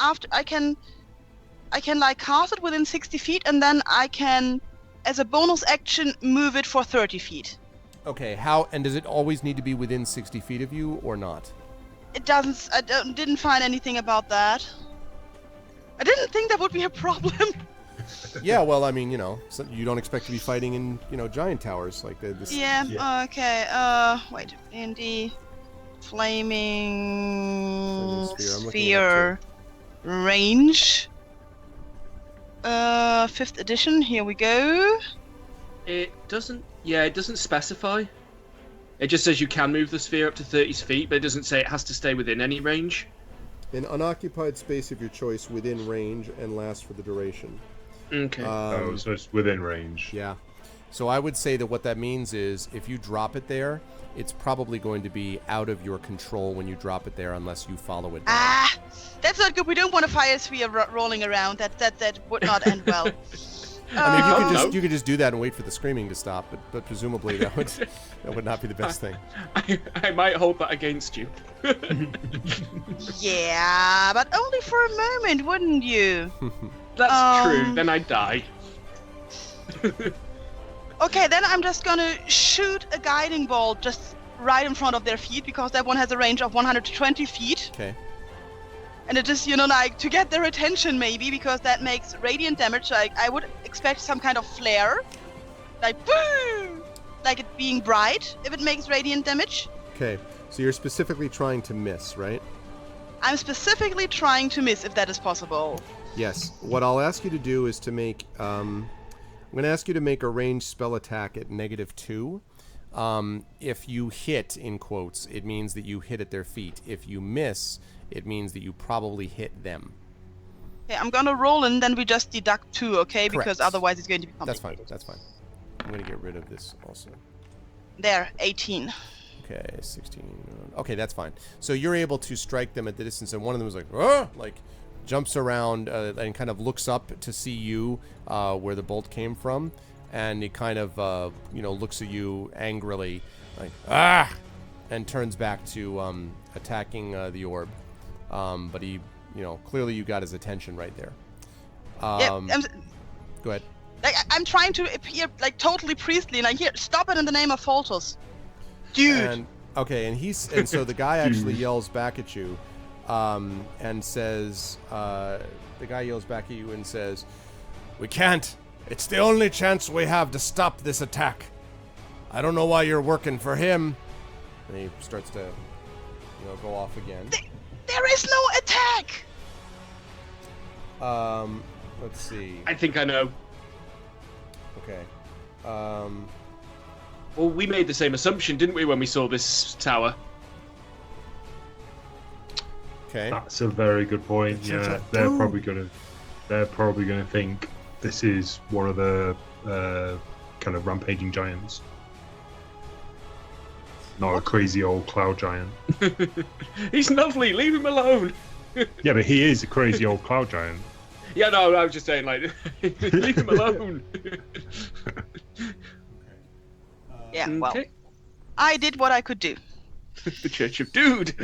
like cast it within 60 feet, and then I can, as a bonus action, move it for 30 feet. Okay, and does it always need to be within 60 feet of you or not? It doesn't. I didn't find anything about that. I didn't think that would be a problem. Yeah, well, I mean, so you don't expect to be fighting in, giant towers like this. Yeah. Okay. Wait. In the flaming sphere range. 5th edition. Here we go. It doesn't specify. It just says you can move the sphere up to 30 feet, but it doesn't say it has to stay within any range. An unoccupied space of your choice within range and lasts for the duration. Okay. So it's within range. Yeah. So I would say that what that means is if you drop it there, it's probably going to be out of your control when you drop it there unless you follow it down. That's not good. We don't want a fire sphere rolling around. That would not end well. I mean, you could just do that and wait for the screaming to stop, but presumably that would not be the best thing. I might hold that against you. Yeah, but only for a moment, wouldn't you? That's true. Then I'd die. Okay, then I'm just gonna shoot a guiding bolt just right in front of their feet, because that one has a range of 120 feet. Okay. And it just, like, to get their attention maybe, because that makes radiant damage. Like, I would expect some kind of flare. Like, boom! Like it being bright, if it makes radiant damage. Okay, so you're specifically trying to miss, right? I'm specifically trying to miss, if that is possible. Yes. What I'll ask you to do is to make... I'm going to ask you to make a ranged spell attack at -2. If you hit, in quotes, it means that you hit at their feet. If you miss, it means that you probably hit them. Okay, I'm going to roll and then we just deduct 2, okay? Correct. Because otherwise it's going to be complicated. That's fine. I'm going to get rid of this also. There, 18. Okay, 16. Okay, that's fine. So you're able to strike them at the distance, and one of them is like, "Ah!" like jumps around and kind of looks up to see you where the bolt came from. and he kind of looks at you angrily, like ah, and turns back to attacking the orb. But he, clearly you got his attention right there. Go ahead. I'm trying to appear like totally priestly, like here, stop it in the name of Foltos, dude. And so the guy actually yells back at you, and says, the guy yells back at you and says, "We can't. It's the only chance we have to stop this attack. I don't know why you're working for him." And he starts to, go off again. There is no attack. Let's see. I think I know. Okay. Well, we made the same assumption, didn't we, when we saw this tower? Okay. That's a very good point. Yeah, they're probably gonna think this is one of the kind of rampaging giants, not a crazy old cloud giant. He's lovely. Leave him alone. Yeah, but he is a crazy old cloud giant. Yeah, no, I was just saying, like, leave him alone. Yeah, well, Okay. I did what I could do. The Church of Dude.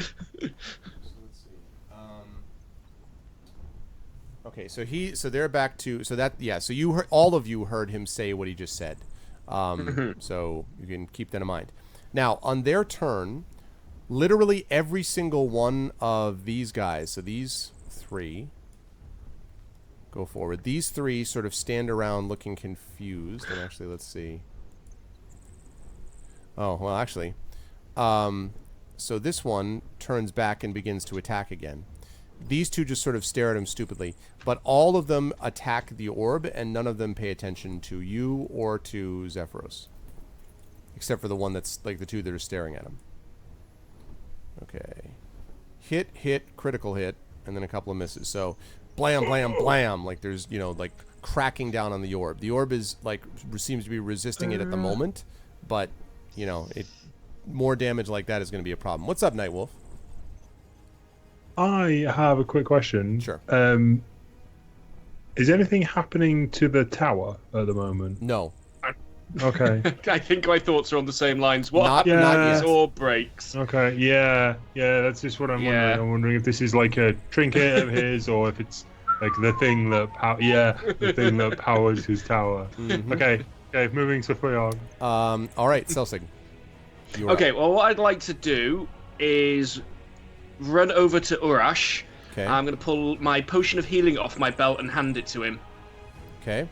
Okay, so they're back to so you heard, all of you heard him say what he just said. So you can keep that in mind. Now, on their turn, literally every single one of these guys, so these three, go forward. These three sort of stand around looking confused. And actually, let's see. Oh, well, actually. So this one turns back and begins to attack again. These two just sort of stare at him stupidly. But all of them attack the orb, and none of them pay attention to you or to Zephyros. Except for the one that's, like, the two that are staring at him. Okay. Hit, critical hit, and then a couple of misses. So, blam, blam, blam. Like, there's, like, cracking down on the orb. The orb is, like, seems to be resisting it at the moment. But, more damage like that is going to be a problem. What's up, Nightwolf? I have a quick question. Sure. Is anything happening to the tower at the moment? No. Okay. I think my thoughts are on the same lines. What Not happens yet. or breaks? Okay, yeah, that's just what I'm wondering. I'm wondering if this is like a trinket of his, or if it's like the thing that powers his tower. Mm-hmm. Okay, moving swiftly on. All right, Celsig. Okay, well, what I'd like to do is run over to Urash. Okay. I'm going to pull my potion of healing off my belt and hand it to him. Okay.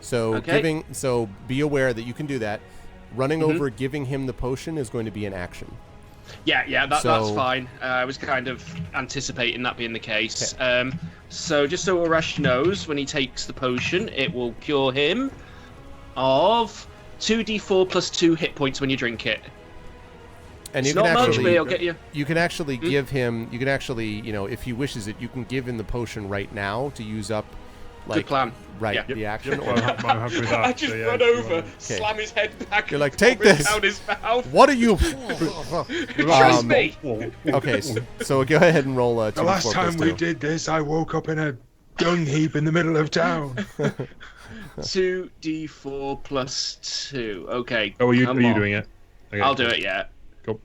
So Okay. so be aware that you can do that. Running over, giving him the potion is going to be an action. Yeah, that's So- fine. I was kind of anticipating that being the case. So just so Urash knows, when he takes the potion, it will cure him of 2d4 plus 2 hit points when you drink it. And It's you can not much, actually but it'll get you. you can actually give him, you can actually, if he wishes it, you can give him the potion right now to use up, like, Good plan. right, Yeah. the action. Well, I'm happy with that. I just so, yeah, run if you over, want- slam his head back, You're like, and "Take vomit this." down his mouth. What are you? Trust me. Okay, so go ahead and roll The last time we did this, I woke up in a dung heap in the middle of town. 2d4 plus 2. Okay. Oh, are you come on. doing it? Okay, I'll do it, yeah. Cool.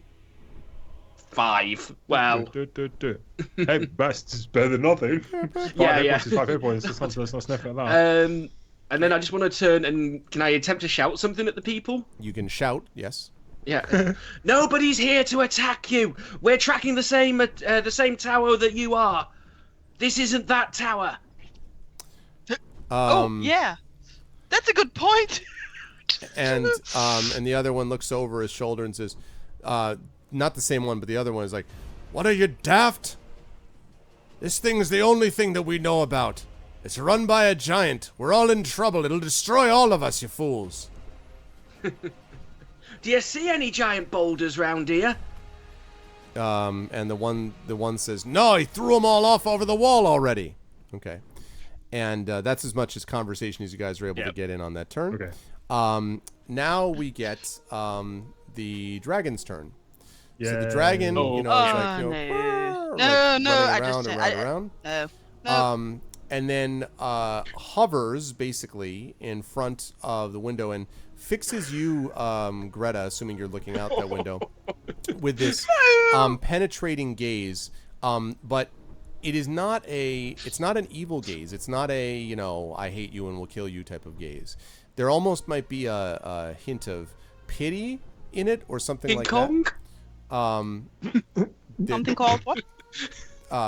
5. Well, Hey, best is better than nothing. Five Yeah, hit yeah. points is 5 hit points. Let's not sniff at that. and then I just want to turn and can I attempt to shout something at the people? You can shout, yes. Yeah. Nobody's here to attack you. We're tracking the same tower that you are. This isn't that tower. Oh, yeah. That's a good point. And the other one looks over his shoulder and says, not the same one, but the other one is like, "What are you, daft? This thing's the only thing that we know about. It's run by a giant. We're all in trouble. It'll destroy all of us, you fools." Do you see any giant boulders round here? And the one says, "No, he threw them all off over the wall already." Okay. And that's as much as conversation as you guys are able to get in on that turn. Okay. Now we get the dragon's turn. So the Yeah. dragon, is like, no, like, no, running I around just and around. no. and then hovers basically in front of the window and fixes you, Greta, assuming you're looking out that window, with this penetrating gaze. But it's not an evil gaze. It's not a, I hate you and will kill you type of gaze. There almost might be a hint of pity in it or something King like Kong? that. Something called what?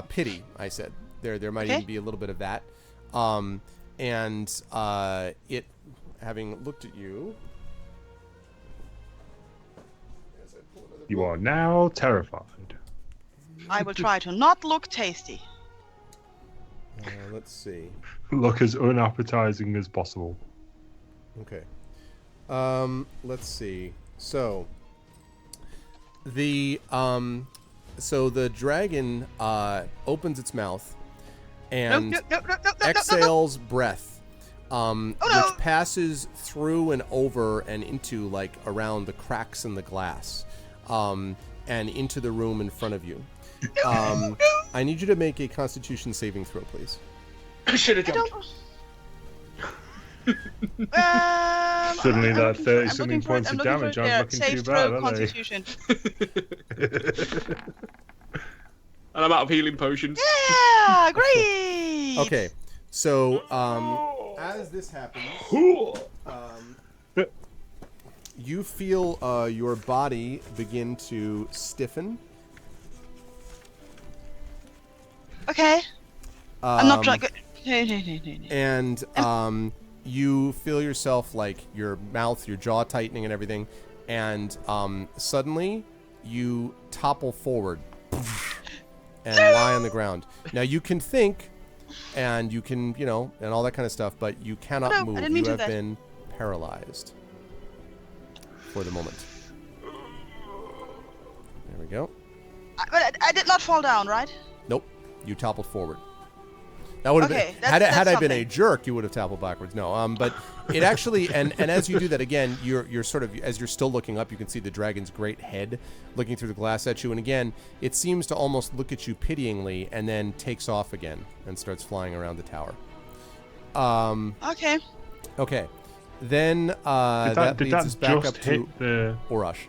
Pity, I said. There might Okay. even be a little bit of that. And it, having looked at you... You are now terrified. I will try to not look tasty. Let's see. Look as unappetizing as possible. Okay. Let's see. So the dragon opens its mouth and No. exhales breath, no. which passes through and over and into around the cracks in the glass, and into the room in front of you. I need you to make a Constitution saving throw, please. I should have I jumped. don't. Suddenly I'm that looking for it, 30 I'm something looking for it, points I'm of looking for damage it aren't there. looking Save too throw, bad, are they? Constitution. And I'm out of healing potions. Yeah, great. Okay, so as this happens, you feel your body begin to stiffen. Okay. I'm not trying. And you feel yourself your mouth, your jaw tightening and everything, and suddenly you topple forward and lie on the ground. Now you can think, and you can, and all that kind of stuff, but you cannot No, I move. didn't mean You to have do that. been paralyzed for the moment. There we go. But I did not fall down, right? Nope, you toppled forward. That would have Okay, been, that's had I been a something. jerk, you would have toppled backwards. No, but it actually, and as you do that again, you're sort of, as you're still looking up, you can see the dragon's great head looking through the glass at you, and again, it seems to almost look at you pityingly, and then takes off again and starts flying around the tower. Okay. Okay, then that Did leads that us back just up hit to the? Orash.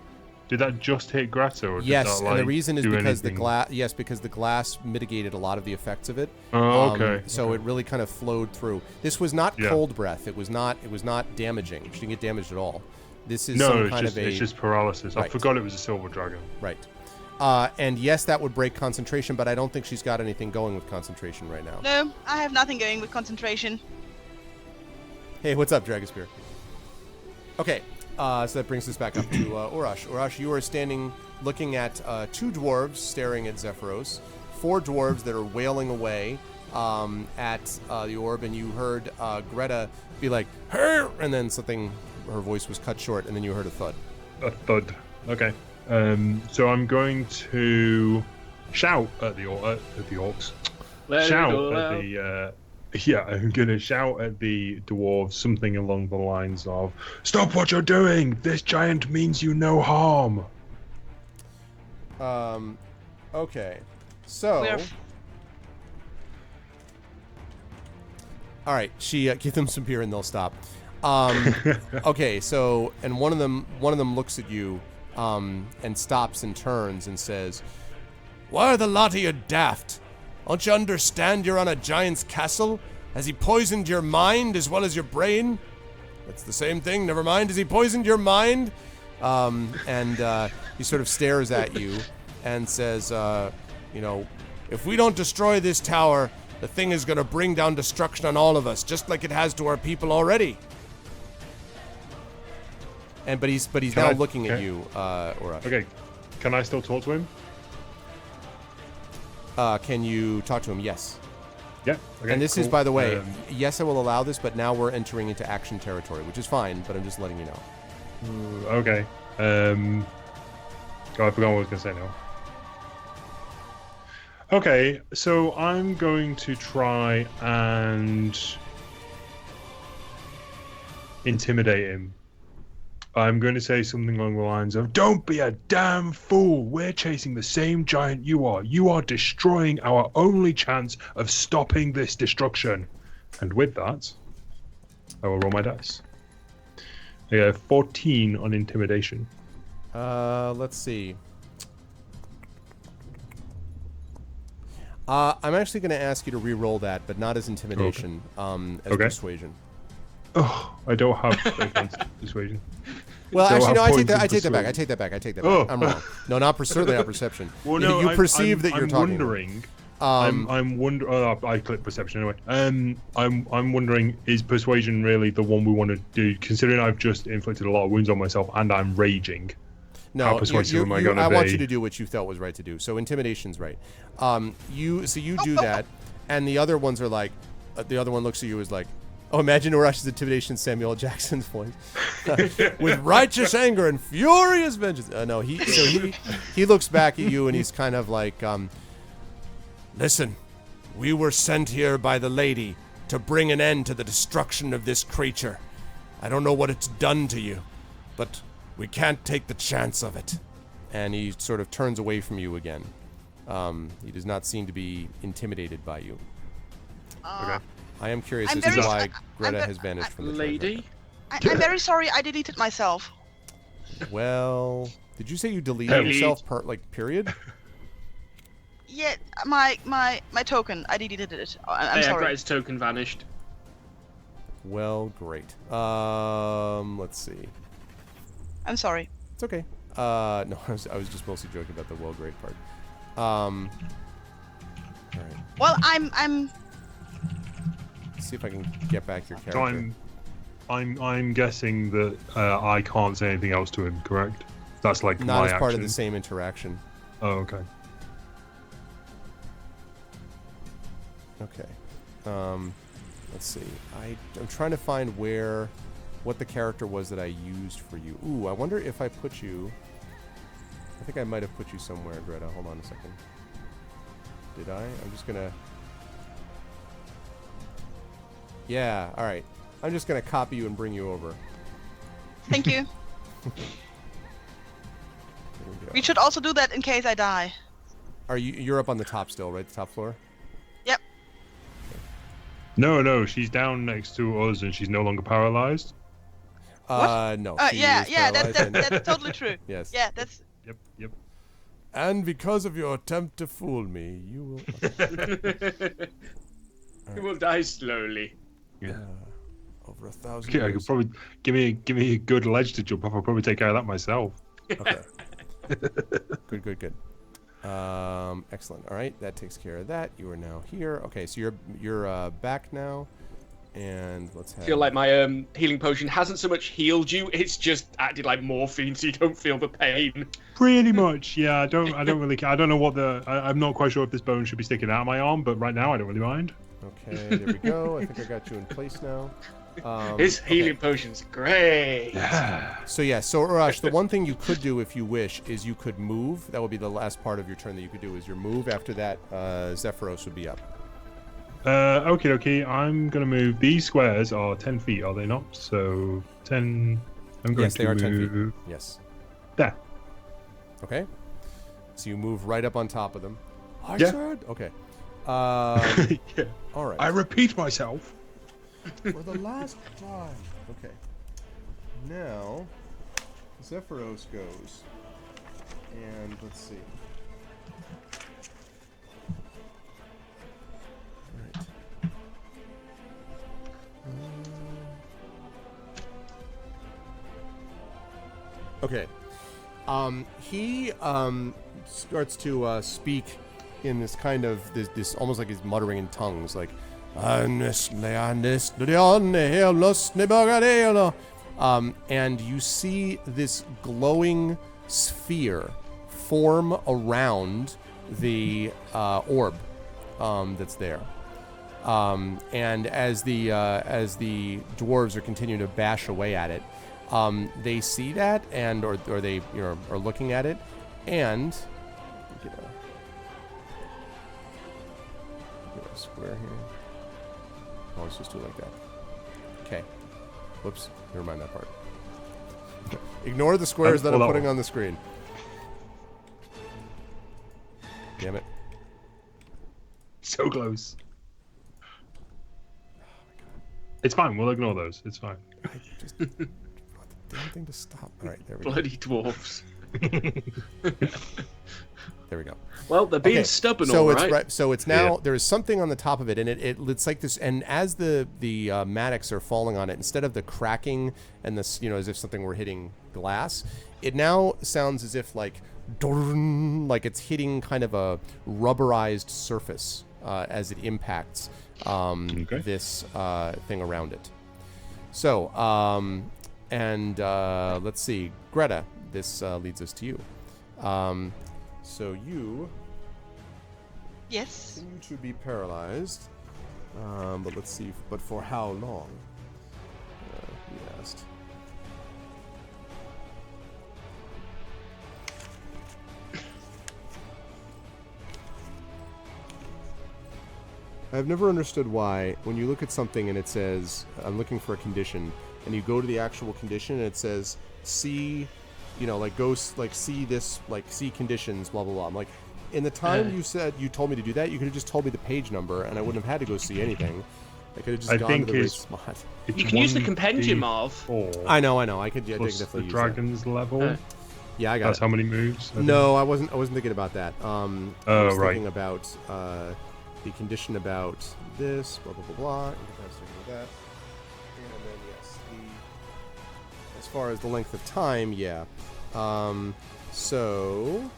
Did that just hit Greta? Or did Yes, that, and the reason is do because anything? the glass. Yes, because the glass mitigated a lot of the effects of it. Oh, okay. So it really kind of flowed through. This was not Yeah. cold breath. It was not damaging. She didn't get damaged at all. This is No, some it's kind just, of a it's just paralysis. I Right. forgot it was a silver dragon. right. And yes, that would break concentration, but I don't think she's got anything going with concentration right now. No, I have nothing going with concentration. Hey, what's up, Dragonspear? Okay, so that brings us back up to Orash. Orash, you are standing looking at two dwarves staring at Zephyros, four dwarves that are wailing away at the orb, and you heard Greta be like, "Her!" and then something, her voice was cut short, and then you heard a thud. A thud. Okay. So I'm going to shout at the orcs. Let it Shout go at loud. the. Yeah, I'm gonna shout at the dwarves something along the lines of, "Stop what you're doing! This giant means you no harm." Okay, so We're- all right, she give them some beer and they'll stop. Okay, so and one of them looks at you and stops and turns and says, "Why are the lot of you daft? Don't you understand you're on a giant's castle? Has he poisoned your mind as well as your brain?" That's the same thing. Never mind. Has he poisoned your mind? And he sort of stares at you and says, if we don't destroy this tower, the thing is going to bring down destruction on all of us, just like it has to our people already. But he's now looking at you, Orash. Okay. Can I still talk to him? Can you talk to him? Yes. Yeah. Okay, And this is, cool. by the way, yes, I will allow this, but now we're entering into action territory, which is fine, but I'm just letting you know. Okay. Oh, I forgot what I was gonna say now. Okay, so I'm going to try and intimidate him. I'm going to say something along the lines of, "Don't be a damn fool. We're chasing the same giant you are. You are destroying our only chance of stopping this destruction." And with that, I will roll my dice. I got 14 on intimidation. Let's see. I'm actually going to ask you to re-roll that, but not as intimidation, as persuasion. Oh, I don't have against persuasion. Well, Don't actually, no. have I take points that of back. I take that back. Oh. I'm wrong. No, certainly not perception. Well, no, you perceive that you're I'm talking. Wondering. I'm wondering. Oh, I clicked perception anyway. I'm wondering, is persuasion really the one we want to do? Considering I've just inflicted a lot of wounds on myself and I'm raging. No, how persuasive am I going to I be? want you to do what you felt was right to do. So intimidation's right. You do that, and the other ones are like, the other one looks at you as like, oh, imagine Urash's intimidation, Samuel L. Jackson's voice, with righteous anger and furious vengeance. No, he looks back at you and he's kind of like, listen, we were sent here by the lady to bring an end to the destruction of this creature. I don't know what it's done to you, but we can't take the chance of it. And he sort of turns away from you again. He does not seem to be intimidated by you. Okay. I am curious I'm as to very- why Greta has vanished from the Lady? I'm very sorry. I deleted myself. Well, did you say you deleted yourself period? Yeah, my token. I deleted it. I'm Yeah, sorry. Greta's token vanished. Well, great. Let's see. I'm sorry. It's okay. No, I was just mostly joking about the well, great part. All right. Well, I'm. Let's see if I can get back your So character. I'm guessing that I can't say anything else to him. Correct? That's like Not my as part of action. the same interaction. Oh, okay. Okay. Let's see. I'm trying to find what the character was that I used for you. Ooh, I wonder if I put you. I think I might have put you somewhere, Greta. Hold on a second. Did I? I'm just gonna. Yeah. All right. I'm just gonna copy you and bring you over. Thank you. There we go. We should also do that in case I die. You're up on the top still, right? The top floor. Yep. No, she's down next to us and she's no longer paralyzed. No. she Yeah, is that's paralyzed and- that's totally true. Yes. Yeah, that's. Yep. And because of your attempt to fool me, you will. He will die slowly. Yeah. Over 1,000 Okay, I years. could probably give me a good ledge to jump off. I'll probably take care of that myself. Okay. Good. Excellent. All right, that takes care of that. You are now here. Okay, so you're back now, and let's have. I feel like my healing potion hasn't so much healed you; it's just acted like morphine, so you don't feel the pain. Pretty much, yeah. I don't really care. I don't know what I'm not quite sure if this bone should be sticking out of my arm, but right now I don't really mind. Okay, there we go. I think I got you in place now. His healing potion's great. Yeah. So Urash, the one thing you could do if you wish is you could move. That would be the last part of your turn that you could do is your move. After that, Zephyros would be up. Okay. I'm gonna move. These squares are 10 feet, are they not? So 10. I'm going Yes, to they are 10 move feet. Yes. there. Okay. So you move right up on top of them. I Yeah. said. Okay. Yeah. All right. I repeat myself. For the last time. Okay. Now, Zephyros goes. And let's see. Alright. Okay. He starts to speak in this kind of this almost like he's muttering in tongues, like and you see this glowing sphere form around the orb that's there. And as the dwarves are continuing to bash away at it, they see that or they are looking at it, and get a square here. Oh, let's just do it like that. Okay. Whoops. Never mind that part. Ignore the squares that I'm putting on the screen. Damn it. So close. It's fine. We'll ignore those. It's fine. I just want the damn thing to stop. All right, there we go. Bloody dwarves. There we go. Well, they're being stubborn, so all it's right. So it's now there is something on the top of it, and it's like this. And as the mattocks are falling on it, instead of the cracking and this, as if something were hitting glass, it now sounds as if like it's hitting kind of a rubberized surface as it impacts this thing around it. So let's see, Greta. This leads us to you. So you Yes. continue to be paralyzed, but let's see. But for how long? He asked. I've never understood why, when you look at something and it says, I'm looking for a condition, and you go to the actual condition and it says, see, see this, see conditions, blah, blah, blah. I'm like, in the time you told me to do that, you could have just told me the page number and I wouldn't have had to go see anything. I could have just gone to the right spot. You can use the compendium, Marv. I know. I could definitely use the dragon's level. Yeah, I got That's it. how many moves? No, I wasn't thinking about that. I was right. thinking about the condition about this, blah, blah, blah, blah. Incapacitated with that. And then, yes, as far as the length of time, yeah. So,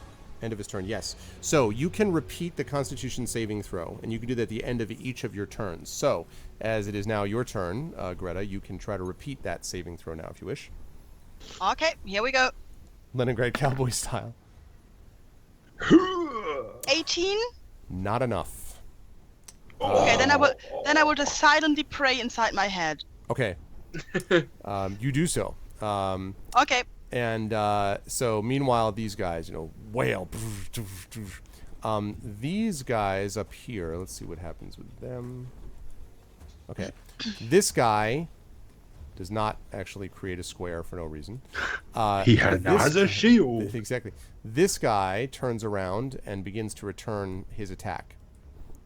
end of his turn, yes. So, you can repeat the Constitution saving throw, and you can do that at the end of each of your turns. So, as it is now your turn, Greta, you can try to repeat that saving throw now if you wish. Okay, here we go. Leningrad Cowboy style. 18. Not enough. Okay, then I will just silently pray inside my head. Okay. You do so. Okay. And so, meanwhile, these guys, wail. These guys up here, let's see what happens with them. Okay. This guy does not actually create a square for no reason. He has a shield. Exactly. This guy turns around and begins to return his attack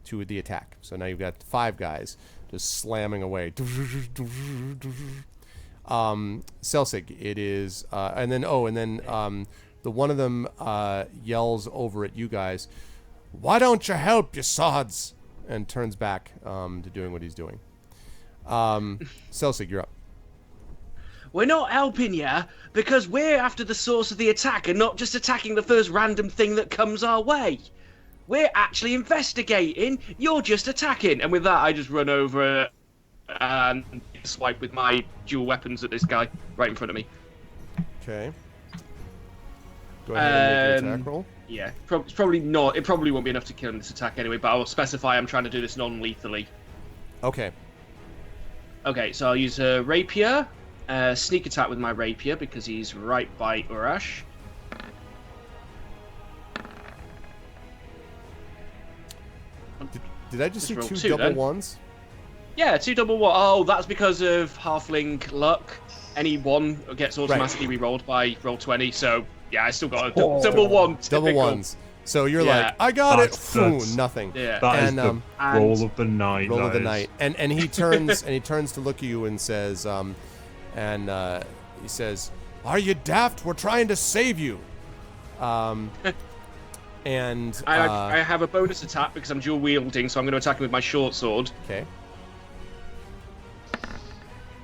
to the attack. So now you've got 5 guys just slamming away. Celsig, it is, and then the one of them yells over at you guys, "Why don't you help, you sods?" and turns back to doing what he's doing. Celsig, you're up. We're not helping you because we're after the source of the attack and not just attacking the first random thing that comes our way. We're actually investigating. You're just attacking. And with that, I just run over and swipe with my dual weapons at this guy right in front of me. Okay. Go ahead and make an attack roll. Yeah, it's probably not. It probably won't be enough to kill him this attack anyway, but I will specify I'm trying to do this non-lethally. Okay. Okay, so I'll use a rapier, sneak attack with my rapier because he's right by Urash. Did I just see roll 2 2 double then. ones? Yeah, 2 double one. Oh, that's because of halfling luck. Any one gets automatically re-rolled by roll 20. So yeah, I still got a double one. Double typical. ones. So you're Yeah. like, I got it. That's- Nothing. Yeah. That is And, the roll of the night. Roll of the that is. night. And he turns and he turns to look at you and says, he says, "Are you daft? We're trying to save you." And I have a bonus attack because I'm dual wielding, so I'm going to attack him with my short sword. okay,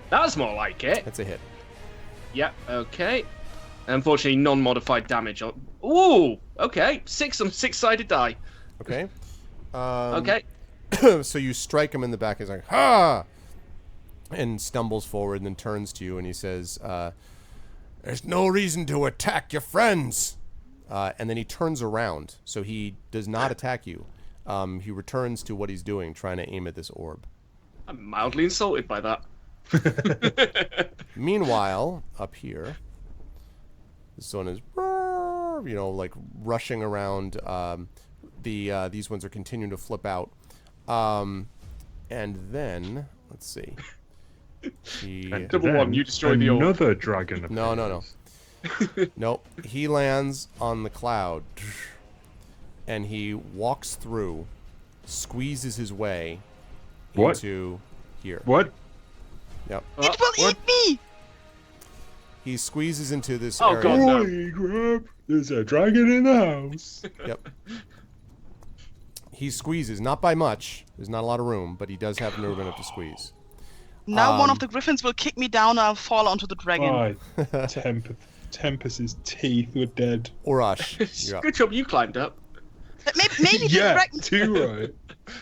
That's more like it. that's a hit. Yep. Okay. Unfortunately, non-modified damage. Ooh. Okay. 6 on 6-sided die. Okay. Okay. So you strike him in the back. He's like, "Ha!" and stumbles forward and then turns to you and he says, "There's no reason to attack your friends." And then he turns around, so he does not attack you. He returns to what he's doing, trying to aim at this orb. I'm mildly insulted by that. Meanwhile, up here, this one is, like rushing around. These ones are continuing to flip out. And then, let's see. Double one, you destroy the orb. Another dragon. No. appears. Nope. He lands on the cloud, and he walks through, squeezes his way What? into here. What? Yep. It will eat me! He squeezes into this Oh, area. God, no. Holy crap! There's a dragon in the house. Yep. He squeezes, not by much. There's not a lot of room, but he does have room enough to squeeze. Now one of the griffins will kick me down and I'll fall onto the dragon. Tempest's teeth were dead. Urash, you're up. Good job you climbed up. But maybe the Yeah, dragon. too right.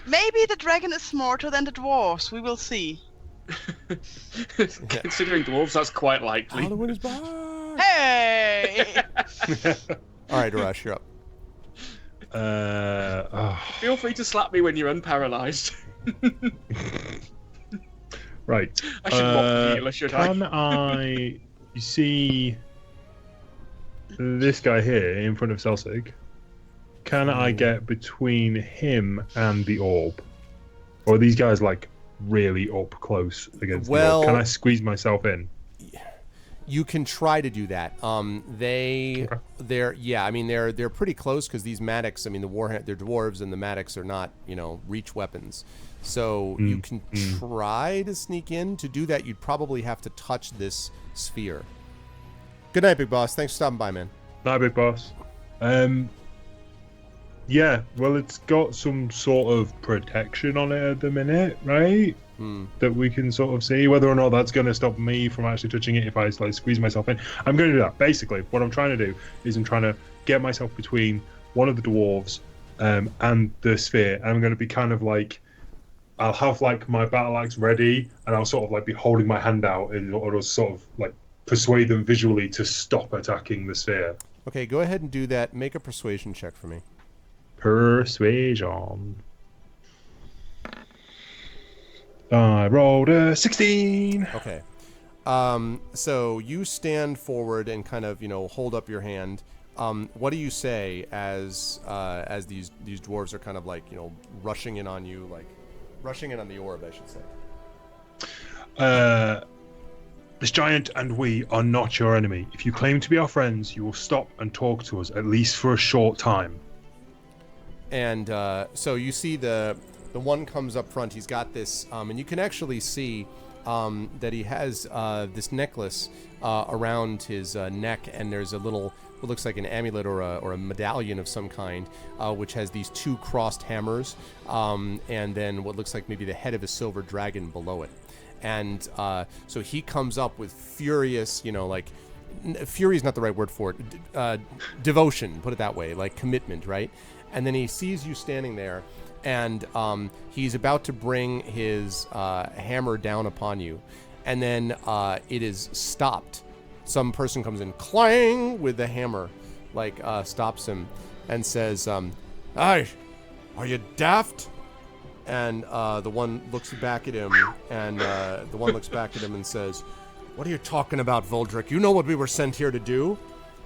Maybe the dragon is smarter than the dwarves. We will see. Considering dwarves, that's quite likely. Halloween is back. Hey! All right, Urash, you're up. Feel free to slap me when you're unparalysed. Right. I should mock the healer, should I? Can I see this guy here in front of Selsig? Can I get between him and the orb? Or are these guys like really up close against the orb? Can I squeeze myself in? You can try to do that. They're pretty close because these Maddox, they're dwarves, and the Maddox are not, reach weapons. So you can try to sneak in. To do that, you'd probably have to touch this sphere. Good night, Big Boss. Thanks for stopping by, man. Night, Big Boss. Yeah, well, it's got some sort of protection on it at the minute, right? That we can sort of see. Whether or not that's going to stop me from actually touching it if I squeeze myself in. I'm going to do that. Basically, what I'm trying to do is I'm trying to get myself between one of the dwarves and the sphere. And I'm going to be kind of like, I'll have like my battle axe ready, and I'll sort of like be holding my hand out in order to sort of like persuade them visually to stop attacking the sphere. Okay, go ahead and do that. Make a persuasion check for me. Persuasion. I rolled a 16. Okay. So you stand forward and kind of, hold up your hand. What do you say as these dwarves are kind of like, rushing in on you, like rushing in on the orb, I should say? This giant and we are not your enemy. If you claim to be our friends, you will stop and talk to us, at least for a short time. And so you see the one comes up front. He's got this, and you can actually see that he has this necklace around his neck, and there's a little, what looks like an amulet or a medallion of some kind, which has these two crossed hammers, and then what looks like maybe the head of a silver dragon below it. And so he comes up with furious, fury is not the right word for it, devotion, put it that way, like commitment, right? And then he sees you standing there, and he's about to bring his hammer down upon you, and then it is stopped. Some person comes in, clang, with the hammer, stops him, and says, "Hey, are you daft?" And the one looks back at him, and and says, "What are you talking about, Voldrick? You know what we were sent here to do."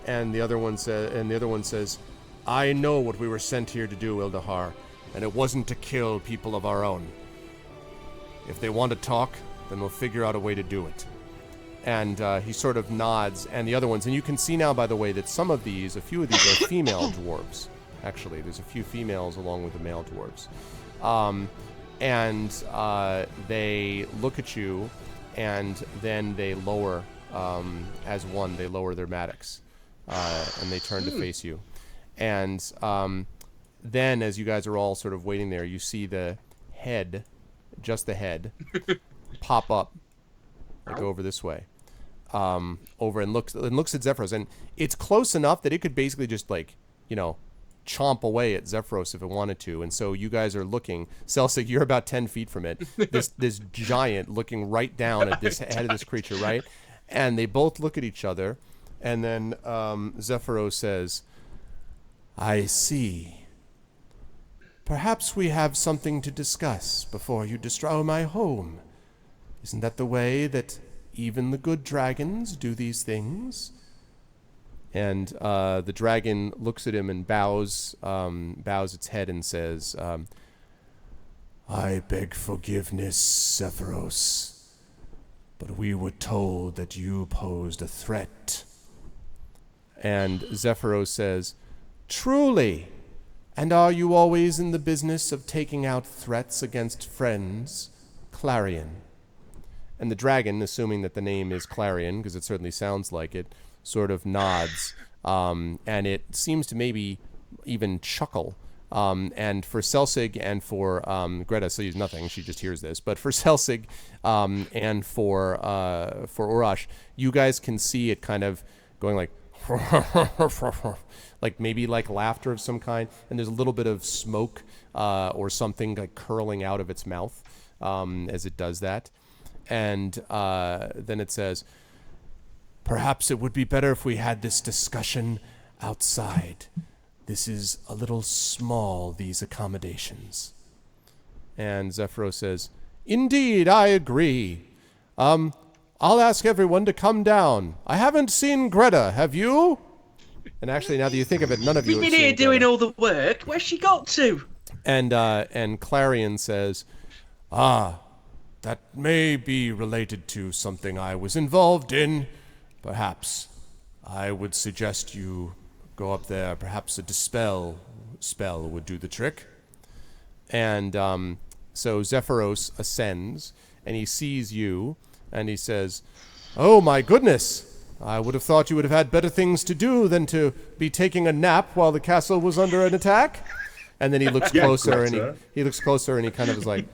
And the other one says, "I know what we were sent here to do, Ildahar, and it wasn't to kill people of our own. If they want to talk, then we'll figure out a way to do it." And he sort of nods, and the other ones, and you can see now, by the way, that a few of these are female dwarves. Actually, there's a few females along with the male dwarves. They look at you, and then they lower, as one, they lower their Maddox, and they turn to face you. And then, as you guys are all sort of waiting there, you see the head, just the head, pop up, over this way, over and looks at Zephyros, and it's close enough that it could basically just chomp away at Zephyros if it wanted to. And so you guys are looking. Selsig, you're about 10 feet from it. This giant looking right down at this head of this creature, right? And they both look at each other, and then Zephyros says, "I see. Perhaps we have something to discuss before you destroy my home. Isn't that the way that even the good dragons do these things?" And the dragon looks at him and bows its head and says, "I beg forgiveness, Zephyros, but we were told that you posed a threat. And Zephyros says, "Truly. And are you always in the business of taking out threats against friends, Clarion?" And the dragon, assuming that the name is Clarion, because it certainly sounds like it, sort of nods. And it seems to maybe even chuckle. And for Selsig and for Greta sees nothing; she just hears this. But for Selsig and for Urash, you guys can see it kind of going like, like maybe like laughter of some kind, and there's a little bit of smoke or something like curling out of its mouth as it does that. And then it says, "Perhaps it would be better if we had this discussion outside. This is a little small, these accommodations." And Zephyros says, "Indeed, I agree. I'll ask everyone to come down. I haven't seen Greta, have you?" And actually, now that you think of it, none of you have We've seen been here doing Greta. all the work. Where's she got to? And Clarion says, "Ah, that may be related to something I was involved in. Perhaps I would suggest you go up there. Perhaps a dispel spell would do the trick." And so Zephyros ascends, and he sees you, and he says, "Oh my goodness! I would have thought you would have had better things to do than to be taking a nap while the castle was under an attack." And then he looks closer, and he looks closer, and he kind of is like,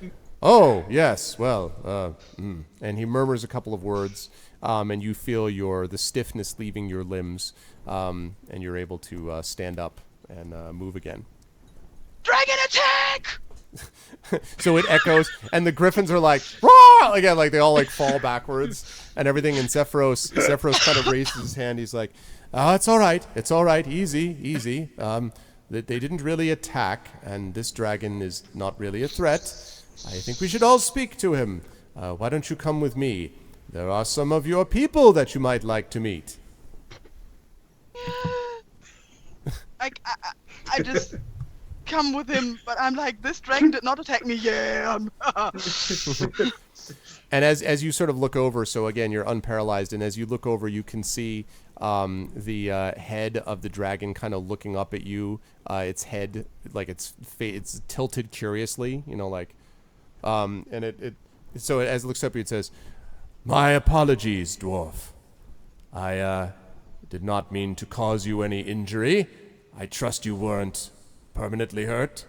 "Oh yes, well," and he murmurs a couple of words, and you feel the stiffness leaving your limbs, and you're able to stand up and move again. Dragon attack! So it echoes, and the griffins are like, "Roar!" Again, like they all like fall backwards and everything. And Zephyros kind of raises his hand. He's like, "Oh, it's all right, easy. They didn't really attack, and this dragon is not really a threat. I think we should all speak to him. Why don't you come with me? There are some of your people that you might like to meet." I just come with him, but I'm like, this dragon did not attack me. Yeah. And as you sort of look over, so again, you're unparalyzed, and as you look over, you can see the head of the dragon kind of looking up at you. Its head, like it's tilted curiously, like, and so as it looks up at you, it says, "My apologies, dwarf. I did not mean to cause you any injury. I trust you weren't permanently hurt."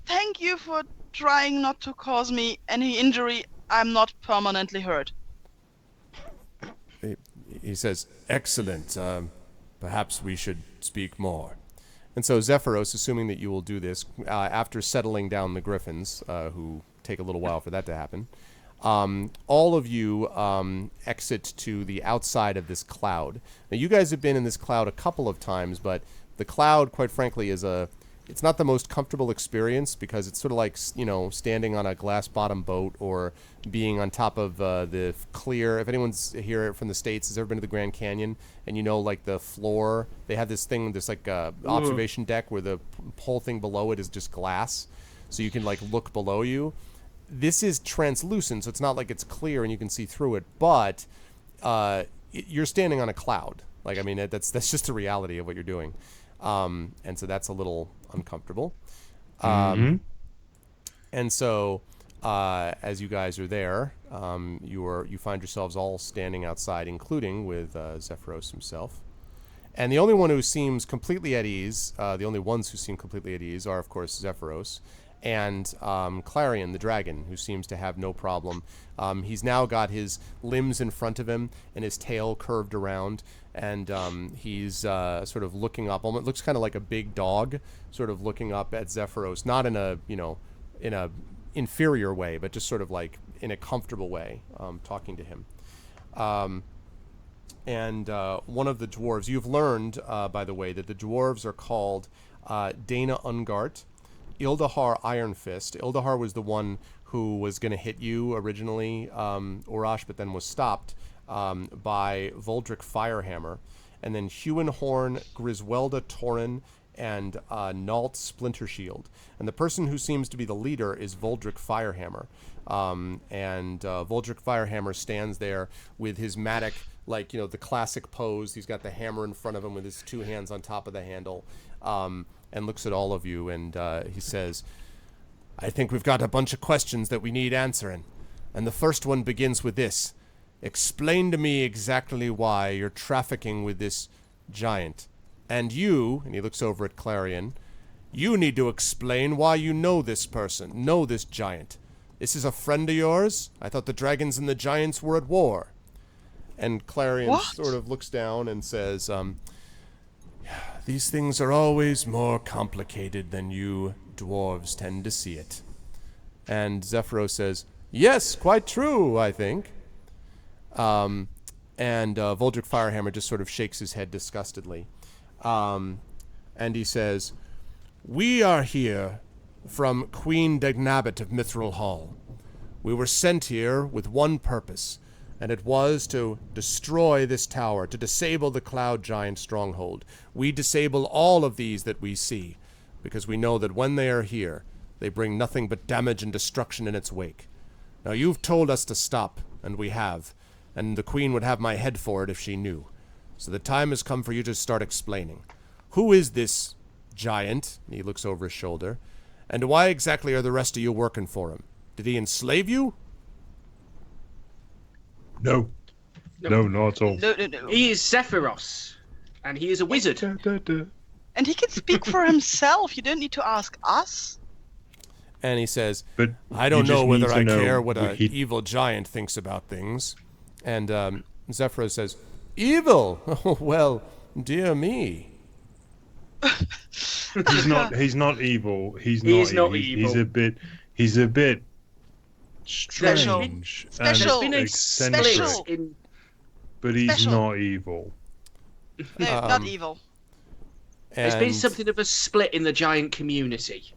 Thank you for trying not to cause me any injury. I'm not permanently hurt. He says, "Excellent. Perhaps we should speak more." And so Zephyros, assuming that you will do this, after settling down the griffins, who take a little while for that to happen, all of you exit to the outside of this cloud. Now, you guys have been in this cloud a couple of times, but the cloud, quite frankly, it's not the most comfortable experience because it's sort of like, standing on a glass-bottom boat or being on top of the clear. If anyone's here from the States has ever been to the Grand Canyon, and like the floor, they have this thing, this like observation deck where the whole thing below it is just glass, so you can like look below you. This is translucent, so it's not like it's clear and you can see through it, but you're standing on a cloud. Like, I mean, that's just the reality of what you're doing. And so that's a little uncomfortable. And so as you guys are there, you find yourselves all standing outside, including with Zephyros himself. And the only one who seems completely at ease, the only ones who seem completely at ease are, of course, Zephyros and Clarion, the dragon, who seems to have no problem. He's now got his limbs in front of him and his tail curved around, and he's sort of looking up. It looks kind of like a big dog, sort of looking up at Zephyros, not in a inferior way, but just sort of like in a comfortable way, talking to him. And one of the dwarves, you've learned, by the way, that the dwarves are called Dana Ungart, Ildahar Iron Fist. Ildahar was the one who was going to hit you originally, Urash, but then was stopped by Voldrick Firehammer. And then Huenhorn, Griswelda Torin, and Nalt Splintershield. And the person who seems to be the leader is Voldrick Firehammer. And Voldrick Firehammer stands there with his mattock like, the classic pose. He's got the hammer in front of him with his two hands on top of the handle, and looks at all of you, and he says, I think we've got a bunch of questions that we need answering. And the first one begins with this. Explain to me exactly why you're trafficking with this giant. And you, and he looks over at Clarion, you need to explain why you know this person, know this giant. This is a friend of yours? I thought the dragons and the giants were at war. And Clarion sort of looks down and says, these things are always more complicated than you dwarves tend to see it. And Zephyros says, yes, quite true, I think. And Voldrick Firehammer just sort of shakes his head disgustedly. And he says, we are here from Queen Dagnabit of Mithril Hall. We were sent here with one purpose, and it was to destroy this tower, to disable the Cloud Giant stronghold. We disable all of these that we see, because we know that when they are here, they bring nothing but damage and destruction in its wake. Now you've told us to stop, and we have, and the Queen would have my head for it if she knew. So the time has come for you to start explaining. Who is this giant? And he looks over his shoulder. And why exactly are the rest of you working for him? Did he enslave you? No, not at all. No. He is Zephyros, and he is a wizard. And he can speak for himself. You don't need to ask us. And he says, But I don't you just know whether need to I know care what an he- evil giant thinks about things. And Zephyros says, evil? Well, dear me. He's not evil. He's not evil. He's a bit strange. Special. And eccentric, Special. but he's Special. not evil. No, not evil. There's been And something of a split in the giant community.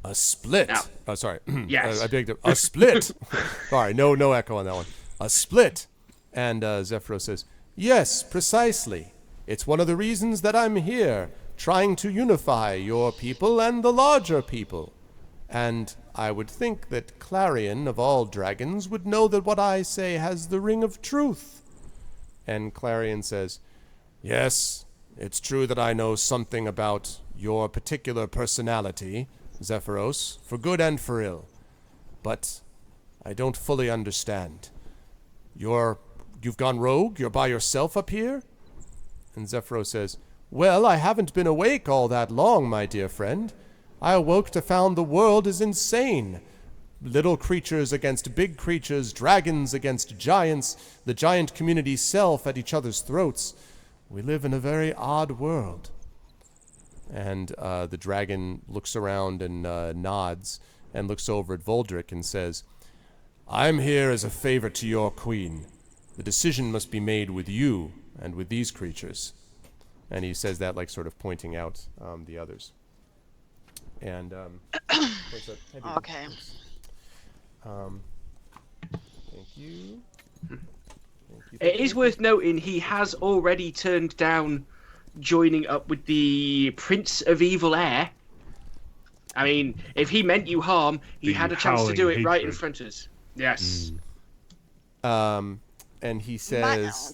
a split. Now- Oh, sorry. Yes. I begged a split. Sorry, no echo on that one. A split. And Zephyros says, yes, precisely. It's one of the reasons that I'm here, trying to unify your people and the larger people. And I would think that Clarion, of all dragons, would know that what I say has the ring of truth. And Clarion says, yes, it's true that I know something about your particular personality, Zephyros, for good and for ill. But I don't fully understand. You've gone rogue? You're by yourself up here? And Zephyros says, well, I haven't been awake all that long, my dear friend. I awoke to found the world is insane. Little creatures against big creatures, dragons against giants, the giant community self at each other's throats. We live in a very odd world. And the dragon looks around and nods and looks over at Voldrick and says, I'm here as a favor to your queen. The decision must be made with you and with these creatures. And he says that like sort of pointing out the others. And points up, "Hey, baby." Okay. Thank you. It is worth noting he has already turned down joining up with the Prince of Evil Air. I mean, if he meant you harm, he The had a chance to howling do it right in hatred. front of us. Yes. And he says,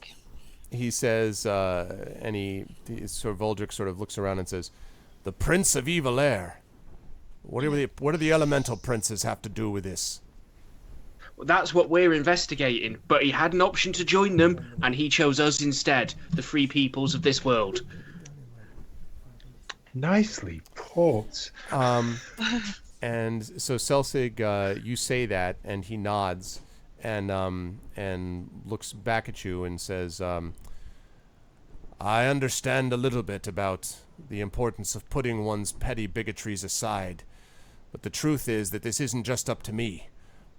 and he sort of Voldrick sort of looks around and says, the Prince of Evil Air. What do the elemental princes have to do with this? Well, that's what we're investigating. But he had an option to join them, and he chose us instead, the free peoples of this world. Nicely put. And so Selsig, you say that, and he nods, and looks back at you and says, I understand a little bit about the importance of putting one's petty bigotries aside, but the truth is that this isn't just up to me.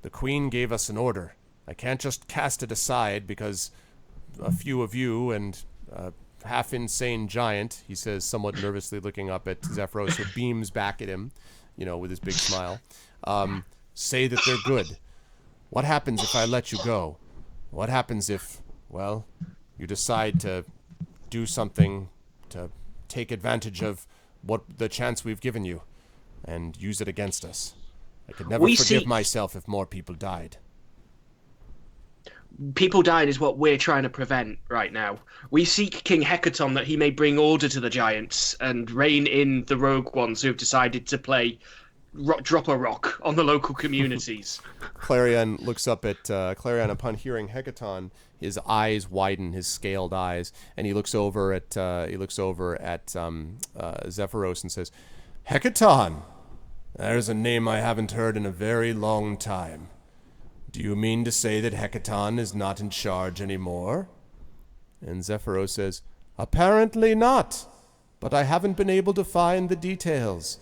The Queen gave us an order. I can't just cast it aside because a few of you and a half-insane giant, he says, somewhat nervously looking up at Zephyros, who beams back at him, with his big smile, say that they're good. What happens if I let you go? What happens if, you decide to do something to take advantage of what the chance we've given you and use it against us? I could never forgive myself if more people died. People dying is what we're trying to prevent right now. We seek King Hecaton that he may bring order to the giants and rein in the rogue ones who have decided to play drop a rock on the local communities. Clarion looks up at Clarion upon hearing Hecaton. His eyes widen, his scaled eyes, and he looks over at Zephyros and says, "Hecaton, there's a name I haven't heard in a very long time. Do you mean to say that Hecaton is not in charge anymore?" And Zephyros says, "Apparently not, but I haven't been able to find the details.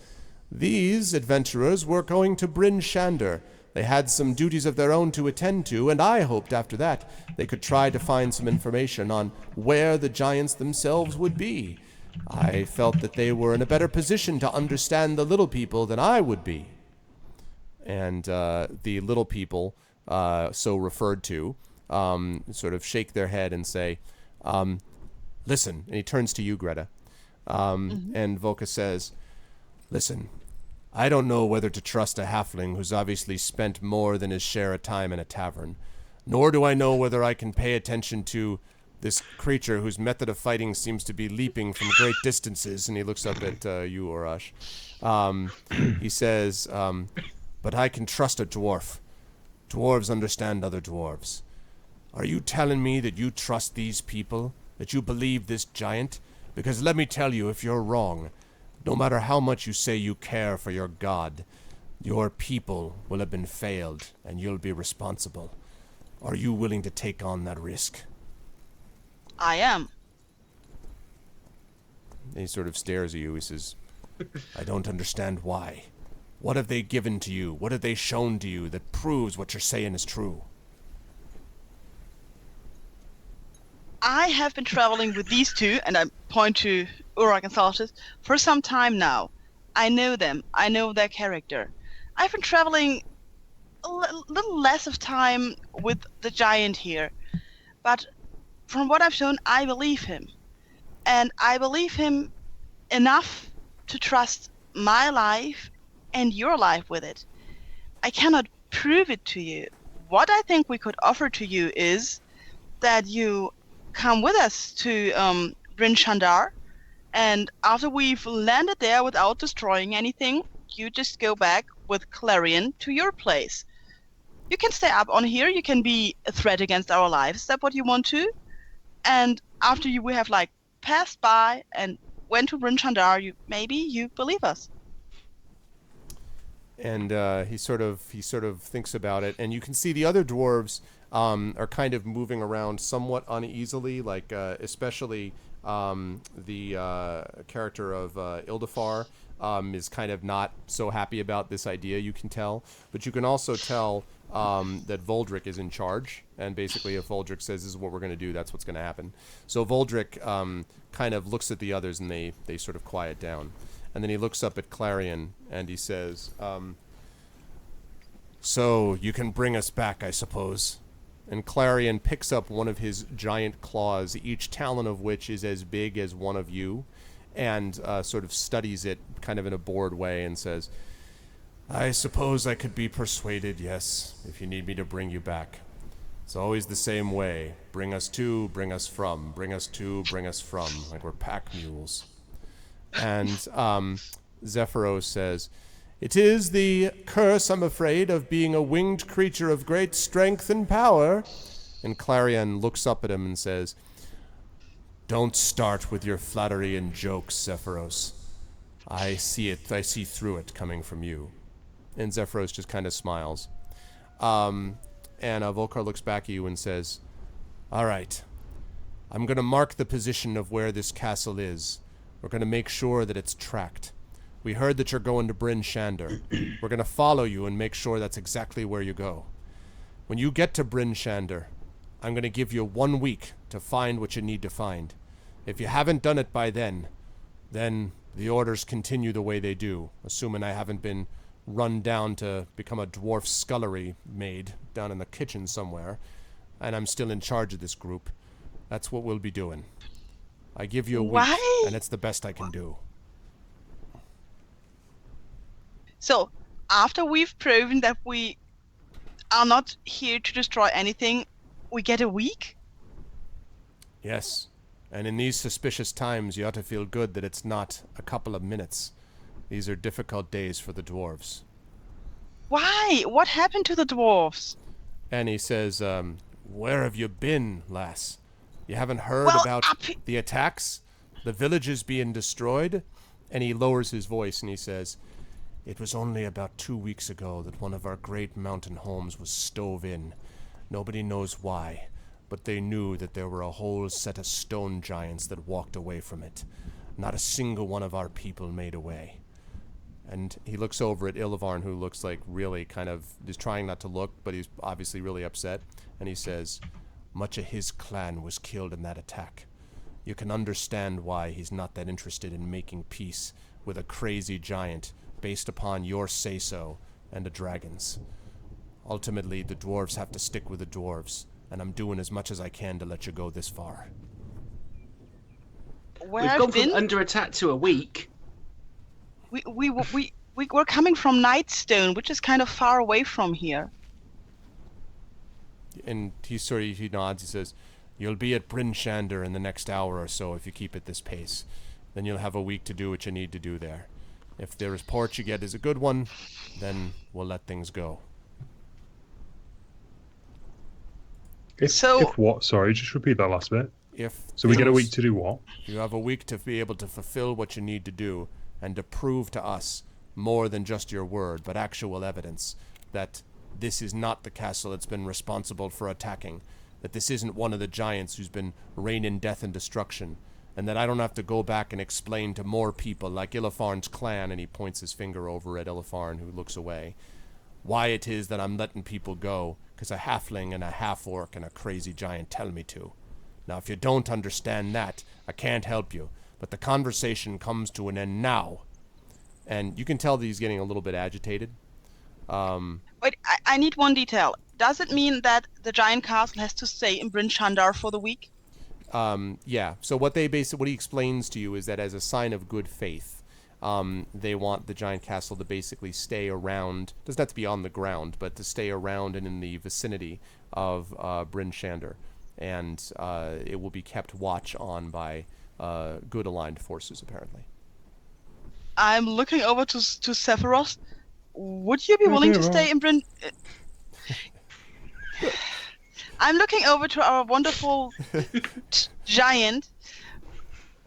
These adventurers were going to Bryn Shander. They had some duties of their own to attend to, and I hoped after that they could try to find some information on where the giants themselves would be. I felt that they were in a better position to understand the little people than I would be." And the little people, so referred to, sort of shake their head and say, "Listen," and he turns to you, Greta. And Volka says, "Listen, I don't know whether to trust a halfling who's obviously spent more than his share of time in a tavern, nor do I know whether I can pay attention to this creature whose method of fighting seems to be leaping from great distances," and he looks up at you, Orash. He says, "But I can trust a dwarf. Dwarves understand other dwarves. Are you telling me that you trust these people, that you believe this giant? Because let me tell you, if you're wrong, no matter how much you say you care for your god, your people will have been failed, and you'll be responsible. Are you willing to take on that risk?" I am. And he sort of stares at you. He says, "I don't understand why. What have they given to you? What have they shown to you that proves what you're saying is true?" I have been traveling with these two, and I point to Urak and Saltis, for some time now. I know them. I know their character. I've been traveling a little less of time with the giant here, but from what I've shown, I believe him. And I believe him enough to trust my life and your life with it. I cannot prove it to you. What I think we could offer to you is that you come with us to Bryn Shander, and after we've landed there without destroying anything, you just go back with Clarion to your place. You can stay up on here, you can be a threat against our lives, is that what you want to? And after we have passed by and went to Bryn Shander, maybe you believe us. And he sort of thinks about it, and you can see the other dwarves are kind of moving around somewhat uneasily, especially the character of Ildafar is kind of not so happy about this idea, you can tell. But you can also tell that Voldrick is in charge, and basically if Voldrick says this is what we're going to do, that's what's going to happen. So Voldrick kind of looks at the others, and they sort of quiet down. And then he looks up at Clarion, and he says, "So you can bring us back, I suppose." And Clarion picks up one of his giant claws, each talon of which is as big as one of you, and sort of studies it kind of in a bored way and says, "I suppose I could be persuaded, yes, if you need me to bring you back. It's always the same way. Bring us to, bring us from. Bring us to, bring us from. Like we're pack mules." And Zephyros says, "It is the curse, I'm afraid, of being a winged creature of great strength and power." And Clarion looks up at him and says, "Don't start with your flattery and jokes, Zephyros. I see through it coming from you." And Zephyros just kind of smiles. And Volkar looks back at you and says, "All right, I'm going to mark the position of where this castle is. We're going to make sure that it's tracked. We heard that you're going to Bryn Shander. We're going to follow you and make sure that's exactly where you go. When you get to Bryn Shander, I'm going to give you 1 week to find what you need to find. If you haven't done it by then the orders continue the way they do, assuming I haven't been run down to become a dwarf scullery maid down in the kitchen somewhere, and I'm still in charge of this group. That's what we'll be doing. I give you a week, and it's the best I can do." So, after we've proven that we are not here to destroy anything, We get a week? Yes. And in these suspicious times, you ought to feel good that it's not a couple of minutes. These are difficult days for the dwarves. Why? What happened to the dwarves? And he says, where have you been, lass? You haven't heard Well, about the attacks? The villages being destroyed? And he lowers his voice and he says, it was only about 2 weeks ago that one of our great mountain homes was stove in. Nobody knows why, but they knew that there were a whole set of stone giants that walked away from it. Not a single one of our people made away. And he looks over at Illavarn, who looks like really kind of is trying not to look, but he's obviously really upset. And he says, much of his clan was killed in that attack. You can understand why he's not that interested in making peace with a crazy giant based upon your say-so and a dragon's. Ultimately, the dwarves have to stick with the dwarves, and I'm doing as much as I can to let you go this far. Where We've I've gone been? from under attack to a week. We were coming from Nightstone, which is kind of far away from here. And he nods, he says, you'll be at Bryn Shander in the next hour or so if you keep at this pace. Then you'll have a week to do what you need to do there. If the report you get is a good one, then we'll let things go. If what? Sorry, just repeat that last bit. So we get a week to do what? You have a week to be able to fulfill what you need to do and to prove to us more than just your word, but actual evidence that this is not the castle that's been responsible for attacking, that this isn't one of the giants who's been raining death and destruction, and that I don't have to go back and explain to more people like Illafarn's clan, and he points his finger over at Illafarn, who looks away, why it is that I'm letting people go, because a halfling and a half-orc and a crazy giant tell me to. Now, if you don't understand that, I can't help you, but the conversation comes to an end now. And you can tell that he's getting a little bit agitated. Wait, I need one detail. Does it mean that the giant castle has to stay in Bryn Shander for the week? Yeah. So what he explains to you is that as a sign of good faith, they want the giant castle to basically stay around. Doesn't have to be on the ground, but to stay around and in the vicinity of Bryn Shander, and it will be kept watch on by good aligned forces, apparently. I'm looking over to Sephiroth. Would you be willing to stay in Bryn? I'm looking over to our wonderful giant.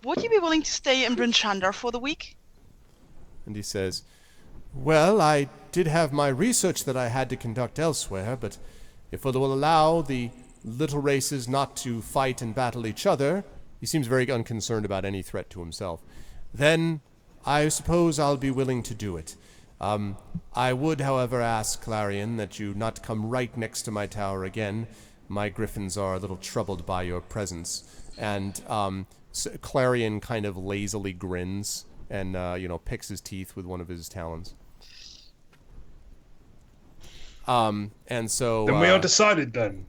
Would you be willing to stay in Bryn Shander for the week? And he says, well, I did have my research that I had to conduct elsewhere, but if it will allow the little races not to fight and battle each other, he seems very unconcerned about any threat to himself, then I suppose I'll be willing to do it. I would, however, ask, Clarion, that you not come right next to my tower again. My griffins are a little troubled by your presence. And Clarion kind of lazily grins and, picks his teeth with one of his talons. And so... Then we are decided then.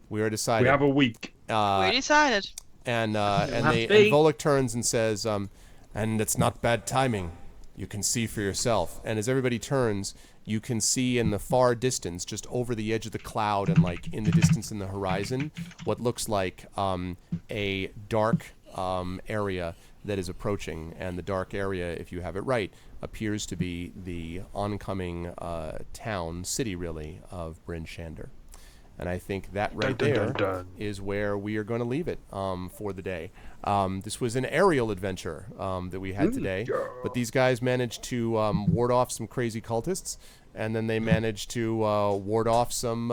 We are decided. We have a week. We decided. And Volek turns and says, and it's not bad timing. You can see for yourself. And as everybody turns, you can see in the far distance, just over the edge of the cloud and like in the distance in the horizon, what looks like a dark area that is approaching. And the dark area, if you have it right, appears to be the oncoming city really, of Bryn Shander. And I think that right there is where we are going to leave it for the day. This was an aerial adventure that we had today, but these guys managed to ward off some crazy cultists, and then they managed to ward off some,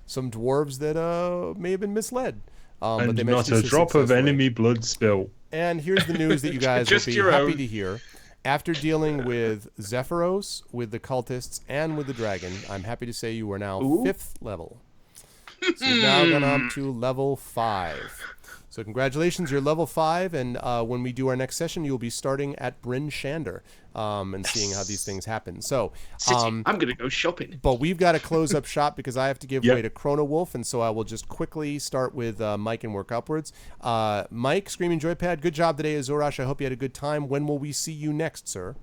some dwarves that may have been misled. And but they not a drop of enemy blood spill. And here's the news that you guys will be happy to hear. After dealing with Zephyros, with the cultists, and with the dragon, I'm happy to say you are now 5th level. So you've now gone up to level 5. So congratulations, you're level 5, and when we do our next session, you'll be starting at Bryn Shander and seeing how these things happen. So I'm going to go shopping. But we've got to close up shop because I have to give way to Chrono Wolf, and so I will just quickly start with Mike and work upwards. Mike, Screaming Joypad, good job today, Azorash. I hope you had a good time. When will we see you next, sir?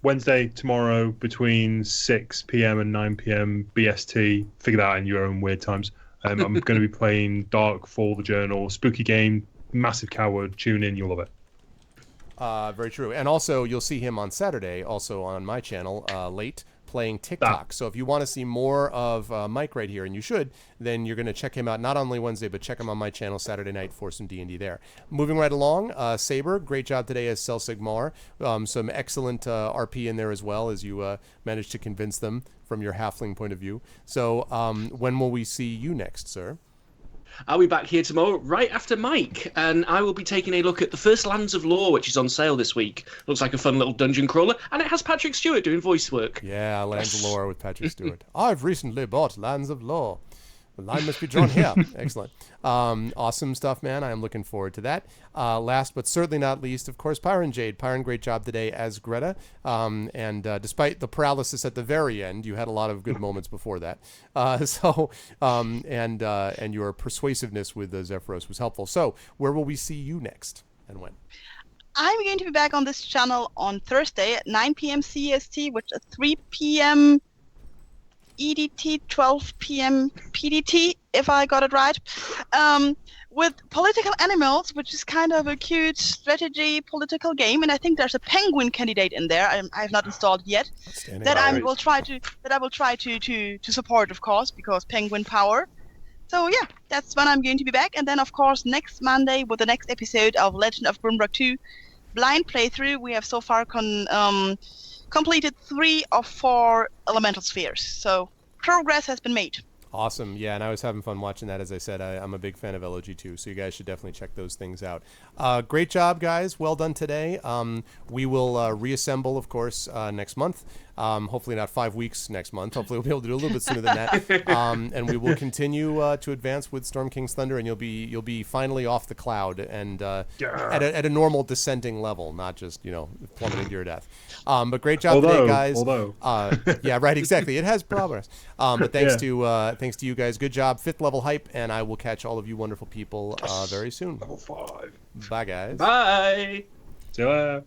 Wednesday, tomorrow, between 6 p.m. and 9 p.m. BST. Figure that out in your own weird times. I'm going to be playing Dark Fall, the Journal, spooky game, massive coward. Tune in, you'll love it. Very true. And also, you'll see him on Saturday, also on my channel, late, playing TikTok. So if you want to see more of Mike right here, and you should, then you're going to check him out not only Wednesday, but check him on my channel Saturday night for some D&D there. Moving right along, Saber, great job today as Cell Sigmar. Some excellent RP in there as well, as you managed to convince them from your halfling point of view. So when will we see you next, sir? I'll be back here tomorrow, right after Mike, and I will be taking a look at the first Lands of Lore, which is on sale this week. Looks like a fun little dungeon crawler, and it has Patrick Stewart doing voice work. Yeah, Lands of Lore with Patrick Stewart. I've recently bought Lands of Lore. The line must be drawn here. Excellent. Awesome stuff, man. I am looking forward to that. Last but certainly not least, of course, Pyron Jade. Pyron, great job today as Greta. And despite the paralysis at the very end, you had a lot of good moments before that. And your persuasiveness with Zephyros was helpful. So where will we see you next and when? I'm going to be back on this channel on Thursday at 9 p.m. CST, which is 3 p.m. EDT, 12 p.m. PDT, if I got it right, with Political Animals, which is kind of a cute strategy political game, and I think there's a penguin candidate in there. I have not installed it yet. That I will try to support, of course, because penguin power. So yeah, that's when I'm going to be back, and then of course next Monday with the next episode of Legend of Grimrock 2 blind playthrough. We have so far completed 3 of 4 elemental spheres, so progress has been made. Awesome. Yeah, and I was having fun watching that. As I said, I'm a big fan of LOG too, so you guys should definitely check those things out. Great job, guys. Well done today. We will reassemble, of course, next month. Hopefully not 5 weeks next month. Hopefully we'll be able to do a little bit sooner than that. And we will continue to advance with Storm King's Thunder, and you'll be finally off the cloud and at a normal descending level, not just plummeting to your death. But great job today, guys. Yeah, right, exactly. It has progress. But thanks to you guys. Good job. 5th level hype, and I will catch all of you wonderful people very soon. Level 5. Bye, guys. Bye. See you later.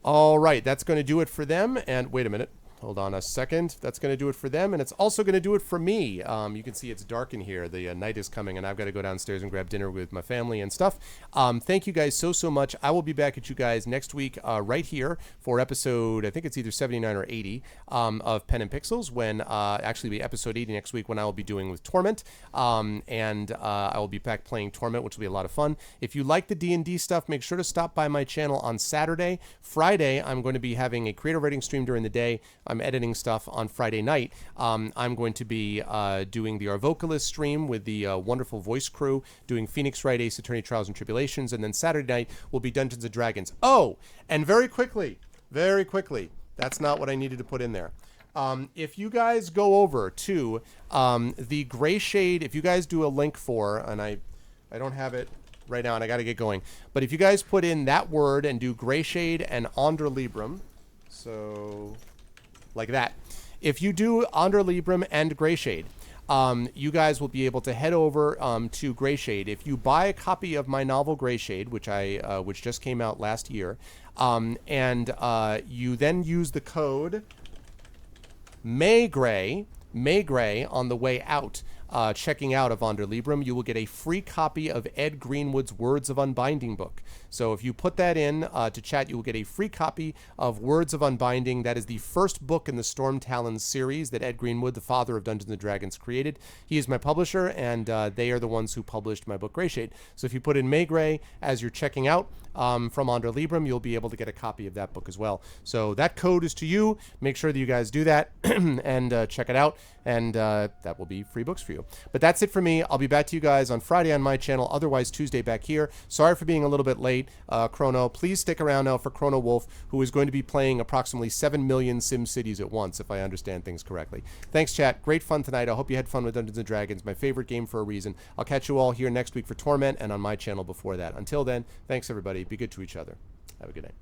All right, that's going to do it for them. And wait a minute. Hold on a second. That's going to do it for them, and it's also going to do it for me. You can see it's dark in here. The night is coming, and I've got to go downstairs and grab dinner with my family and stuff. Thank you guys so much. I will be back at you guys next week right here for episode, I think it's either 79 or 80 of Pen and Pixels, when actually be episode 80 next week, when I will be doing with Torment. And I will be back playing Torment, which will be a lot of fun. If you like the D&D stuff, make sure to stop by my channel on Saturday. Friday, I'm going to be having a creative writing stream during the day. I'm editing stuff on Friday night. I'm going to be doing the Our Vocalist stream with the wonderful voice crew, doing Phoenix Wright, Ace Attorney Trials and Tribulations, and then Saturday night will be Dungeons & Dragons. Oh, and very quickly, that's not what I needed to put in there. If you guys go over to the Gray Shade, if you guys do a link for, and I don't have it right now and I got to get going, but if you guys put in that word and do Gray Shade and Onder Librum, so like that. If you do Onder Librum and Greyshade, you guys will be able to head over to Greyshade. If you buy a copy of my novel Greyshade, which just came out last year, and you then use the code Maygray on the way out, checking out of Onder Librum, you will get a free copy of Ed Greenwood's Words of Unbinding book. So if you put that in to chat, you will get a free copy of Words of Unbinding. That is the first book in the Storm Talons series that Ed Greenwood, the father of Dungeons & Dragons, created. He is my publisher, and they are the ones who published my book Greyshade. So if you put in Maygray as you're checking out from Onder Librum, you'll be able to get a copy of that book as well. So that code is to you. Make sure that you guys do that and check it out, and that will be free books for you. But that's it for me. I'll be back to you guys on Friday on my channel, otherwise Tuesday back here. Sorry for being a little bit late, Chrono. Please stick around now for Chrono Wolf, who is going to be playing approximately 7 million Sim Cities at once, if I understand things correctly. Thanks, chat. Great fun tonight. I hope you had fun with Dungeons & Dragons, my favorite game for a reason. I'll catch you all here next week for Torment and on my channel before that. Until then, thanks, everybody. Be good to each other. Have a good night.